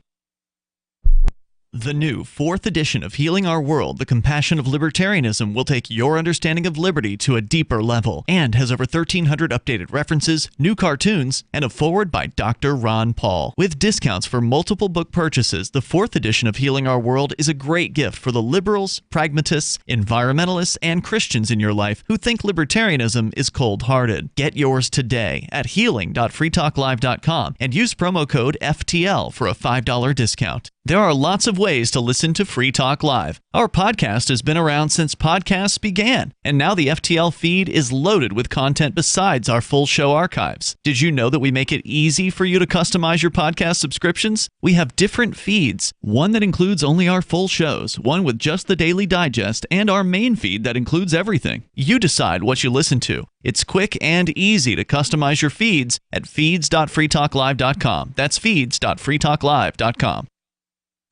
The new 4th edition of Healing Our World, The Compassion of Libertarianism will take your understanding of liberty to a deeper level and has over 1,300 updated references, new cartoons, and a foreword by Dr. Ron Paul. With discounts for multiple book purchases, the 4th edition of Healing Our World is a great gift for the liberals, pragmatists, environmentalists, and Christians in your life who think libertarianism is cold-hearted. Get yours today at healing.freetalklive.com and use promo code FTL for a $5 discount. There are lots of ways to listen to Free Talk Live. Our podcast has been around since podcasts began, and now the FTL feed is loaded with content besides our full show archives. Did you know that we make it easy for you to customize your podcast subscriptions? We have different feeds, one that includes only our full shows, one with just the Daily Digest, and our main feed that includes everything. You decide what you listen to. It's quick and easy to customize your feeds at feeds.freetalklive.com. That's feeds.freetalklive.com.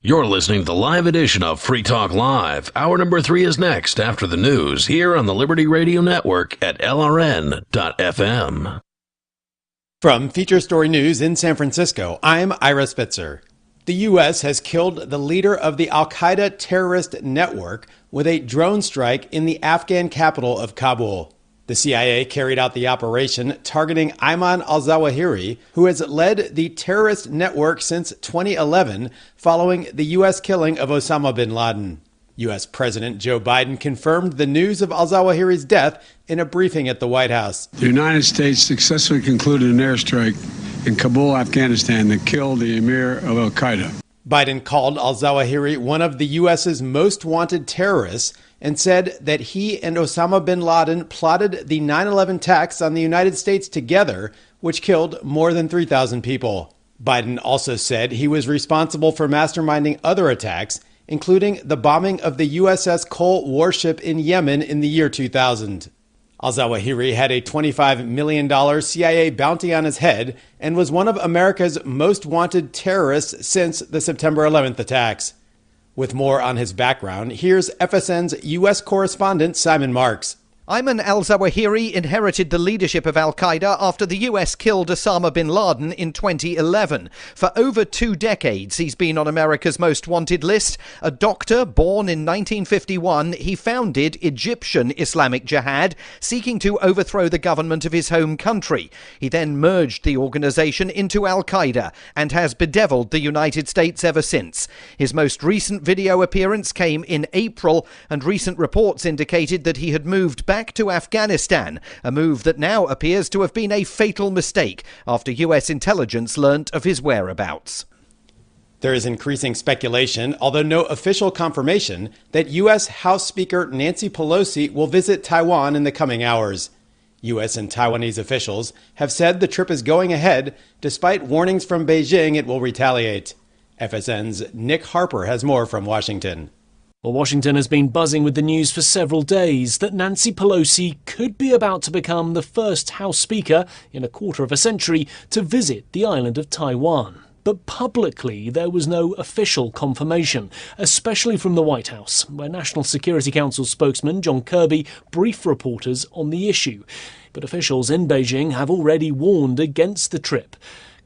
You're listening to the live edition of Free Talk Live. Hour number 3 is next after the news here on the Liberty Radio Network at LRN.FM. From Feature Story News in San Francisco, I'm Ira Spitzer. The U.S. has killed the leader of the al-Qaeda terrorist network with a drone strike in the Afghan capital of Kabul. The CIA carried out the operation targeting Ayman al-Zawahiri, who has led the terrorist network since 2011 following the U.S. killing of Osama bin Laden. U.S. President Joe Biden confirmed the news of al-Zawahiri's death in a briefing at the White House. The United States successfully concluded an airstrike in Kabul, Afghanistan that killed the emir of al-Qaeda. Biden called al-Zawahiri one of the U.S.'s most wanted terrorists and said that he and Osama bin Laden plotted the 9/11 attacks on the United States together, which killed more than 3,000 people. Biden also said he was responsible for masterminding other attacks, including the bombing of the USS Cole warship in Yemen in the year 2000. Al-Zawahiri had a $25 million CIA bounty on his head and was one of America's most wanted terrorists since the September 11th attacks. With more on his background, here's FSN's U.S. correspondent Simon Marks. Ayman al-Zawahiri inherited the leadership of al-Qaeda after the US killed Osama bin Laden in 2011. For over 2 decades, he's been on America's most wanted list. A doctor born in 1951, he founded Egyptian Islamic Jihad, seeking to overthrow the government of his home country. He then merged the organization into al-Qaeda and has bedeviled the United States ever since. His most recent video appearance came in April, and recent reports indicated that he had moved back to Afghanistan, a move that now appears to have been a fatal mistake after US intelligence learnt of his whereabouts. There is increasing speculation, although no official confirmation, that U.S. House Speaker Nancy Pelosi will visit Taiwan in the coming hours. U.S. and Taiwanese officials have said the trip is going ahead, despite warnings from Beijing it will retaliate. FSN's Nick Harper has more from Washington. Well, Washington has been buzzing with the news for several days that Nancy Pelosi could be about to become the first House Speaker in a quarter of a century to visit the island of Taiwan. But publicly, there was no official confirmation, especially from the White House, where National Security Council spokesman John Kirby briefed reporters on the issue. But officials in Beijing have already warned against the trip.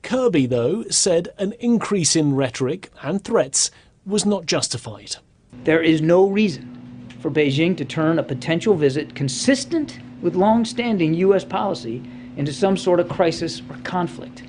Kirby, though, said an increase in rhetoric and threats was not justified. There is no reason for Beijing to turn a potential visit consistent with long-standing U.S. policy into some sort of crisis or conflict.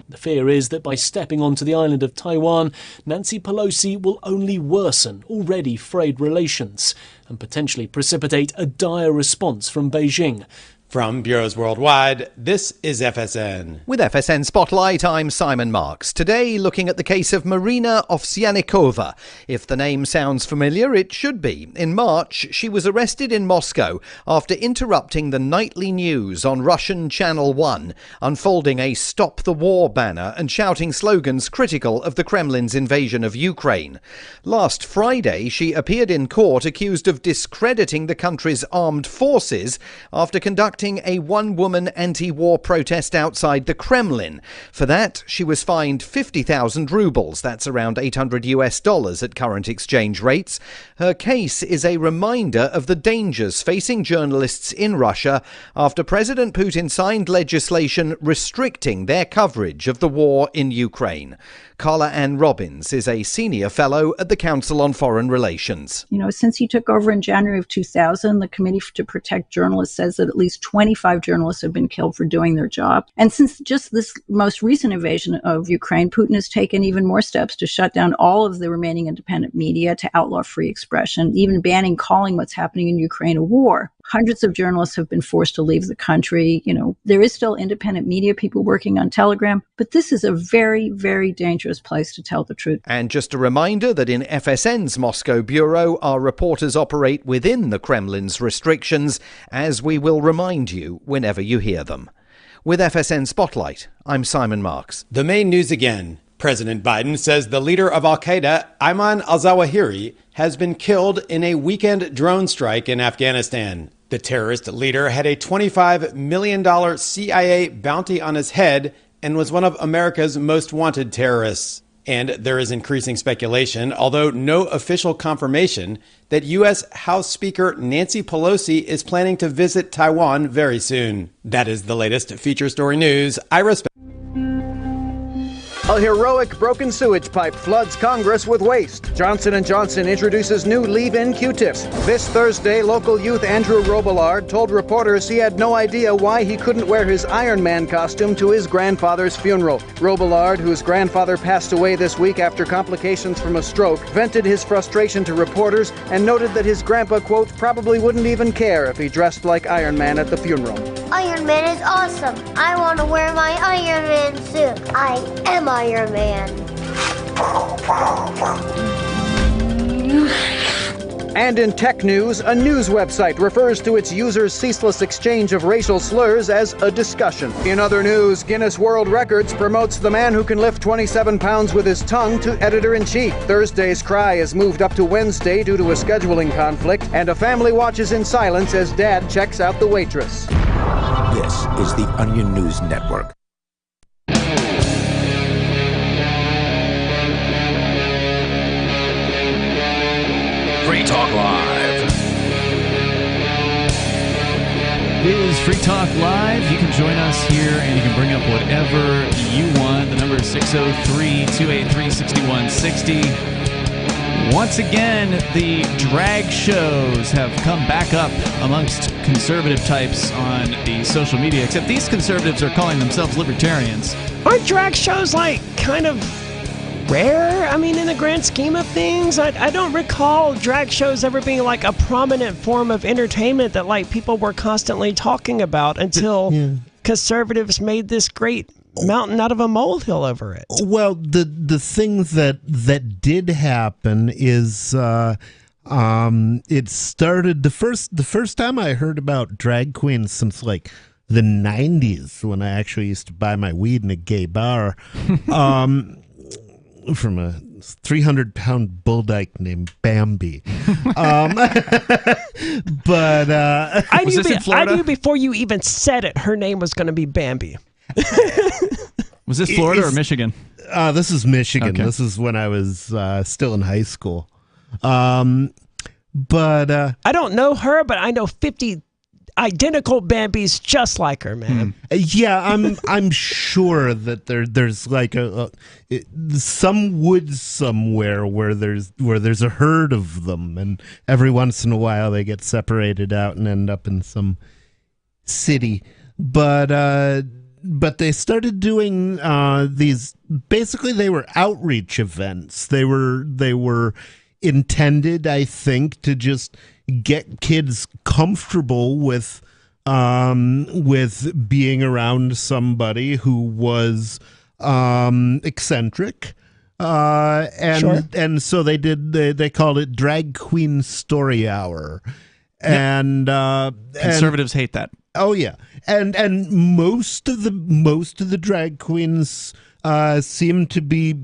The fear is that by stepping onto the island of Taiwan, Nancy Pelosi will only worsen already frayed relations and potentially precipitate a dire response from Beijing. From Bureaus Worldwide, this is FSN. With FSN Spotlight, I'm Simon Marks. Today, looking at the case of Marina Ovsyannikova. If the name sounds familiar, it should be. In March, she was arrested in Moscow after interrupting the nightly news on Russian Channel 1, unfolding a Stop the War banner and shouting slogans critical of the Kremlin's invasion of Ukraine. Last Friday, she appeared in court accused of discrediting the country's armed forces after conducting conducting a one-woman anti-war protest outside the Kremlin. For that, she was fined 50,000 rubles. That's around $800 at current exchange rates. Her case is a reminder of the dangers facing journalists in Russia after President Putin signed legislation restricting their coverage of the war in Ukraine. Carla Ann Robbins is a senior fellow at the Council on Foreign Relations. Since he took over in January of 2000, the Committee to Protect Journalists says that at least 25 journalists have been killed for doing their job. And since just this most recent invasion of Ukraine, Putin has taken even more steps to shut down all of the remaining independent media, to outlaw free expression, even banning calling what's happening in Ukraine a war. Hundreds of journalists have been forced to leave the country. There is still independent media people working on Telegram, but this is a very, very dangerous place to tell the truth. And just a reminder that in FSN's Moscow bureau, our reporters operate within the Kremlin's restrictions, as we will remind you whenever you hear them. With FSN Spotlight, I'm Simon Marks. The main news again. President Biden says the leader of al-Qaeda, Ayman al-Zawahiri, has been killed in a weekend drone strike in Afghanistan. The terrorist leader had a $25 million CIA bounty on his head and was one of America's most wanted terrorists. And there is increasing speculation, although no official confirmation, that U.S. House Speaker Nancy Pelosi is planning to visit Taiwan very soon. That is the latest feature story news. I respect. A heroic broken sewage pipe floods Congress with waste. Johnson & Johnson introduces new leave-in Q-tips. This Thursday, local youth Andrew Robillard told reporters he had no idea why he couldn't wear his Iron Man costume to his grandfather's funeral. Robillard, whose grandfather passed away this week after complications from a stroke, vented his frustration to reporters and noted that his grandpa, quote, probably wouldn't even care if he dressed like Iron Man at the funeral. Iron Man is awesome. I want to wear my Iron Man suit. I am Iron Man. And in tech news, a news website refers to its users' ceaseless exchange of racial slurs as a discussion. In other news, Guinness World Records promotes the man who can lift 27 pounds with his tongue to editor-in-chief. Thursday's cry is moved up to Wednesday due to a scheduling conflict, and a family watches in silence as dad checks out the waitress. This is the Onion News Network. Free Talk Live. It is Free Talk Live. You can join us here and you can bring up whatever you want. The number is 603-283-6160. Once again, the drag shows have come back up amongst conservative types on the social media, except these conservatives are calling themselves libertarians. Aren't drag shows kind of rare? I mean, in the grand scheme of things, I don't recall drag shows ever being a prominent form of entertainment that people were constantly talking about until conservatives made this great mountain out of a molehill over it. Well, the thing that did happen is it started the first time I heard about drag queens since the 90s, when I actually used to buy my weed in a gay bar. From a 300-pound bull dyke named Bambi. But I knew before you even said it, her name was going to be Bambi. Was this Florida or Michigan? This is Michigan. Okay. This is when I was still in high school. But I don't know her, but I know 50 identical Bambis just like her, man. Yeah, I'm sure that there's some woods somewhere where there's a herd of them, and every once in a while they get separated out and end up in some city. But they started doing these. Basically, they were outreach events. They were intended, I think, to just get kids comfortable with being around somebody who was eccentric. And so they called it Drag Queen Story Hour. And conservatives hate that. Oh yeah. And most of the drag queens seem to be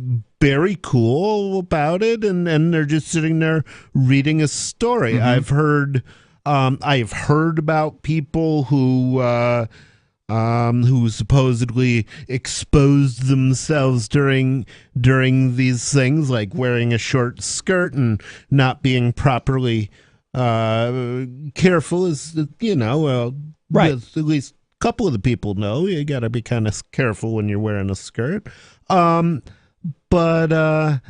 very cool about it, and they're just sitting there reading a story. I've heard I've heard about people who supposedly exposed themselves during these things, like wearing a short skirt and not being properly careful. Is right? At least a couple of the people know you got to be kind of careful when you're wearing a skirt. But I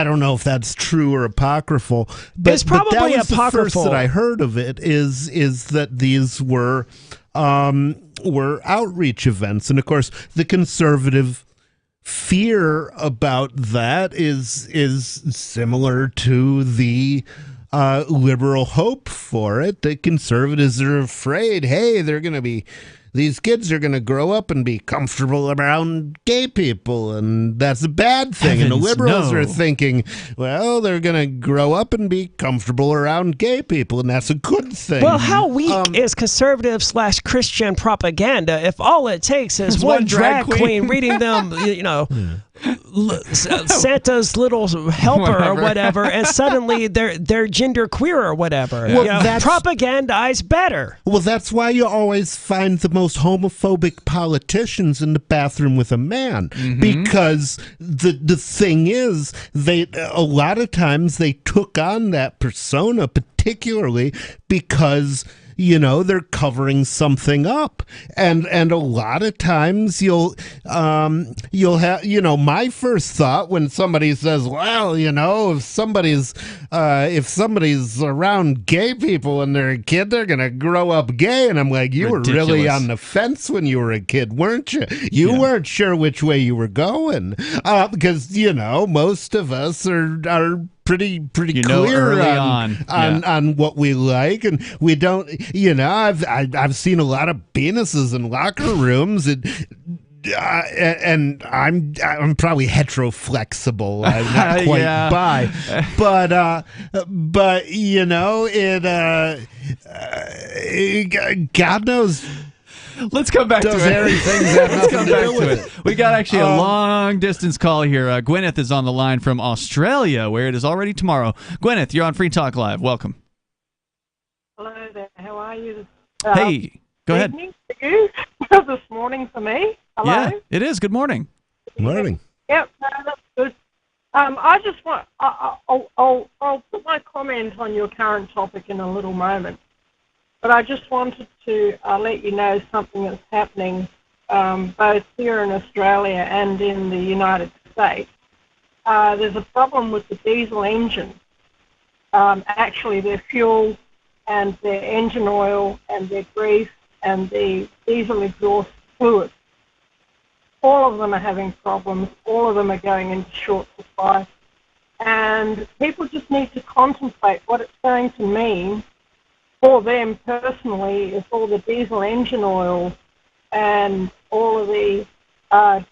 don't know if that's true or apocryphal. But, it's probably that was apocryphal. The first that I heard of it is that these were outreach events, and of course the conservative fear about that is similar to the liberal hope for it. The conservatives are afraid, hey, these kids are going to grow up and be comfortable around gay people, and that's a bad thing. Heavens, and the liberals no. are thinking, well, they're going to grow up and be comfortable around gay people, and that's a good thing. Well, how weak is conservative/Christian propaganda if all it takes is one drag queen reading them, Santa's little helper or whatever, and suddenly they're gender queer or whatever. Well, propagandize better. Well, that's why you always find the most homophobic politicians in the bathroom with a man, because the thing is, a lot of times they took on that persona, particularly because they're covering something up, and a lot of times you'll have, my first thought when somebody says, well, if somebody's around gay people and they're a kid, they're gonna grow up gay, and I'm like, you were really on the fence when you were a kid, weren't you? You weren't sure which way you were going, because most of us are pretty clear on what we like, and we don't. I've seen a lot of penises in locker rooms, and I'm probably heteroflexible. I'm not quite bi, but God knows. Let's come back to it. Let's come back to it. We got actually a long distance call here. Gwyneth is on the line from Australia, where it is already tomorrow. Gwyneth, you're on Free Talk Live. Welcome. Hello there. How are you? Hey, go ahead. Evening for you. This morning for me. Hello. Yeah, it is. Good morning. Morning. Yep, that's good. I just want. I'll put my comment on your current topic in a little moment. But I just wanted to let you know something that's happening both here in Australia and in the United States. There's a problem with the diesel engine. Actually, their fuel and their engine oil and their grease and the diesel exhaust fluid. All of them are having problems. All of them are going into short supply. And people just need to contemplate what it's going to mean for them personally, if all the diesel engine oil and all of the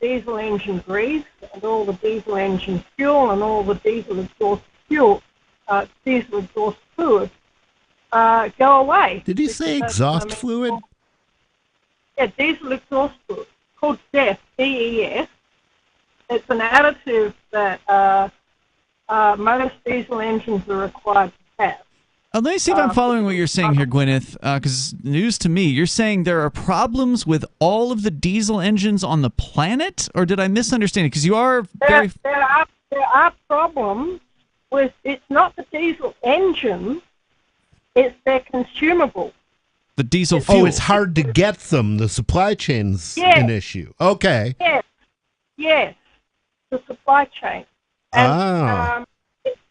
diesel engine grease and all the diesel engine fuel and all the diesel exhaust fluid go away. Did you say exhaust fluid? Yeah, diesel exhaust fluid, called DEF, DEF. It's an additive that most diesel engines are required to have. Let me see if I'm following what you're saying here, Gwyneth, because news to me, you're saying there are problems with all of the diesel engines on the planet, or did I misunderstand it? Because you are very... There are problems with, it's not the diesel engine, it's their consumable. The diesel fuel. Oh, it's hard to get them. The supply chain's an issue. Okay. Yes, the supply chain. And,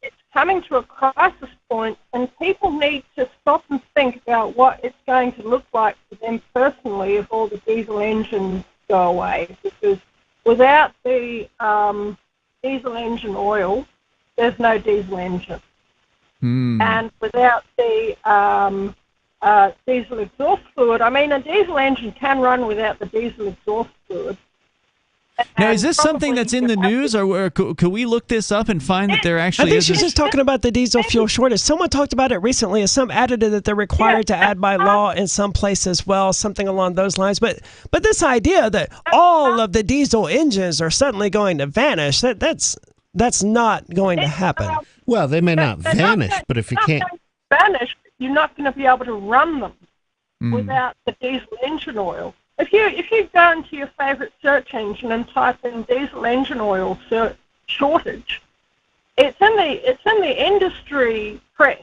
it's coming to a crisis point, and people need to stop and think about what it's going to look like for them personally if all the diesel engines go away. Because without the diesel engine oil, there's no diesel engine. And without the diesel exhaust fluid, I mean, a diesel engine can run without the diesel exhaust fluid. Now, is this something that's in the news, or could we look this up and find that there actually is? I think she's just talking about the diesel fuel shortage. Someone talked about it recently as some additive that they're required to add by law in some place as well, something along those lines. But this idea that all of the diesel engines are suddenly going to vanish, that's not going to happen. Well, they may not vanish, but if you can't... Vanish you're not going to be able to run them without the diesel engine oil. If you go into your favorite search engine and type in diesel engine oil shortage, it's in the industry press.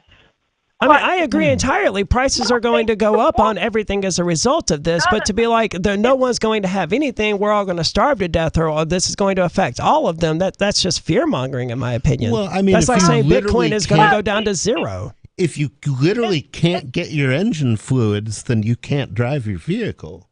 I mean, I agree entirely. Prices are going to go up on everything as a result of this, but to be like, no one's going to have anything, we're all going to starve to death, or this is going to affect all of them, that's just fear-mongering, in my opinion. Well, I mean, that's like saying Bitcoin is going to go down to zero. If you literally can't get your engine fluids, then you can't drive your vehicle.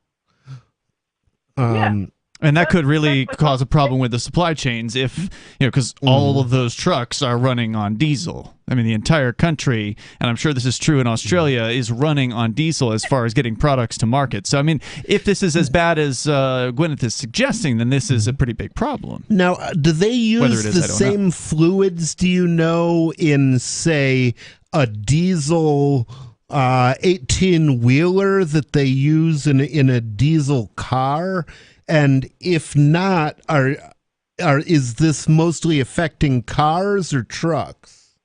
And that could really cause a problem with the supply chains if, because all of those trucks are running on diesel. I mean, the entire country, and I'm sure this is true in Australia, is running on diesel as far as getting products to market. So, I mean, if this is as bad as Gwyneth is suggesting, then this is a pretty big problem. Now, do they use the same fluids, do you know, in, say, a diesel 18-wheeler that they use in a diesel car? And if not, is this mostly affecting cars or trucks?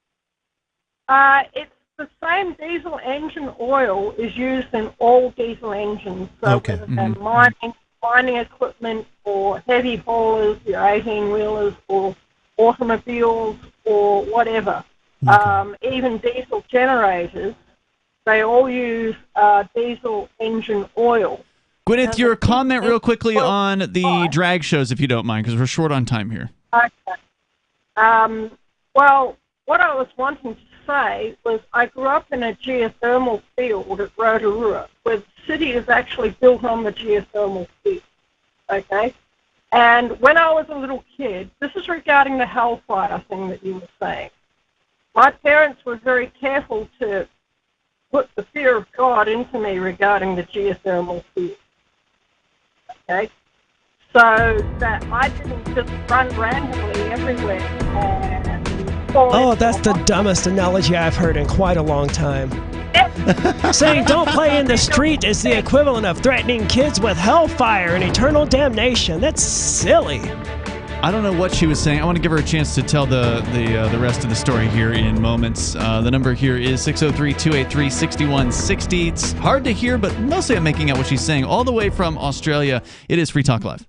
It's the same diesel engine oil is used in all diesel engines. So whether they're mining equipment or heavy haulers, your 18-wheelers or automobiles or whatever, even diesel generators, they all use diesel engine oil. Gwyneth, your comment real quickly on the drag shows, if you don't mind, because we're short on time here. Okay. Well, what I was wanting to say was I grew up in a geothermal field at Rotorua, where the city is actually built on the geothermal field. Okay? And when I was a little kid, this is regarding the hellfire thing that you were saying, my parents were very careful to put the fear of God into me regarding the geothermal field. Okay, so that I didn't just run randomly everywhere and fall. Oh, that's the dumbest analogy I've heard in quite a long time. Saying don't play in the street is the equivalent of threatening kids with hellfire and eternal damnation. That's silly. I don't know what she was saying. I want to give her a chance to tell the rest of the story here in moments. The number here is 603-283-6160. It's hard to hear, but mostly I'm making out what she's saying. All the way from Australia, it is Free Talk Live.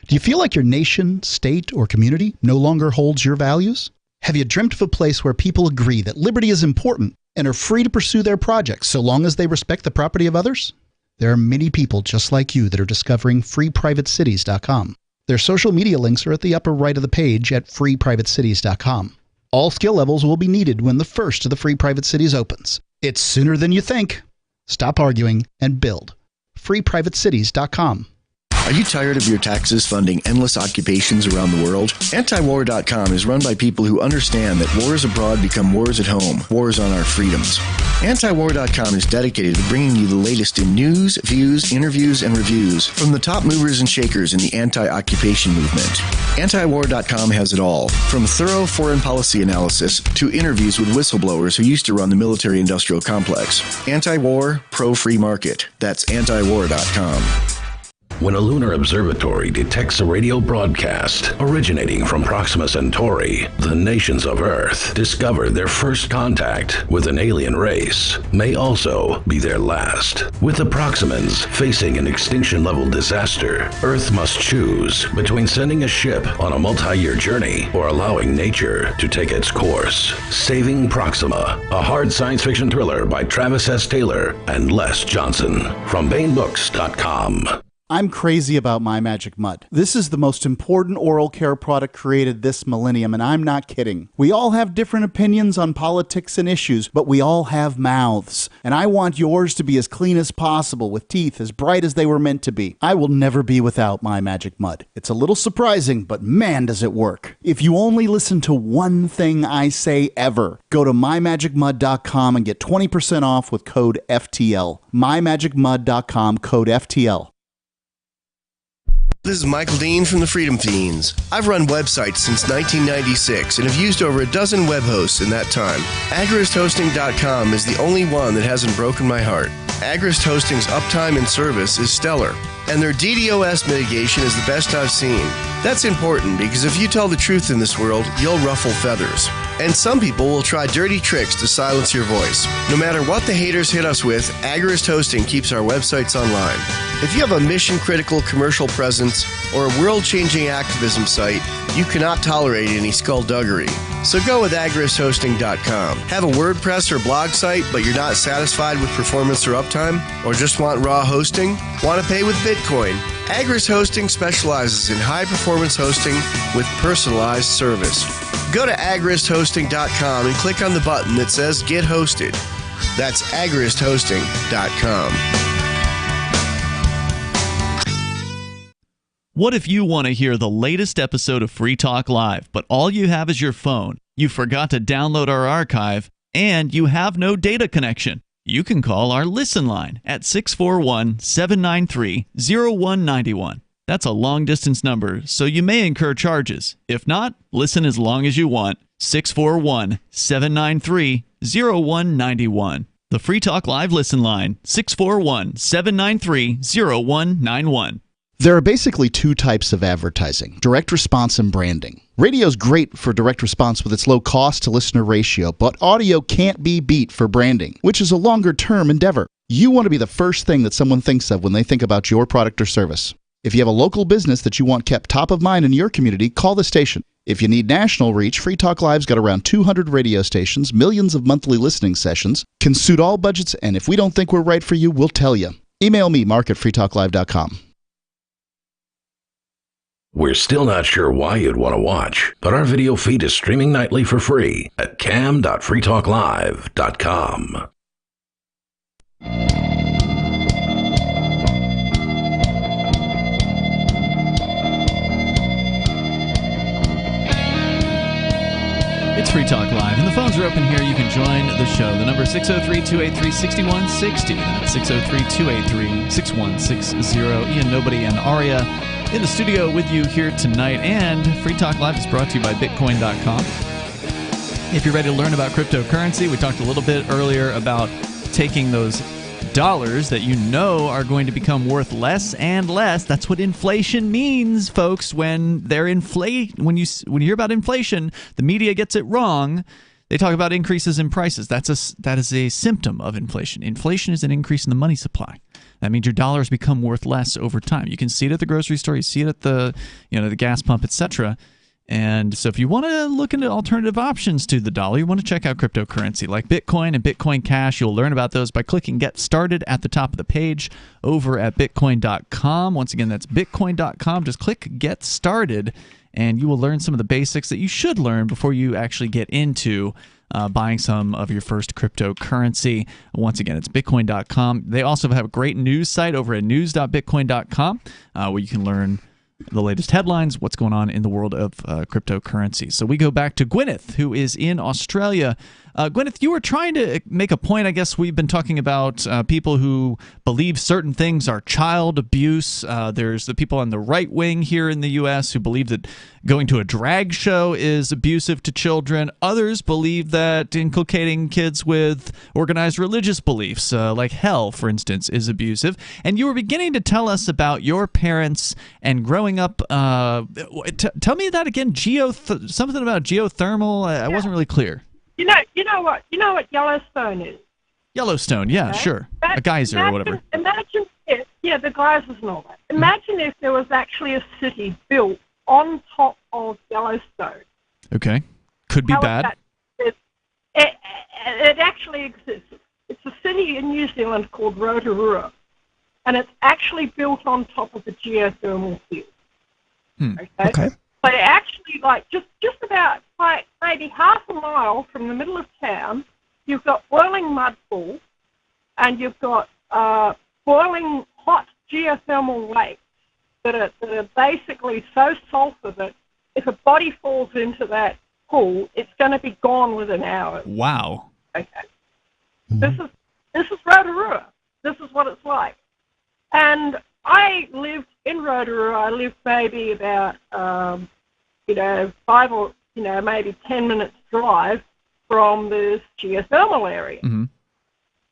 Do you feel like your nation, state, or community no longer holds your values? Have you dreamt of a place where people agree that liberty is important and are free to pursue their projects so long as they respect the property of others? There are many people just like you that are discovering freeprivatecities.com. Their social media links are at the upper right of the page at freeprivatecities.com. All skill levels will be needed when the first of the Free Private Cities opens. It's sooner than you think. Stop arguing and build. freeprivatecities.com. Are you tired of your taxes funding endless occupations around the world? Antiwar.com is run by people who understand that wars abroad become wars at home, wars on our freedoms. Antiwar.com is dedicated to bringing you the latest in news, views, interviews, and reviews from the top movers and shakers in the anti-occupation movement. Antiwar.com has it all, from thorough foreign policy analysis to interviews with whistleblowers who used to run the military-industrial complex. Anti-war, pro-free market. That's antiwar.com. When a lunar observatory detects a radio broadcast originating from Proxima Centauri, the nations of Earth discover their first contact with an alien race may also be their last. With the Proximans facing an extinction-level disaster, Earth must choose between sending a ship on a multi-year journey or allowing nature to take its course. Saving Proxima, a hard science fiction thriller by Travis S. Taylor and Les Johnson from BaneBooks.com. I'm crazy about My Magic Mud. This is the most important oral care product created this millennium, and I'm not kidding. We all have different opinions on politics and issues, but we all have mouths. And I want yours to be as clean as possible, with teeth as bright as they were meant to be. I will never be without My Magic Mud. It's a little surprising, but man, does it work. If you only listen to one thing I say ever, go to mymagicmud.com and get 20% off with code FTL. mymagicmud.com, code FTL. This is Michael Dean from the Freedom Fiends. I've run websites since 1996 and have used over a dozen web hosts in that time. AgristHosting.com is the only one that hasn't broken my heart. Agrist Hosting's uptime and service is stellar. and their DDoS mitigation is the best I've seen. That's important because if you tell the truth in this world, you'll ruffle feathers. And some people will try dirty tricks to silence your voice. No matter what the haters hit us with, Agorist Hosting keeps our websites online. If you have a mission-critical commercial presence or a world-changing activism site, you cannot tolerate any skullduggery. So go with agoristhosting.com. Have a WordPress or blog site, but you're not satisfied with performance or uptime? Or just want raw hosting? Want to pay with Bitcoin? Agorist Hosting specializes in high-performance hosting with personalized service. Go to agoristhosting.com and click on the button that says Get Hosted. That's agoristhosting.com. What if you want to hear the latest episode of Free Talk Live, but all you have is your phone, you forgot to download our archive, and you have no data connection? You can call our Listen line at 641-793-0191. That's a long-distance number, so you may incur charges. If not, listen as long as you want. 641-793-0191. The Free Talk Live Listen line, 641-793-0191. There are basically two types of advertising, direct response and branding. Radio's great for direct response with its low cost to listener ratio, but audio can't be beat for branding, which is a longer term endeavor. You want to be the first thing that someone thinks of when they think about your product or service. If you have a local business that you want kept top of mind in your community, call the station. If you need national reach, Free Talk Live's got around 200 radio stations, millions of monthly listening sessions, can suit all budgets, and if we don't think we're right for you, we'll tell you. Email me, mark@freetalklive.com. We're still not sure why you'd want to watch, but our video feed is streaming nightly for free at cam.freetalklive.com. It's Free Talk Live, and the phones are open here. You can join the show. The number is 603-283-6160. That's 603-283-6160. Ian, Nobody, and Aria in the studio with you here tonight. And Free Talk Live is brought to you by Bitcoin.com. If you're ready to learn about cryptocurrency, we talked a little bit earlier about taking those dollars that you know are going to become worth less and less. That's what inflation means, folks. When they're when you hear about inflation, the media gets it wrong. They talk about increases in prices. That is a symptom of inflation. Inflation is an increase in the money supply. That means your dollars become worth less over time. You can see it at the grocery store, you see it at the gas pump, etc. And so if you want to look into alternative options to the dollar, you want to check out cryptocurrency like Bitcoin and Bitcoin Cash. You'll learn about those by clicking Get Started at the top of the page over at Bitcoin.com. Once again, that's Bitcoin.com. Just click Get Started, and you will learn some of the basics that you should learn before you actually get into buying some of your first cryptocurrency. Once again, it's Bitcoin.com. They also have a great news site over at news.bitcoin.com where you can learn the latest headlines, what's going on in the world of cryptocurrency. So we go back to Gwyneth, who is in Australia. Gwyneth, you were trying to make a point. I guess we've been talking about people who believe certain things are child abuse. There's the people on the right wing here in the U.S. who believe that going to a drag show is abusive to children. Others believe that inculcating kids with organized religious beliefs, like hell, for instance, is abusive. And you were beginning to tell us about your parents and growing up. Tell me that again. Something about geothermal. I wasn't really clear. You know what Yellowstone is? Yellowstone, yeah, okay. Sure. A geyser or whatever. Imagine if, the geysers and all that. Imagine if there was actually a city built on top of Yellowstone. Okay. Could be bad. It actually exists. It's a city in New Zealand called Rotorua, and it's actually built on top of a geothermal field. Okay. So actually, just about maybe half a mile from the middle of town, you've got boiling mud pools, and you've got boiling hot geothermal lakes that are basically so sulfur that if a body falls into that pool, it's going to be gone within hours. Wow. Okay. This is Rotorua. This is what it's like. And I lived in Rotorua. I lived maybe about 5 or maybe 10 minutes drive from this geothermal area. Mm-hmm.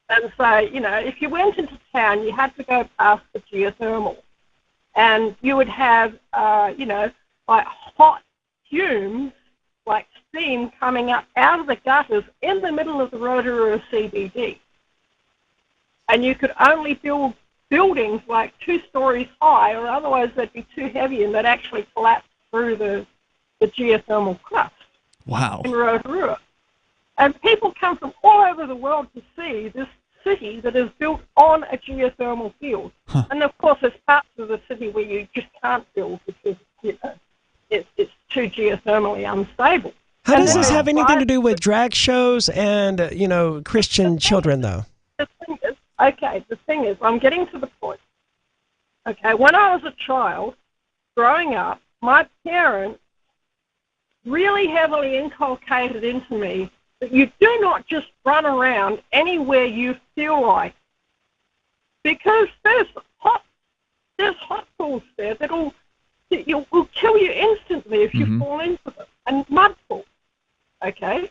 And so, if you went into town, you had to go past the geothermal. and you would have, like hot fumes, like steam coming up out of the gutters in the middle of the Rotorua CBD. And you could only build buildings like 2 stories high, or otherwise they'd be too heavy and they'd actually collapse through the geothermal crust. Wow. In Rotorua. And people come from all over the world to see this city that is built on a geothermal field. Huh. And of course, there's parts of the city where you just can't build because it's too geothermally unstable. How does this have anything to do with drag shows and Christian children, though? The thing is, I'm getting to the point. Okay, when I was a child, growing up, my parents really heavily inculcated into me that you do not just run around anywhere you feel like, because there's hot pools there that will kill you instantly if you fall into them, and mud pools. Okay.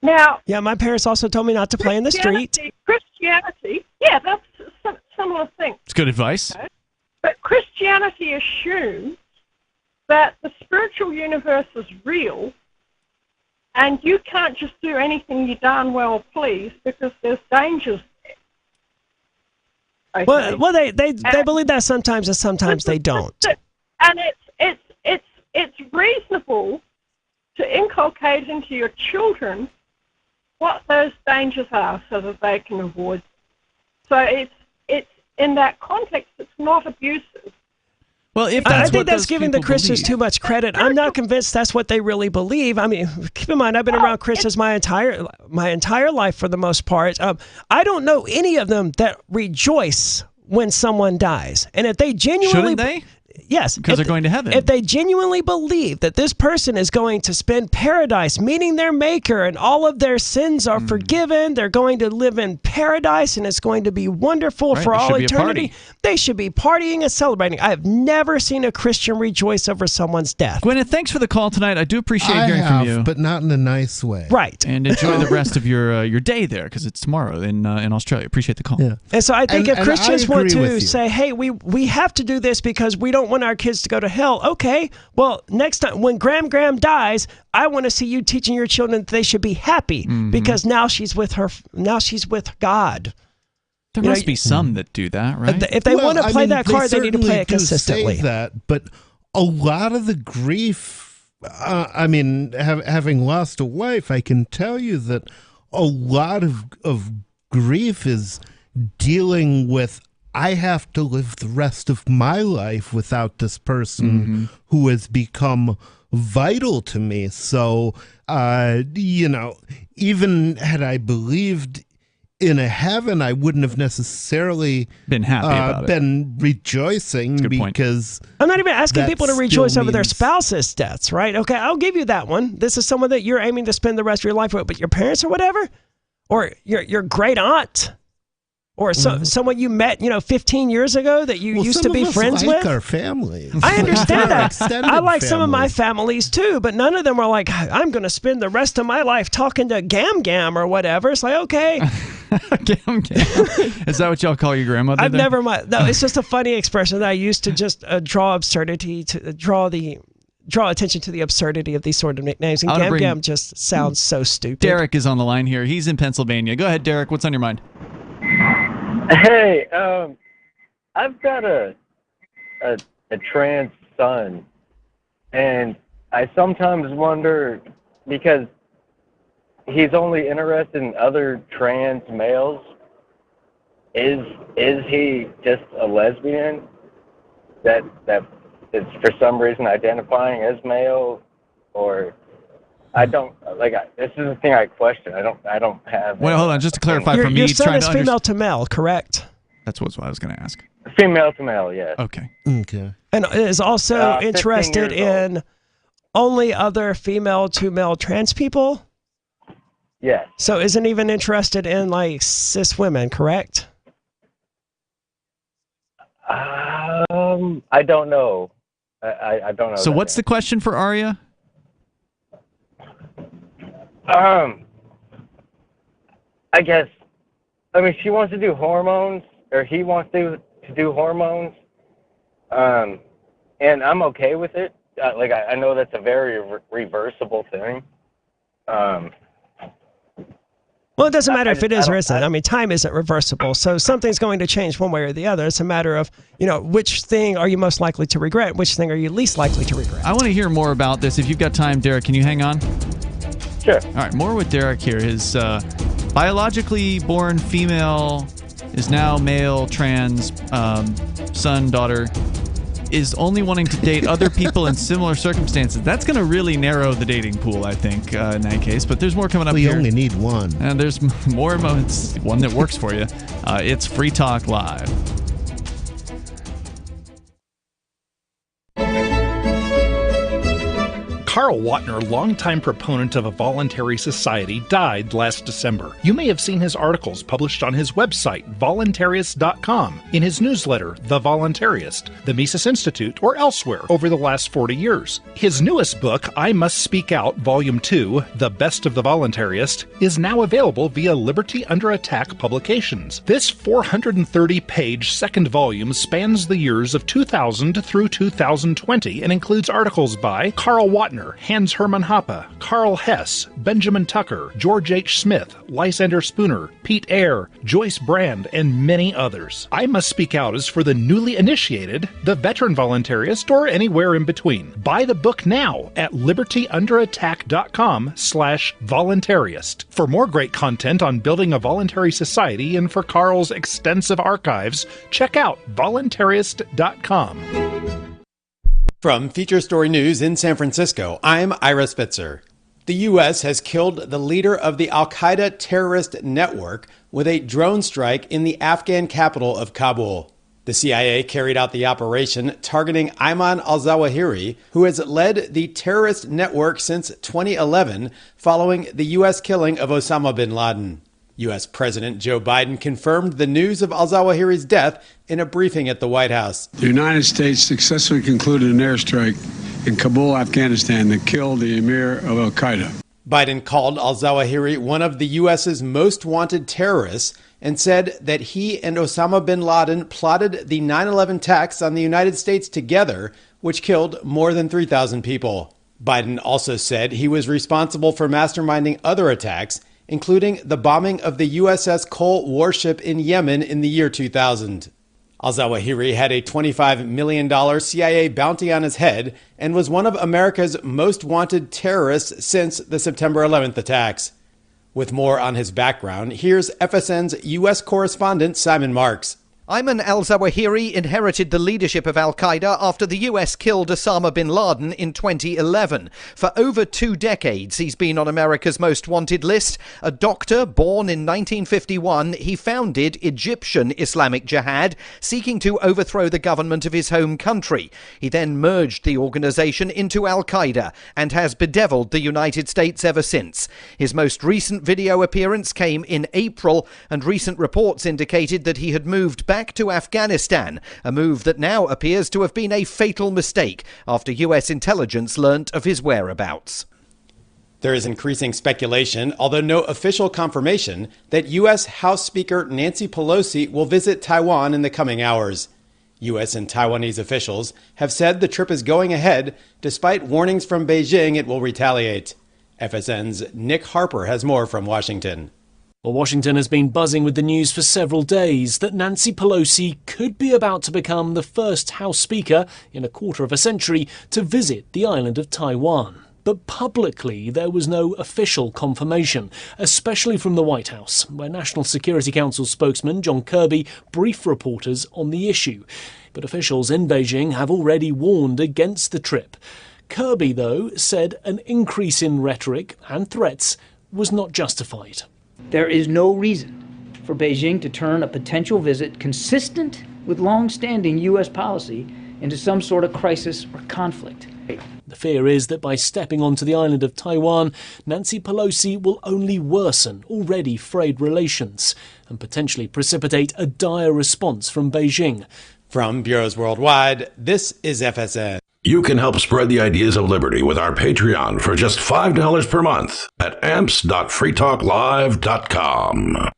Now. Yeah, my parents also told me not to play in the street. Christianity, yeah, that's a similar thing. It's good advice. Okay? But Christianity assumes that the spiritual universe is real, and you can't just do anything you darn well please because there's dangers there. Okay? Well, they believe that sometimes, and sometimes they don't. And it's reasonable to inculcate into your children what those dangers are so that they can avoid them. So it's in that context, it's not abusive. Well, if I think that's giving the Christians too much credit. I'm not convinced that's what they really believe. I mean, keep in mind, I've been around Christians my entire life for the most part. I don't know any of them that rejoice when someone dies, and if they genuinely shouldn't they? Yes, because they're going to heaven. If they genuinely believe that this person is going to spend paradise meeting their maker and all of their sins are forgiven, they're going to live in paradise and it's going to be wonderful for all eternity, they should be partying and celebrating. I have never seen a Christian rejoice over someone's death. Gwyneth, thanks for the call tonight. I do appreciate hearing from you. But not in a nice way. Right. And enjoy the rest of your day there, because it's tomorrow in Australia. Appreciate the call. Yeah. And so I think if Christians want to say, hey, we have to do this because we don't want our kids to go to hell. Okay, well, next time when Graham dies, I want to see you teaching your children that they should be happy because now she's with God. There must be some that do that, right? If they want to play that card, they need to play it consistently. Say that, but a lot of the grief, having lost a wife, I can tell you that a lot of grief is dealing with, I have to live the rest of my life without this person who has become vital to me. So, even had I believed in a heaven, I wouldn't have necessarily been happy about been rejoicing because I'm not even asking people to rejoice over their spouse's deaths, right? Okay, I'll give you that one. This is someone that you're aiming to spend the rest of your life with, but your parents or whatever, or your great aunt. Or someone you met, 15 years ago that you used to be friends with. Our families. I understand that. I like some of my families too, but none of them are like, I'm going to spend the rest of my life talking to Gam or whatever. It's like, okay. Gam. Is that what y'all call your grandmother? I've never met. No, it's just a funny expression that I used to just draw absurdity to draw attention to the absurdity of these sort of nicknames. And Gam just sounds so stupid. Derek is on the line here. He's in Pennsylvania. Go ahead, Derek. What's on your mind? Hey, I've got a trans son, and I sometimes wonder, because he's only interested in other trans males, is he just a lesbian that is for some reason identifying as male, or I don't this is the thing I question. I don't have. Well, hold on, just to clarify for me, your son is female to male, correct? That's what I was going to ask. Female to male, yes. Okay. And is also interested in only other female to male trans people. Yes. So isn't even interested in cis women, correct? I don't know. I don't know. So what's the question for Aria? I guess, she wants to do hormones, or he wants to do hormones. And I'm okay with it. I know that's a very reversible thing. Well, it doesn't matter if it is or isn't. I mean, time isn't reversible, so something's going to change one way or the other. It's a matter of, which thing are you most likely to regret? Which thing are you least likely to regret? I want to hear more about this. If you've got time, Derek, can you hang on? Sure. All right, more with Derek here. His biologically born female is now male, trans, son, daughter, is only wanting to date other people in similar circumstances. That's going to really narrow the dating pool, I think, in that case. But there's more coming up here. We only need one. And there's more moments, one that works for you. It's Free Talk Live. Carl Watner, longtime proponent of a voluntary society, died last December. You may have seen his articles published on his website, voluntarist.com, in his newsletter, The Voluntarist, the Mises Institute, or elsewhere over the last 40 years. His newest book, I Must Speak Out, Volume 2, The Best of the Voluntarist, is now available via Liberty Under Attack Publications. This 430-page second volume spans the years of 2000 through 2020 and includes articles by Carl Watner, Hans Hermann Hoppe, Carl Hess, Benjamin Tucker, George H. Smith, Lysander Spooner, Pete Eyre, Joyce Brand, and many others. I Must Speak Out is for the newly initiated, the veteran voluntarist, or anywhere in between. Buy the book now at libertyunderattack.com/voluntarist. For more great content on building a voluntary society and for Carl's extensive archives, check out voluntarist.com. From Feature Story News in San Francisco, I'm Ira Spitzer. The U.S. has killed the leader of the al-Qaeda terrorist network with a drone strike in the Afghan capital of Kabul. The CIA carried out the operation targeting Ayman al-Zawahiri, who has led the terrorist network since 2011 following the U.S. killing of Osama bin Laden. U.S. President Joe Biden confirmed the news of al-Zawahiri's death in a briefing at the White House. The United States successfully concluded an airstrike in Kabul, Afghanistan that killed the emir of al-Qaeda. Biden called al-Zawahiri one of the U.S.'s most wanted terrorists and said that he and Osama bin Laden plotted the 9/11 attacks on the United States together, which killed more than 3,000 people. Biden also said he was responsible for masterminding other attacks, including the bombing of the USS Cole warship in Yemen in the year 2000. Al-Zawahiri had a $25 million CIA bounty on his head and was one of America's most wanted terrorists since the September 11th attacks. With more on his background, here's FSN's U.S. correspondent Simon Marks. Ayman al-Zawahiri inherited the leadership of al-Qaeda after the US killed Osama bin Laden in 2011. For over 2 decades, he's been on America's most wanted list. A doctor born in 1951, he founded Egyptian Islamic Jihad, seeking to overthrow the government of his home country. He then merged the organization into al-Qaeda and has bedeviled the United States ever since. His most recent video appearance came in April, and recent reports indicated that he had moved back to Afghanistan, a move that now appears to have been a fatal mistake after US intelligence learnt of his whereabouts. There is increasing speculation, although no official confirmation, that U.S. House Speaker Nancy Pelosi will visit Taiwan in the coming hours. U.S. and Taiwanese officials have said the trip is going ahead, despite warnings from Beijing it will retaliate. FSN's Nick Harper has more from Washington. Well, Washington has been buzzing with the news for several days that Nancy Pelosi could be about to become the first House Speaker in a quarter of a century to visit the island of Taiwan. But publicly, there was no official confirmation, especially from the White House, where National Security Council spokesman John Kirby briefed reporters on the issue. But officials in Beijing have already warned against the trip. Kirby, though, said an increase in rhetoric and threats was not justified. There is no reason for Beijing to turn a potential visit consistent with long-standing U.S. policy into some sort of crisis or conflict. The fear is that by stepping onto the island of Taiwan, Nancy Pelosi will only worsen already frayed relations and potentially precipitate a dire response from Beijing. From Bureaus Worldwide, this is FSN. You can help spread the ideas of liberty with our Patreon for just $5 per month at amps.freetalklive.com.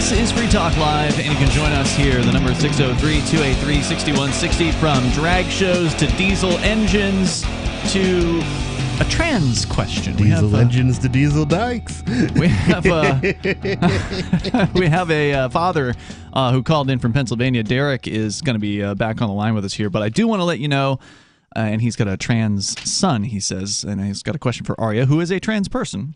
This is Free Talk Live, and you can join us here. The number is 603-283-6160. From drag shows to diesel engines to a trans question. Diesel engines to diesel dikes. We have a father who called in from Pennsylvania. Derek is going to be back on the line with us here, but I do want to let you know, and he's got a trans son, he says, and he's got a question for Arya, who is a trans person.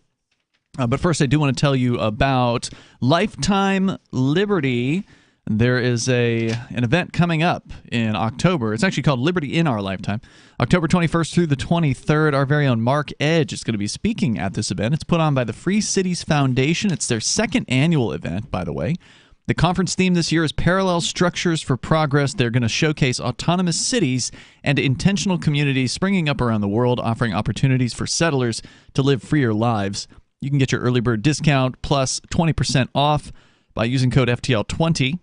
But first, I do want to tell you about Lifetime Liberty. There is an event coming up in October. It's actually called Liberty in Our Lifetime. October 21st through the 23rd, our very own Mark Edge is going to be speaking at this event. It's put on by the Free Cities Foundation. It's their second annual event, by the way. The conference theme this year is Parallel Structures for Progress. They're going to showcase autonomous cities and intentional communities springing up around the world, offering opportunities for settlers to live freer lives. You can get your early bird discount plus 20% off by using code FTL20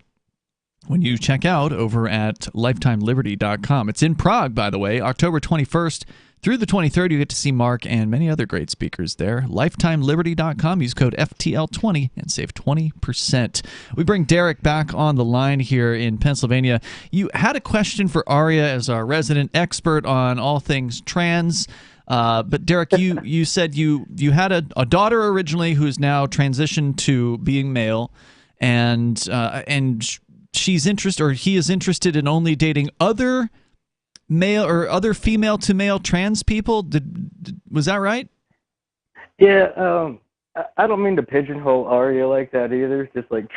when you check out over at lifetimeliberty.com. It's in Prague, by the way, October 21st through the 23rd. You get to see Mark and many other great speakers there. Lifetimeliberty.com. Use code FTL20 and save 20%. We bring Derek back on the line here in Pennsylvania. You had a question for Arya as our resident expert on all things trans. But Derek, you said you had a daughter originally who's now transitioned to being male, and she's interested, or he is interested in only dating other male or other female to male trans people. Was that right? Yeah. I don't mean to pigeonhole Arya like that either. It's just like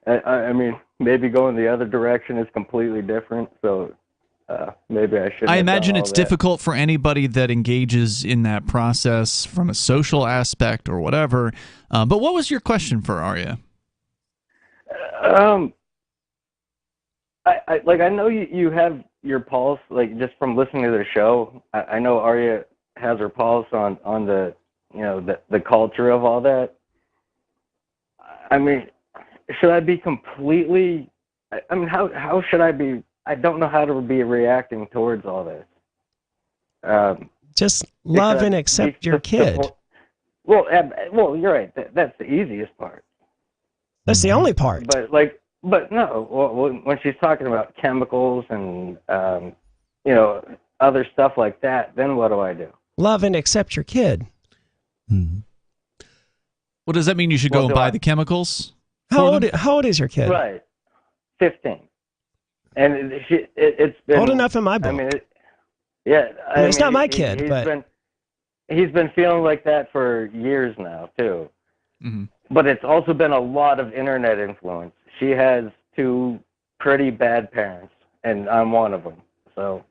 I mean, maybe going the other direction is completely different. So. Maybe I should. I imagine it's difficult for anybody that engages in that process from a social aspect or whatever. But what was your question for Arya? I know you have your pulse, like just from listening to the show. I know Arya has her pulse on the the culture of all that. I mean, should I be completely? I mean, how should I be? I don't know how to be reacting towards all this. Just love and accept your kid. Well, you're right. That's the easiest part. That's the only part. But no. When she's talking about chemicals and other stuff like that, then what do I do? Love and accept your kid. Mm-hmm. Well, does that mean you should go and buy the chemicals? How old is your kid? Right, 15. And it's been old enough in my book. I mean, it's not my kid, he's been feeling like that for years now too. Mm-hmm. But it's also been a lot of internet influence. She has 2 pretty bad parents, and I'm one of them. So,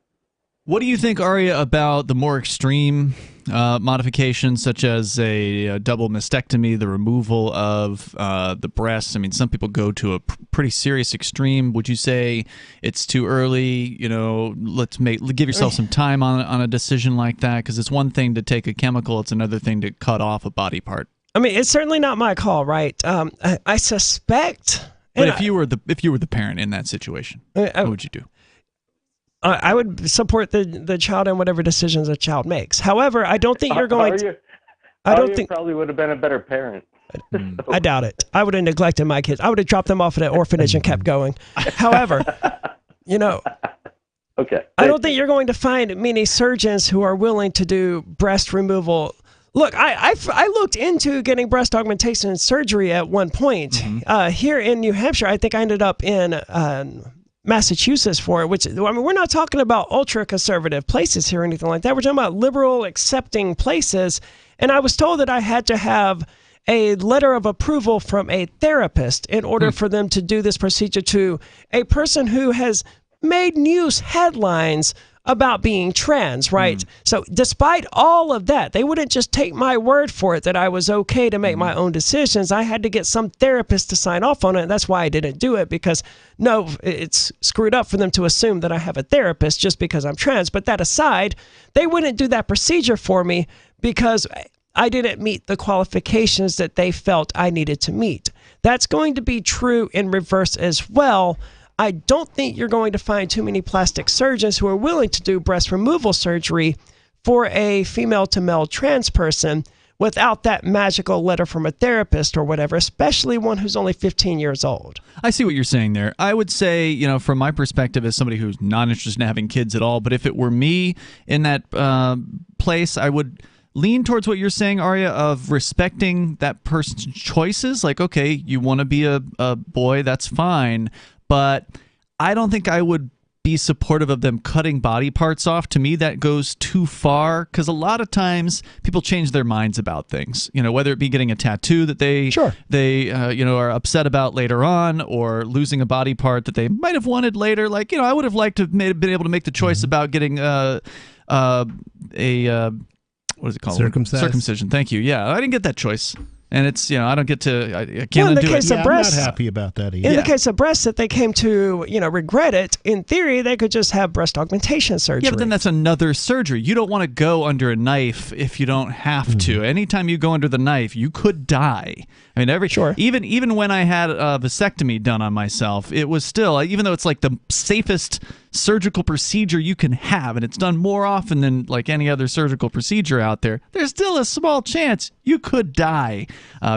what do you think, Arya, about the more extreme modifications, such as a double mastectomy, the removal of the breasts? I mean, some people go to a pretty serious extreme. Would you say it's too early? Give yourself some time on a decision like that, because it's one thing to take a chemical; it's another thing to cut off a body part. I mean, it's certainly not my call, right? I suspect. But if you were the parent in that situation, what would you do? I would support the child in whatever decisions a child makes. However, I don't think you're going to. I don't think probably would have been a better parent. I doubt it. I would have neglected my kids. I would have dropped them off at an orphanage and kept going. However, okay. I don't think you're going to find many surgeons who are willing to do breast removal. Look, I looked into getting breast augmentation surgery at one point. Mm-hmm. Here in New Hampshire. I think I ended up in Massachusetts for it, which, I mean, we're not talking about ultra-conservative places here or anything like that. We're talking about liberal, accepting places. And I was told that I had to have a letter of approval from a therapist in order for them to do this procedure to a person who has made news headlines about being trans, right? So despite all of that, they wouldn't just take my word for it that I was okay to make my own decisions. I had to get some therapist to sign off on it, and that's why I didn't do it, because no, it's screwed up for them to assume that I have a therapist just because I'm trans. But that aside, they wouldn't do that procedure for me because I didn't meet the qualifications that they felt I needed to meet. That's going to be true in reverse as well. I don't think you're going to find too many plastic surgeons who are willing to do breast removal surgery for a female to male trans person without that magical letter from a therapist or whatever, especially one who's only 15 years old. I see what you're saying there. I would say, from my perspective as somebody who's not interested in having kids at all, but if it were me in that place, I would lean towards what you're saying, Arya, of respecting that person's choices. Like, okay, you want to be a boy, that's fine, but I don't think I would be supportive of them cutting body parts off. To me, that goes too far, because a lot of times people change their minds about things. Whether it be getting a tattoo that they are upset about later on, or losing a body part that they might have wanted later. Like, I would have liked to have been able to make the choice about getting what is it called? Circumcision. Thank you. Yeah, I didn't get that choice. And it's, I don't get to, I can't undo it. I'm not happy about that either. In the case of breasts, if they came to, regret it, in theory, they could just have breast augmentation surgery. Yeah, but then that's another surgery. You don't want to go under a knife if you don't have to. Anytime you go under the knife, you could die. I mean, even when I had a vasectomy done on myself, it was still, even though it's like the safest surgical procedure you can have, and it's done more often than like any other surgical procedure out there, there's still a small chance you could die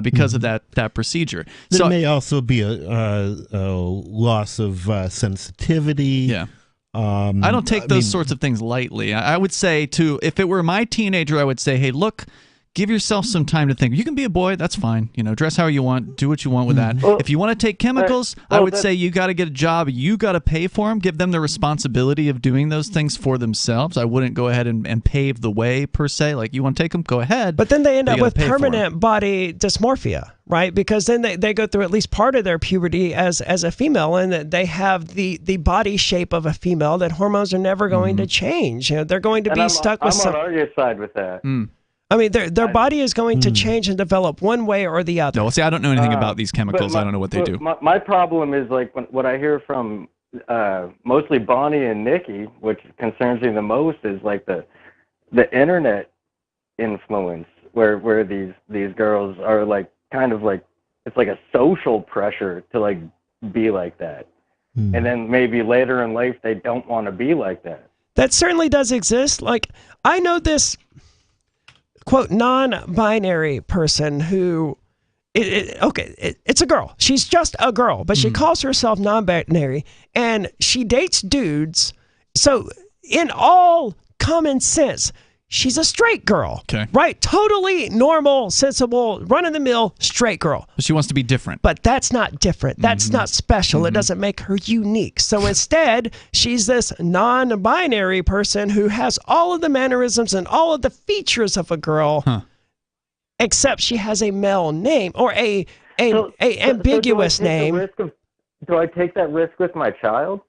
because of that procedure. There may also be a loss of sensitivity. Yeah. I don't take those sorts of things lightly. I would say, if it were my teenager, I would say, hey, look, give yourself some time to think. You can be a boy, that's fine. Dress how you want, do what you want with that. If you want to take chemicals, I would say you got to get a job. You got to pay for them. Give them the responsibility of doing those things for themselves. I wouldn't go ahead and pave the way, per se. Like, you want to take them, go ahead. But then they end up with permanent body dysmorphia, right? Because then they go through at least part of their puberty as a female, and they have the body shape of a female that hormones are never going to change. They're going to be stuck with I'm on Arya's side with that. I mean, their body is going to change and develop one way or the other. No, see, I don't know anything about these chemicals. I don't know what they do. My problem is, like, what I hear from mostly Bonnie and Nikki, which concerns me the most, is like the internet influence, where these girls are like kind of like, it's like a social pressure to like be like that, and then maybe later in life they don't want to be like that. That certainly does exist. Like, I know this, quote, non-binary person who, it's a girl. She's just a girl, but she calls herself non-binary, and she dates dudes. So in all common sense, she's a straight girl, right? Totally normal, sensible, run-of-the-mill straight girl. But she wants to be different. But that's not different. That's not special. It doesn't make her unique. So instead, she's this non-binary person who has all of the mannerisms and all of the features of a girl, except she has a male name or a ambiguous name. Do I take that risk with my child?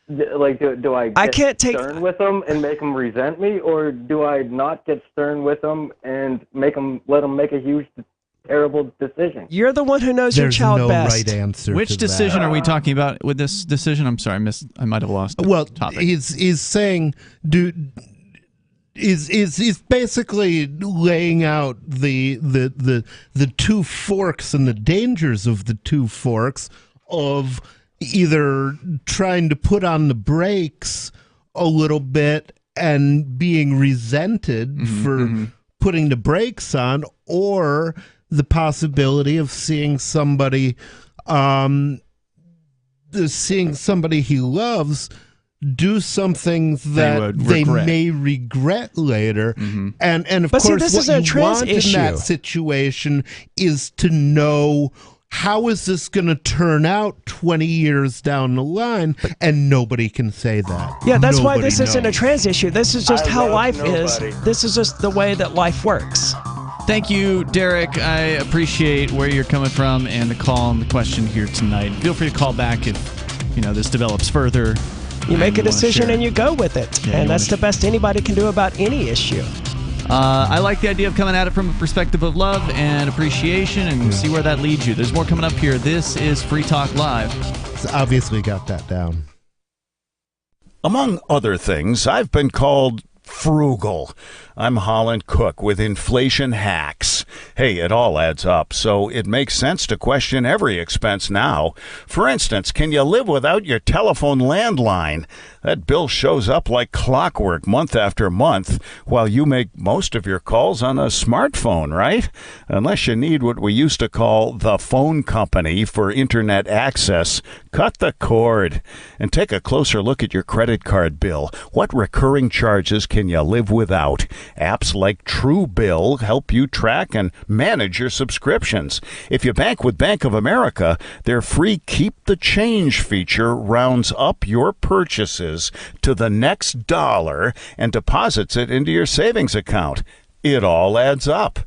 Like, do I get stern with them and make them resent me, or do I not get stern with them and let them make a huge, terrible decision? You're the one who knows your child best. Right answer. Which decision are we talking about with this decision? I'm sorry, I might have lost the topic. He's saying, is basically laying out the two forks and the dangers of the two forks of either trying to put on the brakes a little bit and being resented for putting the brakes on, or the possibility of seeing somebody he loves do something that they may regret later. And of course, what you want in that situation is to know, how is this going to turn out 20 years down the line? And nobody can say that. Yeah, that's why this isn't a trans issue. This is just how life is. This is just the way that life works. Thank you, Derek. I appreciate where you're coming from and the call and the question here tonight. Feel free to call back if this develops further. You make a decision and you go with it. Yeah, and that's the best anybody can do about any issue. I like the idea of coming at it from a perspective of love and appreciation, and see where that leads you. There's more coming up here. This is Free Talk Live. It's obviously got that down. Among other things, I've been called frugal. I'm Holland Cook with Inflation Hacks. Hey, it all adds up, so it makes sense to question every expense now. For instance, can you live without your telephone landline? That bill shows up like clockwork month after month, while you make most of your calls on a smartphone, right? Unless you need what we used to call the phone company for internet access, cut the cord. And take a closer look at your credit card bill. What recurring charges can you live without? Apps like Truebill help you track and manage your subscriptions. If you bank with Bank of America, their free Keep the Change feature rounds up your purchases to the next dollar and deposits it into your savings account. It all adds up.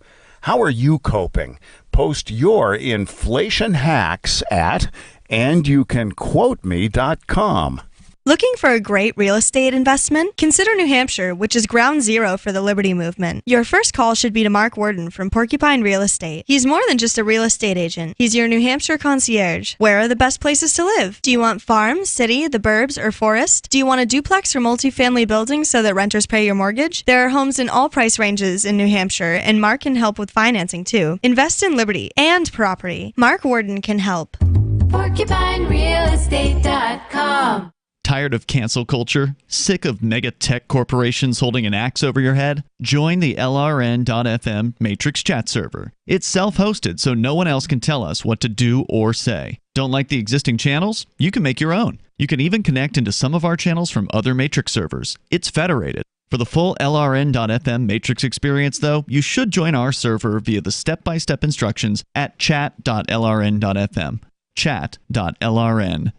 How are you coping? Post your inflation hacks at andyoucanquoteme.com. Looking for a great real estate investment? Consider New Hampshire, which is ground zero for the Liberty Movement. Your first call should be to Mark Worden from Porcupine Real Estate. He's more than just a real estate agent. He's your New Hampshire concierge. Where are the best places to live? Do you want farm, city, the burbs, or forest? Do you want a duplex or multifamily building so that renters pay your mortgage? There are homes in all price ranges in New Hampshire, and Mark can help with financing too. Invest in Liberty and property. Mark Worden can help. PorcupineRealEstate.com. Tired of cancel culture? Sick of mega tech corporations holding an axe over your head? Join the LRN.FM Matrix chat server. It's self-hosted, so no one else can tell us what to do or say. Don't like the existing channels? You can make your own. You can even connect into some of our channels from other Matrix servers. It's federated. For the full LRN.FM Matrix experience, though, you should join our server via the step-by-step instructions at chat.lrn.fm. Chat.lrn.fm.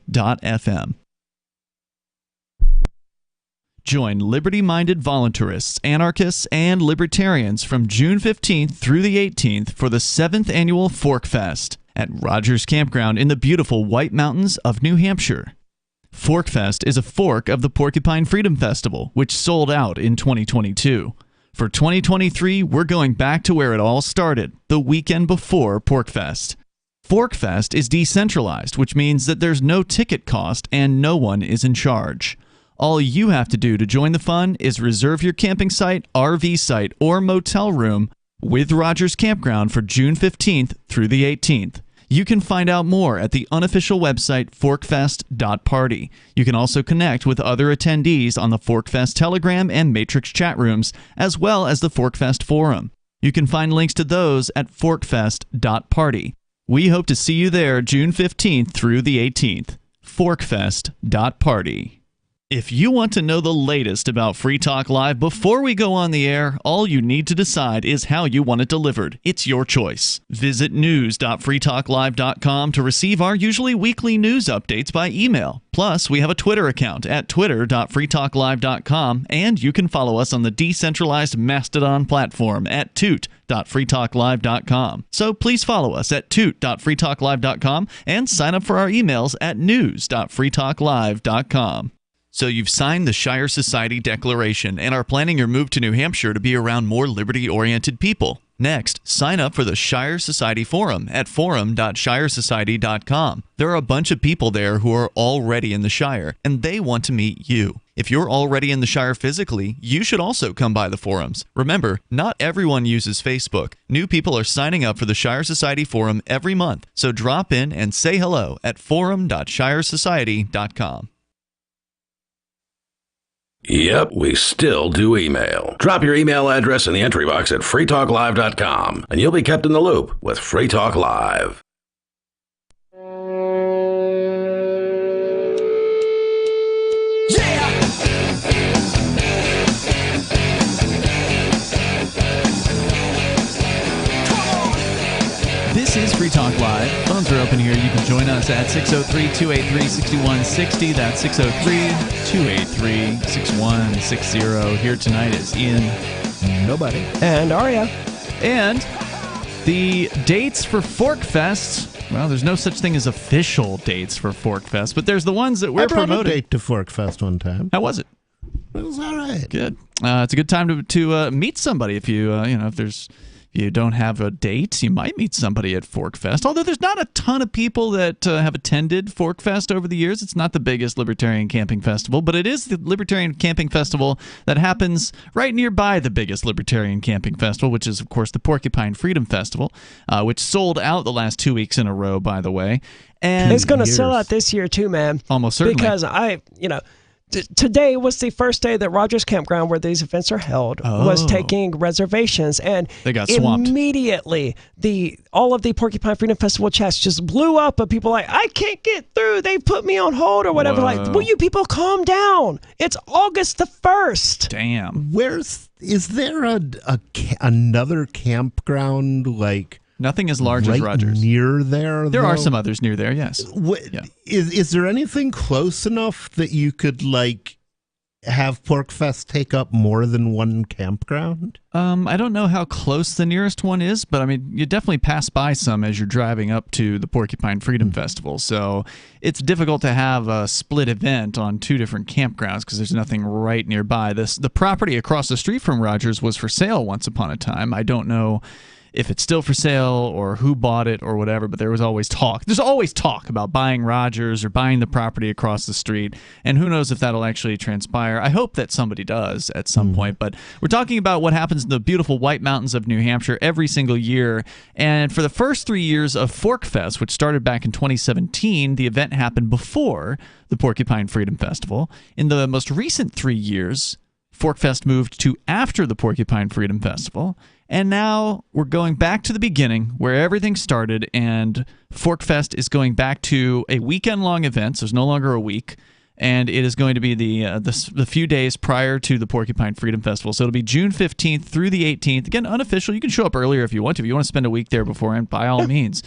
Join liberty-minded voluntarists, anarchists, and libertarians from June 15th through the 18th for the 7th annual Fork Fest at Rogers Campground in the beautiful White Mountains of New Hampshire. Fork Fest is a fork of the Porcupine Freedom Festival, which sold out in 2022. For 2023, we're going back to where it all started, the weekend before PorcFest. ForkFest is decentralized, which means that there's no ticket cost and no one is in charge. All you have to do to join the fun is reserve your camping site, RV site, or motel room with Rogers Campground for June 15th through the 18th. You can find out more at the unofficial website forkfest.party. You can also connect with other attendees on the ForkFest Telegram and Matrix chat rooms, as well as the ForkFest forum. You can find links to those at forkfest.party. We hope to see you there June 15th through the 18th. forkfest.party. If you want to know the latest about Free Talk Live before we go on the air, all you need to decide is how you want it delivered. It's your choice. Visit news.freetalklive.com to receive our usually weekly news updates by email. Plus, we have a Twitter account at twitter.freetalklive.com, and you can follow us on the decentralized Mastodon platform at toot.freetalklive.com. So please follow us at toot.freetalklive.com and sign up for our emails at news.freetalklive.com. So you've signed the Shire Society Declaration and are planning your move to New Hampshire to be around more liberty-oriented people. Next, sign up for the Shire Society Forum at forum.shiresociety.com. There are a bunch of people there who are already in the Shire, and they want to meet you. If you're already in the Shire physically, you should also come by the forums. Remember, not everyone uses Facebook. New people are signing up for the Shire Society Forum every month, so drop in and say hello at forum.shiresociety.com. Yep, we still do email. Drop your email address in the entry box at freetalklive.com, and you'll be kept in the loop with Free Talk Live. This is Free Talk Live. Phones are open here. You can join us at 603-283-6160. That's 603-283-6160. Here tonight is Ian, nobody, and Aria. And the dates for ForkFest, well, there's no such thing as official dates for ForkFest, but there's the ones that we're promoting. I brought a date to ForkFest one time. How was it? It was all right. Good. It's a good time to meet somebody if you, if there's... If you don't have a date, you might meet somebody at Fork Fest, although there's not a ton of people that have attended Fork Fest over the years. It's not the biggest libertarian camping festival, but it is the libertarian camping festival that happens right nearby the biggest libertarian camping festival, which is, of course, the Porcupine Freedom Festival, which sold out the last 2 weeks in a row, by the way. And it's going to sell out this year, too, man. Almost certainly. Because today was the first day that Rogers Campground, where these events are held, was taking reservations, and they got swamped. Immediately, all of the Porcupine Freedom Festival chats just blew up of people like, I can't get through. They put me on hold or whatever. Whoa. Like, will you people calm down? It's August the 1st. Damn. Is there another campground like? Nothing as large as Rogers. Near there? There are some others near there, yes. Yeah. Is there anything close enough that you could have PorcFest take up more than one campground? I don't know how close the nearest one is, but I mean, you definitely pass by some as you're driving up to the Porcupine Freedom Festival. So it's difficult to have a split event on two different campgrounds because there's nothing right nearby. The property across the street from Rogers was for sale once upon a time. I don't know if it's still for sale or who bought it or whatever, but there was always talk. There's always talk about buying Rogers or buying the property across the street, and who knows if that'll actually transpire. I hope that somebody does at some point, but we're talking about what happens in the beautiful White Mountains of New Hampshire every single year, and for the first 3 years of Fork Fest, which started back in 2017, the event happened before the Porcupine Freedom Festival. In the most recent 3 years, Fork Fest moved to after the Porcupine Freedom Festival, and now we're going back to the beginning where everything started, and Fork Fest is going back to a weekend-long event, so it's no longer a week, and it is going to be the few days prior to the Porcupine Freedom Festival. So it'll be June 15th through the 18th. Again, unofficial. You can show up earlier if you want to. If you want to spend a week there beforehand, by all means,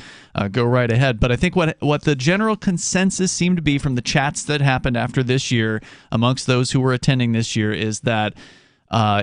go right ahead. But I think what the general consensus seemed to be from the chats that happened after this year amongst those who were attending this year is that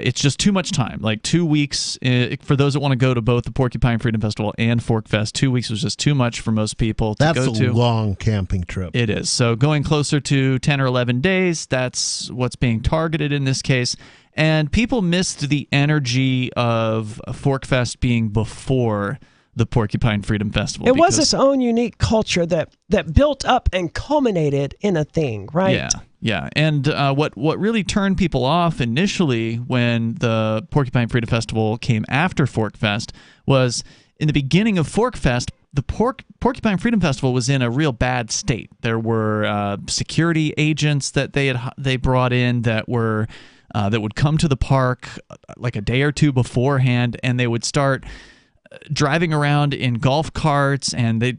it's just too much time. Like 2 weeks for those that want to go to both the Porcupine Freedom Festival and Fork Fest. 2 weeks was just too much for most people to go to. That's a long camping trip. It is. So going closer to 10 or 11 days, that's what's being targeted in this case. And people missed the energy of Fork Fest being before the Porcupine Freedom Festival. It was its own unique culture that built up and culminated in a thing, right? Yeah. And what really turned people off initially when the Porcupine Freedom Festival came after Fork Fest was in the beginning of Fork Fest, the Porcupine Freedom Festival was in a real bad state. There were security agents that they brought in that would come to the park like a day or two beforehand, and they would start driving around in golf carts, and they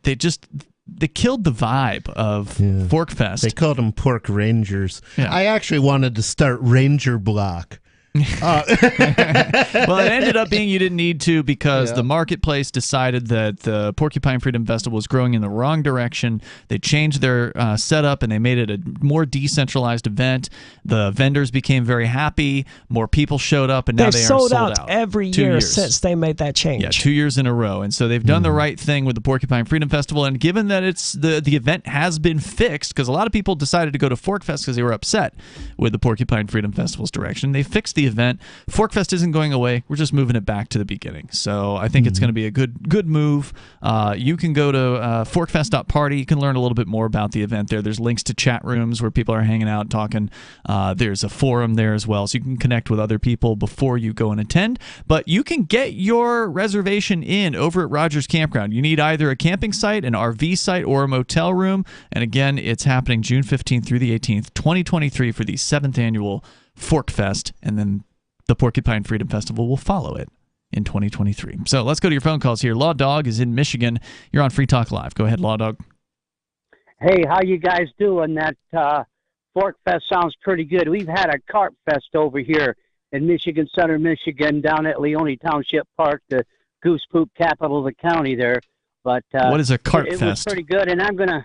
killed the vibe of Fork Fest. They called them Pork Rangers. Yeah. I actually wanted to start Ranger Block. Well, it ended up being you didn't need to because the marketplace decided that the Porcupine Freedom Festival was growing in the wrong direction. They changed their setup and they made it a more decentralized event. The vendors became very happy. More people showed up, and now they are sold out every year since they made that change. Yeah, 2 years in a row. And so they've done the right thing with the Porcupine Freedom Festival. And given that it's the event has been fixed, because a lot of people decided to go to Fork Fest because they were upset with the Porcupine Freedom Festival's direction, they fixed the event. Fork Fest isn't going away. We're just moving it back to the beginning. So I think it's going to be a good move. You can go to forkfest.party. You can learn a little bit more about the event there. There's links to chat rooms where people are hanging out talking. There's a forum there as well, so you can connect with other people before you go and attend. But you can get your reservation in over at Rogers Campground. You need either a camping site, an RV site, or a motel room. And again, it's happening June 15th through the 18th, 2023 for the 7th annual Fork Fest, and then the Porcupine Freedom Festival will follow it in 2023. So let's go to your phone calls here. Law Dog is in Michigan. You're on Free Talk Live. Go ahead, Law Dog. Hey, how you guys doing? That Fork Fest sounds pretty good. We've had a carp fest over here in Michigan Center, Michigan, down at Leone Township Park, the goose poop capital of the county there. But what is a carp fest? It was pretty good, and I'm gonna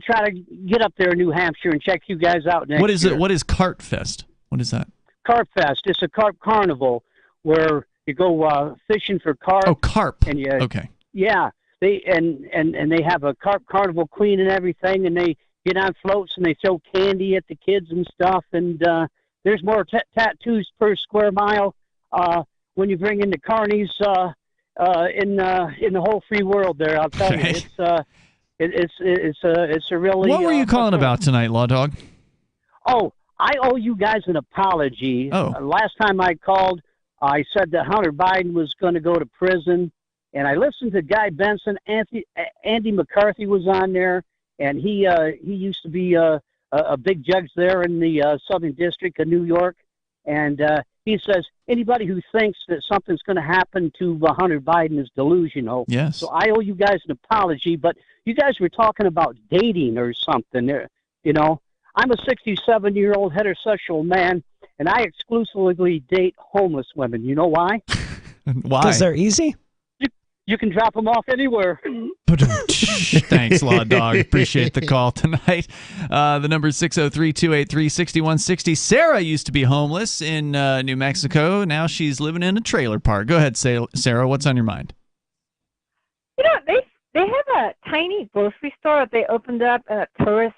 try to get up there in New Hampshire and check you guys out next What is year. it? What is Carp Fest? What is that? Carp Fest. It's a carp carnival where you go fishing for carp. Oh, carp. And you, okay. Yeah, they they have a carp carnival queen and everything, and they get on floats and they throw candy at the kids and stuff. And there's more tattoos per square mile when you bring in the carnies in the whole free world. There, I'll tell you, it's a really. What were you calling about tonight, Law Dog? Oh, I owe you guys an apology. Oh. Last time I called, I said that Hunter Biden was going to go to prison, and I listened to Guy Benson. Andy McCarthy was on there, and he used to be a big judge there in the Southern District of New York, and he says anybody who thinks that something's going to happen to Hunter Biden is delusional. Yes. So I owe you guys an apology, but you guys were talking about dating or something there, you know. I'm a 67-year-old heterosexual man, and I exclusively date homeless women. You know why? Why? Because they're easy? You can drop them off anywhere. Thanks, Law Dog. Appreciate the call tonight. The number is 603-283-6160. Sarah used to be homeless in New Mexico. Now she's living in a trailer park. Go ahead, Sarah. What's on your mind? You know, they have a tiny grocery store that they opened up in a tourist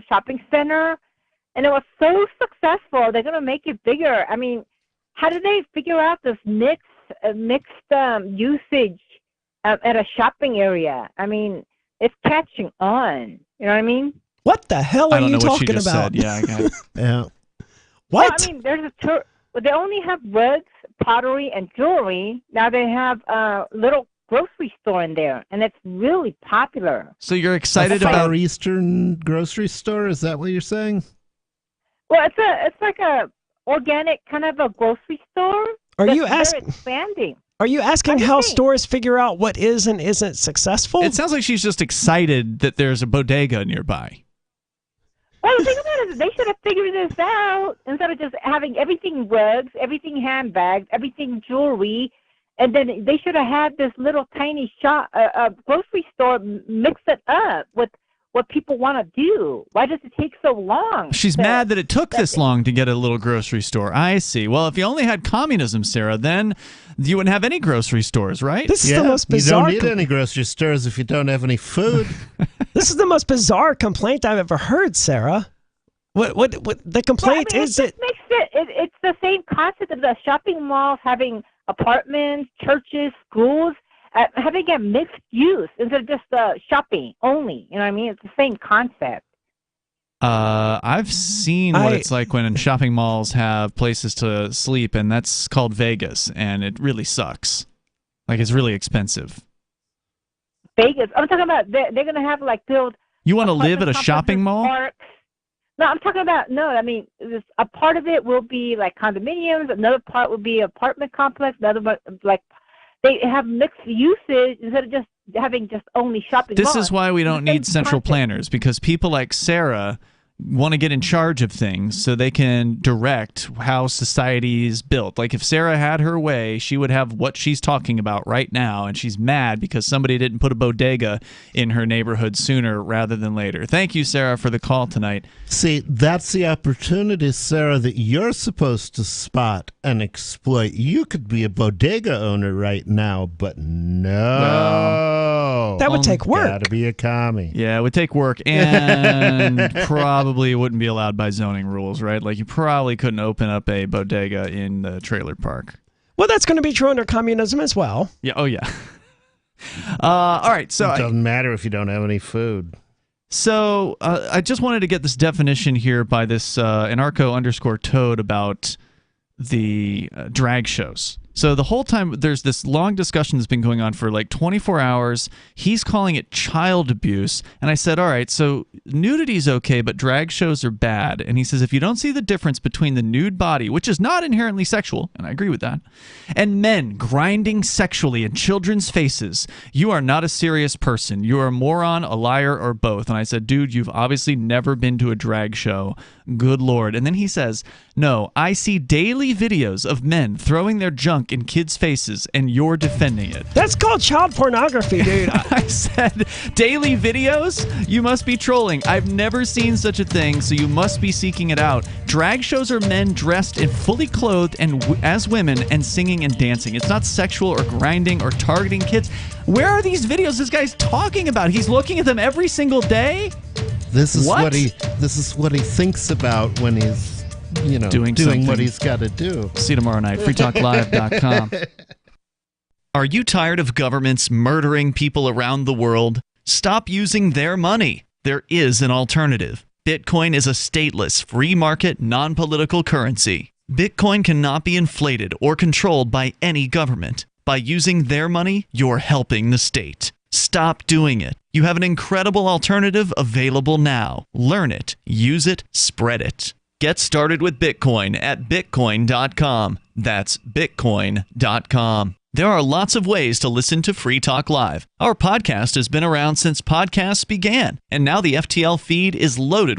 shopping center, and it was so successful. They're going to make it bigger. I mean, how did they figure out this mixed usage at a shopping area? I mean, it's catching on. You know what I mean? What the hell are you talking about? Said. Yeah, I got it. Yeah. Well, What? I mean, there's they only have rugs, pottery, and jewelry. Now they have a little grocery store in there, and it's really popular. So you're excited about about Eastern grocery store? Is that what you're saying? Well, it's like a organic kind of a grocery store. Are you they're asking? Expanding. Are you asking how stores figure out what is and isn't successful? It sounds like she's just excited that there's a bodega nearby. Well, the thing about it is they should have figured this out instead of just having everything rugs, everything handbags, everything jewelry, and then they should have had this little tiny shop, grocery store, mix it up with what people want to do. Why does it take so long? She's mad that it took this long to get a little grocery store. I see. Well, if you only had communism, Sarah, then you wouldn't have any grocery stores, right? This is the most bizarre. You don't need any grocery stores if you don't have any food. This is the most bizarre complaint I've ever heard, Sarah. What the complaint well, I mean, is? It's the same concept of the shopping malls having apartments, churches, schools. Having a mixed use instead of just shopping only. You know what I mean? It's the same concept. I've seen what it's like when shopping malls have places to sleep, and that's called Vegas, and it really sucks. Like, it's really expensive. Vegas? I'm talking about they're going to have, like, build... You want to live at a shopping mall? Parks. No, I'm talking about, a part of it will be, like, condominiums, another part will be apartment complex, another part, like... They have mixed usage instead of just having just only shopping malls. This is why we don't need central planners, because people like Sarah want to get in charge of things so they can direct how society is built. Like, if Sarah had her way, she would have what she's talking about right now, and she's mad because somebody didn't put a bodega in her neighborhood sooner rather than later. Thank you, Sarah, for the call tonight. See, that's the opportunity, Sarah, that you're supposed to spot and exploit. You could be a bodega owner right now, but no. That would take work. Gotta be a commie. Yeah, it would take work, and probably wouldn't be allowed by zoning rules, right? Like, you probably couldn't open up a bodega in the trailer park. Well, that's going to be true under communism as well. Yeah. Oh, yeah. All right. So it doesn't matter if you don't have any food. So I just wanted to get this definition here by this anarcho_toad about the drag shows. So the whole time there's this long discussion that's been going on for like 24 hours. He's calling it child abuse. And I said, all right, so nudity's okay, but drag shows are bad. And he says, if you don't see the difference between the nude body, which is not inherently sexual, and I agree with that, and men grinding sexually in children's faces, you are not a serious person. You are a moron, a liar, or both. And I said, dude, you've obviously never been to a drag show. Good Lord. And then he says, no, I see daily videos of men throwing their junk in kids' faces, and you're defending it. That's called child pornography, dude. I said, daily videos? You must be trolling. I've never seen such a thing, so you must be seeking it out. Drag shows are men dressed and fully clothed and as women and singing and dancing. It's not sexual or grinding or targeting kids. Where are these videos this guy's talking about? He's looking at them every single day? This is what he thinks about when he's doing what he's got to do. See you tomorrow night. freetalklive.com. Are you tired of governments murdering people around the world? Stop using their money. There is an alternative. Bitcoin is a stateless, free market, non-political currency. Bitcoin cannot be inflated or controlled by any government. By using their money, you're helping the state. Stop doing it. You have an incredible alternative available now. Learn it, use it, spread it. Get started with Bitcoin at Bitcoin.com. That's Bitcoin.com. There are lots of ways to listen to Free Talk Live. Our podcast has been around since podcasts began, and now the FTL feed is loaded with